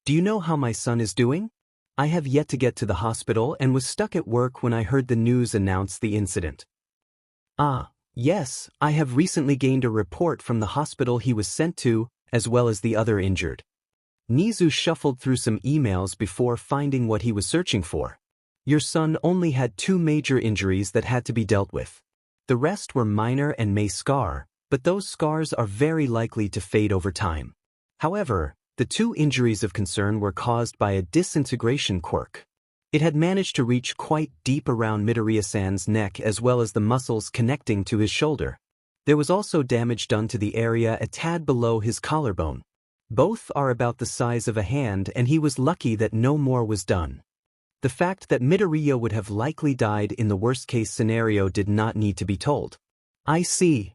Do you know how my son is doing? I have yet to get to the hospital and was stuck at work when I heard the news announce the incident. Yes, I have recently gained a report from the hospital he was sent to, as well as the other injured. Nizu shuffled through some emails before finding what he was searching for. Your son only had 2 major injuries that had to be dealt with. The rest were minor and may scar, but those scars are very likely to fade over time. However, the 2 injuries of concern were caused by a disintegration quirk. It had managed to reach quite deep around Midoriya-san's neck as well as the muscles connecting to his shoulder. There was also damage done to the area a tad below his collarbone. Both are about the size of a hand and he was lucky that no more was done. The fact that Midoriya would have likely died in the worst-case scenario did not need to be told. I see.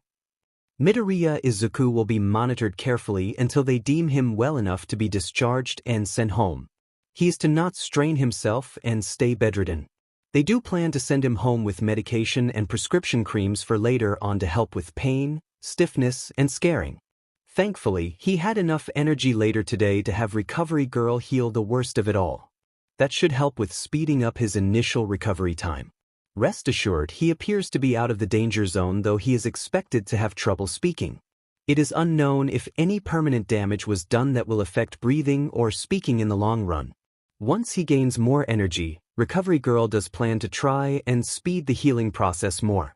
Midoriya Izuku will be monitored carefully until they deem him well enough to be discharged and sent home. He is to not strain himself and stay bedridden. They do plan to send him home with medication and prescription creams for later on to help with pain, stiffness, and scarring. Thankfully, he had enough energy later today to have Recovery Girl heal the worst of it all. That should help with speeding up his initial recovery time. Rest assured, he appears to be out of the danger zone, though he is expected to have trouble speaking. It is unknown if any permanent damage was done that will affect breathing or speaking in the long run. Once he gains more energy, Recovery Girl does plan to try and speed the healing process more.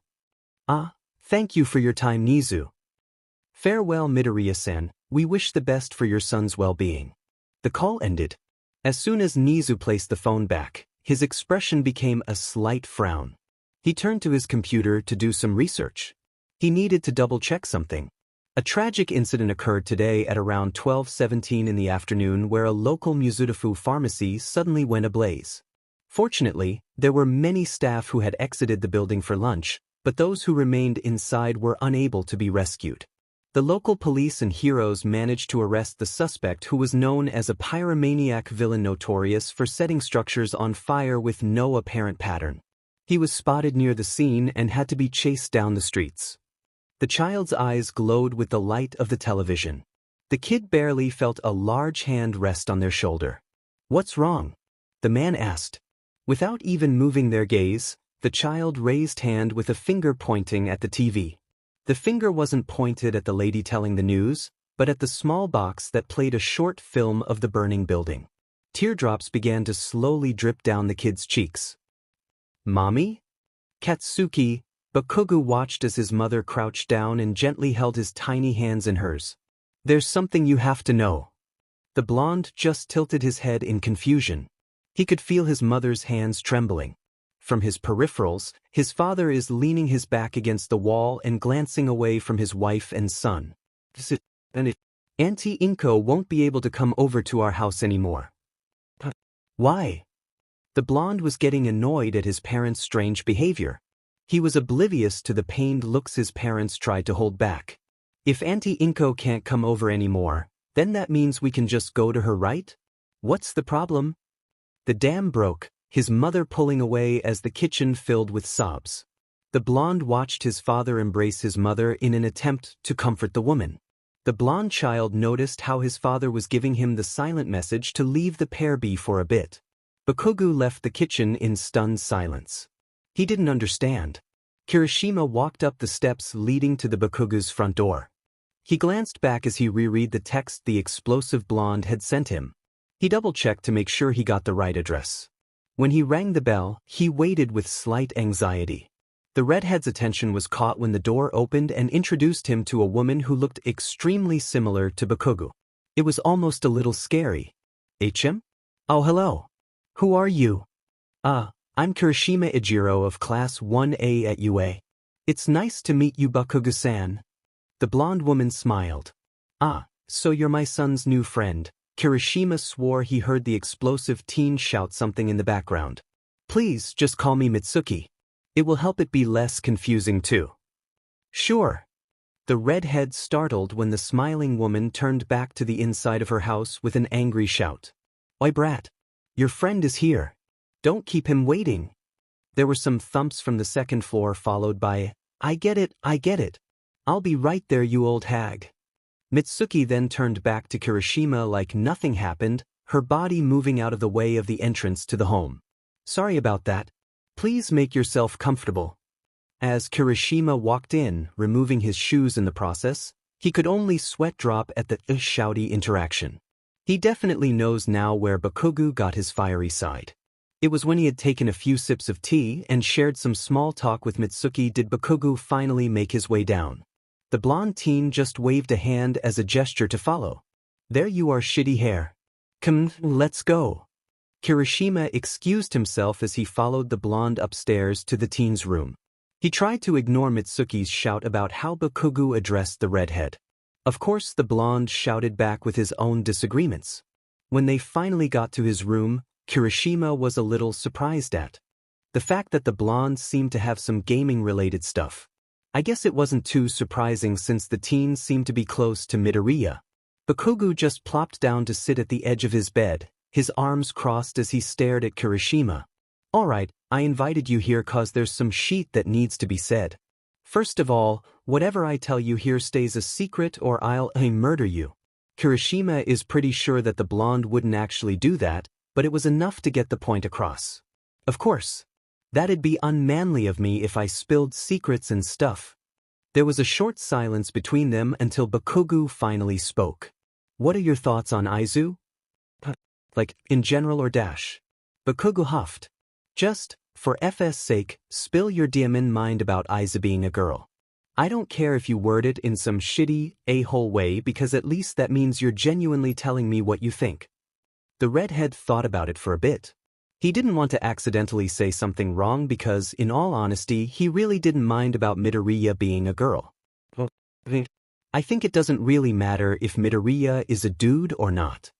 Thank you for your time, Nizu. Farewell, Midoriya-san. We wish the best for your son's well-being. The call ended. As soon as Nizu placed the phone back, his expression became a slight frown. He turned to his computer to do some research. He needed to double-check something. A tragic incident occurred today at around 12:17 in the afternoon where a local Mizutofu pharmacy suddenly went ablaze. Fortunately, there were many staff who had exited the building for lunch, but those who remained inside were unable to be rescued. The local police and heroes managed to arrest the suspect, who was known as a pyromaniac villain notorious for setting structures on fire with no apparent pattern. He was spotted near the scene and had to be chased down the streets. The child's eyes glowed with the light of the television. The kid barely felt a large hand rest on their shoulder. What's wrong? The man asked. Without even moving their gaze, the child raised hand with a finger pointing at the TV. The finger wasn't pointed at the lady telling the news, but at the small box that played a short film of the burning building. Teardrops began to slowly drip down the kid's cheeks. Mommy? Katsuki, Bakugu watched as his mother crouched down and gently held his tiny hands in hers. There's something you have to know. The blonde just tilted his head in confusion. He could feel his mother's hands trembling. From his peripherals, his father is leaning his back against the wall and glancing away from his wife and son. Auntie Inko won't be able to come over to our house anymore. Why? The blonde was getting annoyed at his parents' strange behavior. He was oblivious to the pained looks his parents tried to hold back. If Auntie Inko can't come over anymore, then that means we can just go to her, right? What's the problem? The dam broke, his mother pulling away as the kitchen filled with sobs. The blonde watched his father embrace his mother in an attempt to comfort the woman. The blonde child noticed how his father was giving him the silent message to leave the pair be for a bit. Bakugu left the kitchen in stunned silence. He didn't understand. Kirishima walked up the steps leading to the Bakugu's front door. He glanced back as he reread the text the explosive blonde had sent him. He double-checked to make sure he got the right address. When he rang the bell, he waited with slight anxiety. The redhead's attention was caught when the door opened and introduced him to a woman who looked extremely similar to Bakugo. It was almost a little scary. HM? Oh, hello. Who are you? I'm Kirishima Ijiro of Class 1A at UA. It's nice to meet you, Bakugo-san. The blonde woman smiled. So you're my son's new friend. Kirishima swore he heard the explosive teen shout something in the background. Please, just call me Mitsuki. It will help it be less confusing too. Sure. The redhead startled when the smiling woman turned back to the inside of her house with an angry shout. Oi brat. Your friend is here. Don't keep him waiting. There were some thumps from the second floor followed by, I get it. I'll be right there, you old hag. Mitsuki then turned back to Kirishima like nothing happened, her body moving out of the way of the entrance to the home. Sorry about that. Please make yourself comfortable. As Kirishima walked in, removing his shoes in the process, he could only sweat drop at the shouty interaction. He definitely knows now where Bakugo got his fiery side. It was when he had taken a few sips of tea and shared some small talk with Mitsuki did Bakugo finally make his way down. The blonde teen just waved a hand as a gesture to follow. There you are, shitty hair. Come, let's go. Kirishima excused himself as he followed the blonde upstairs to the teen's room. He tried to ignore Mitsuki's shout about how Bakugo addressed the redhead. Of course, the blonde shouted back with his own disagreements. When they finally got to his room, Kirishima was a little surprised at the fact that the blonde seemed to have some gaming-related stuff. I guess it wasn't too surprising since the teen seemed to be close to Midoriya. Bakugo just plopped down to sit at the edge of his bed, his arms crossed as he stared at Kirishima. Alright, I invited you here cause there's some shit that needs to be said. First of all, whatever I tell you here stays a secret or I'll murder you. Kirishima is pretty sure that the blonde wouldn't actually do that, but it was enough to get the point across. Of course. That'd be unmanly of me if I spilled secrets and stuff. There was a short silence between them until Bakugo finally spoke. What are your thoughts on Aizu? Like, in general or dash? Bakugo huffed. Just, for FS sake, spill your demon mind about Aizu being a girl. I don't care if you word it in some shitty, a-hole way because at least that means you're genuinely telling me what you think. The redhead thought about it for a bit. He didn't want to accidentally say something wrong because, in all honesty, he really didn't mind about Midoriya being a girl. I think it doesn't really matter if Midoriya is a dude or not.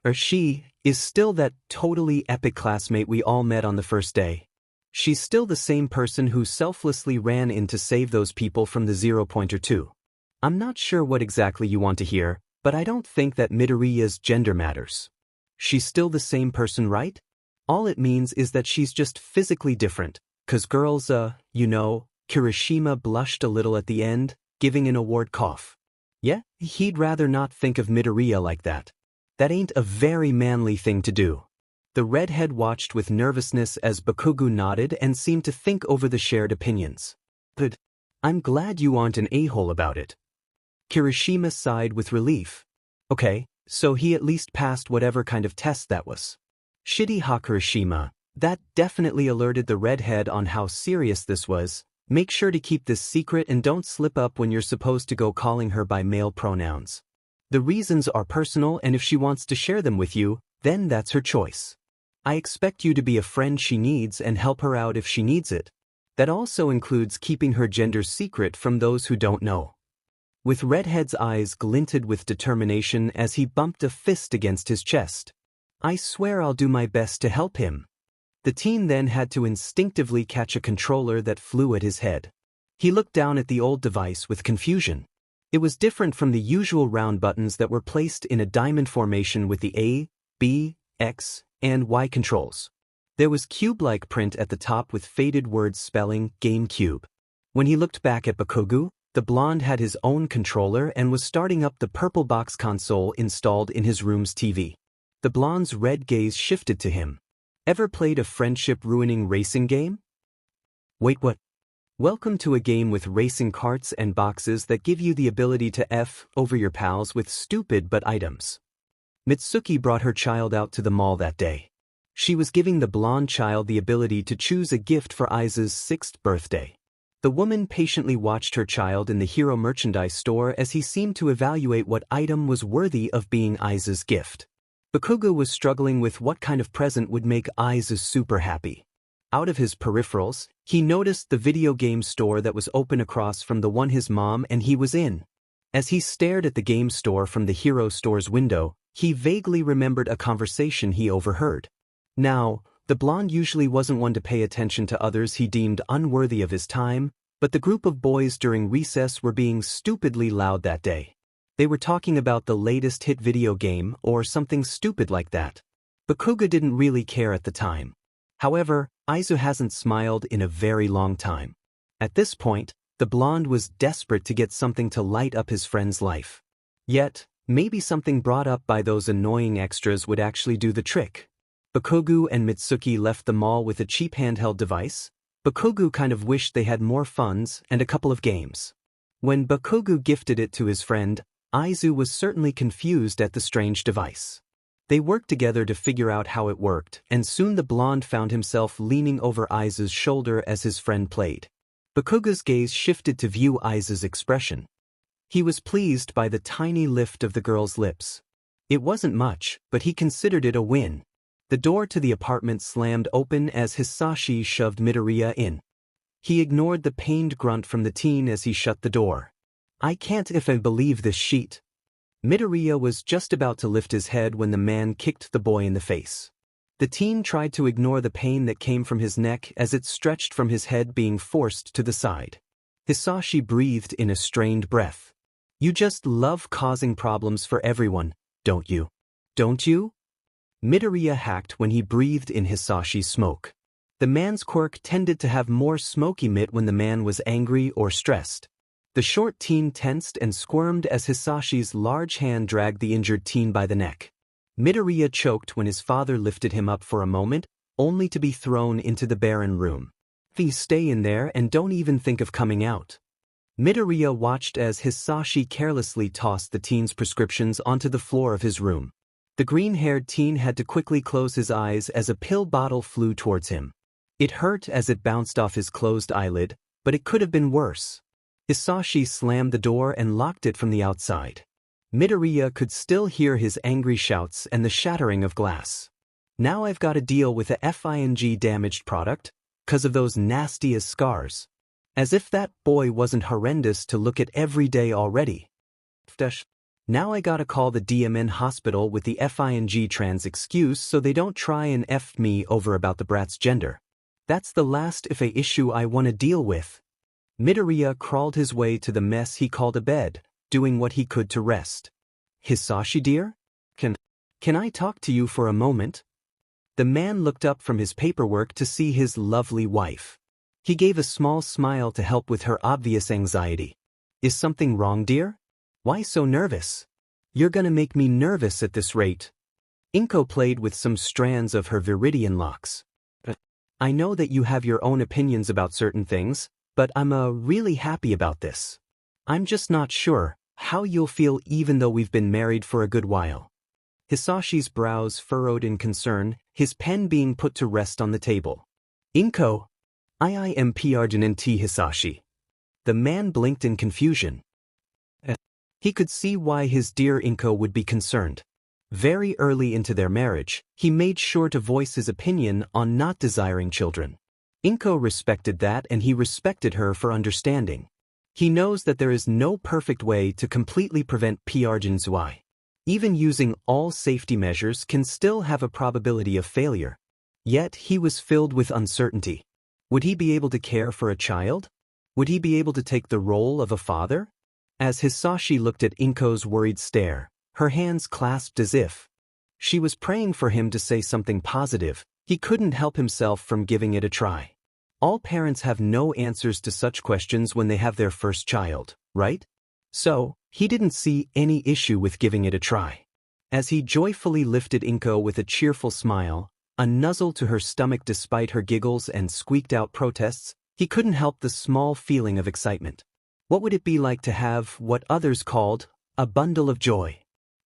Or she is still that totally epic classmate we all met on the first day. She's still the same person who selflessly ran in to save those people from the 0-pointer too. I'm not sure what exactly you want to hear, but I don't think that Midoriya's gender matters. She's still the same person, right? All it means is that she's just physically different, 'cause girls, Kirishima blushed a little at the end, giving an awkward cough. Yeah, he'd rather not think of Midoriya like that. That ain't a very manly thing to do. The redhead watched with nervousness as Bakugo nodded and seemed to think over the shared opinions. Good. I'm glad you aren't an a-hole about it. Kirishima sighed with relief. Okay, so he at least passed whatever kind of test that was. Shitty Kirishima, that definitely alerted the redhead on how serious this was. Make sure to keep this secret and don't slip up when you're supposed to go calling her by male pronouns. The reasons are personal and if she wants to share them with you, then that's her choice. I expect you to be a friend she needs and help her out if she needs it. That also includes keeping her gender secret from those who don't know. With Redhead's eyes glinted with determination as he bumped a fist against his chest. I swear I'll do my best to help him. The teen then had to instinctively catch a controller that flew at his head. He looked down at the old device with confusion. It was different from the usual round buttons that were placed in a diamond formation with the A, B, X, and Y controls. There was cube-like print at the top with faded words spelling GameCube. When he looked back at Bakugo, the blonde had his own controller and was starting up the purple box console installed in his room's TV. The blonde's red gaze shifted to him. Ever played a friendship-ruining racing game? Wait, what? Welcome to a game with racing carts and boxes that give you the ability to F over your pals with stupid but items. Mitsuki brought her child out to the mall that day. She was giving the blonde child the ability to choose a gift for Aiza's 6th birthday. The woman patiently watched her child in the hero merchandise store as he seemed to evaluate what item was worthy of being Aiza's gift. Bakugo was struggling with what kind of present would make Aiza super happy. Out of his peripherals, he noticed the video game store that was open across from the one his mom and he was in. As he stared at the game store from the hero store's window, he vaguely remembered a conversation he overheard. Now, the blonde usually wasn't one to pay attention to others he deemed unworthy of his time, but the group of boys during recess were being stupidly loud that day. They were talking about the latest hit video game or something stupid like that. Bakugo didn't really care at the time. However, Aizu hasn't smiled in a very long time. At this point, the blonde was desperate to get something to light up his friend's life. Yet, maybe something brought up by those annoying extras would actually do the trick. Bakugo and Mitsuki left the mall with a cheap handheld device. Bakugo kind of wished they had more funds and a couple of games. When Bakugo gifted it to his friend, Aizu was certainly confused at the strange device. They worked together to figure out how it worked, and soon the blonde found himself leaning over Aiza's shoulder as his friend played. Bakugo's gaze shifted to view Aiza's expression. He was pleased by the tiny lift of the girl's lips. It wasn't much, but he considered it a win. The door to the apartment slammed open as Hisashi shoved Midoriya in. He ignored the pained grunt from the teen as he shut the door. "I can't even believe this sheet." Midoriya was just about to lift his head when the man kicked the boy in the face. The teen tried to ignore the pain that came from his neck as it stretched from his head being forced to the side. Hisashi breathed in a strained breath. "You just love causing problems for everyone, don't you? Don't you?" Midoriya hacked when he breathed in Hisashi's smoke. The man's quirk tended to have more smoke emit when the man was angry or stressed. The short teen tensed and squirmed as Hisashi's large hand dragged the injured teen by the neck. Midoriya choked when his father lifted him up for a moment, only to be thrown into the barren room. "Please stay in there and don't even think of coming out." Midoriya watched as Hisashi carelessly tossed the teen's prescriptions onto the floor of his room. The green-haired teen had to quickly close his eyes as a pill bottle flew towards him. It hurt as it bounced off his closed eyelid, but it could have been worse. Hisashi slammed the door and locked it from the outside. Midoriya could still hear his angry shouts and the shattering of glass. "Now I've got to deal with a FING damaged product, 'cause of those nastiest scars." As if that boy wasn't horrendous to look at every day already. "Now I gotta call the DMN hospital with the FING trans excuse so they don't try and F me over about the brat's gender. That's the last IFA issue I want to deal with." Midoriya crawled his way to the mess he called a bed, doing what he could to rest. "Hisashi dear? Can I talk to you for a moment?" The man looked up from his paperwork to see his lovely wife. He gave a small smile to help with her obvious anxiety. "Is something wrong, dear? Why so nervous? You're gonna make me nervous at this rate." Inko played with some strands of her viridian locks. "I know that you have your own opinions about certain things, but I'm really happy about this. I'm just not sure how you'll feel even though we've been married for a good while." Hisashi's brows furrowed in concern, his pen being put to rest on the table. "Inko, I am P-Arjun-T Hisashi." The man blinked in confusion. He could see why his dear Inko would be concerned. Very early into their marriage, he made sure to voice his opinion on not desiring children. Inko respected that and he respected her for understanding. He knows that there is no perfect way to completely prevent P-Arjun-Zui. Even using all safety measures can still have a probability of failure. Yet he was filled with uncertainty. Would he be able to care for a child? Would he be able to take the role of a father? As Hisashi looked at Inko's worried stare, her hands clasped as if she was praying for him to say something positive. He couldn't help himself from giving it a try. All parents have no answers to such questions when they have their first child, right? So, he didn't see any issue with giving it a try. As he joyfully lifted Inko with a cheerful smile, a nuzzle to her stomach despite her giggles and squeaked-out protests, He couldn't help the small feeling of excitement. What would it be like to have what others called a bundle of joy?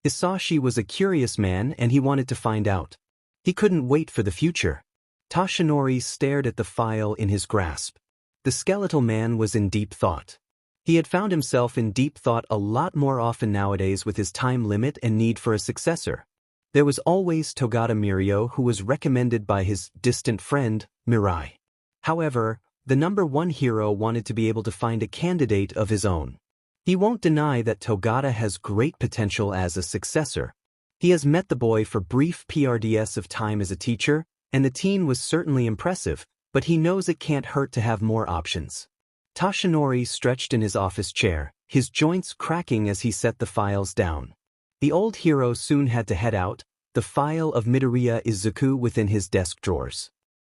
Isashi was a curious man and he wanted to find out. He couldn't wait for the future. Toshinori stared at the file in his grasp. The skeletal man was in deep thought. He had found himself in deep thought a lot more often nowadays with his time limit and need for a successor. There was always Togata Mirio, who was recommended by his distant friend, Mirai. However, the #1 hero wanted to be able to find a candidate of his own. He won't deny that Togata has great potential as a successor. He has met the boy for brief PRDS of time as a teacher, and the teen was certainly impressive, but he knows it can't hurt to have more options. Toshinori stretched in his office chair, his joints cracking as he set the files down. The old hero soon had to head out, the file of Midoriya Izuku within his desk drawers.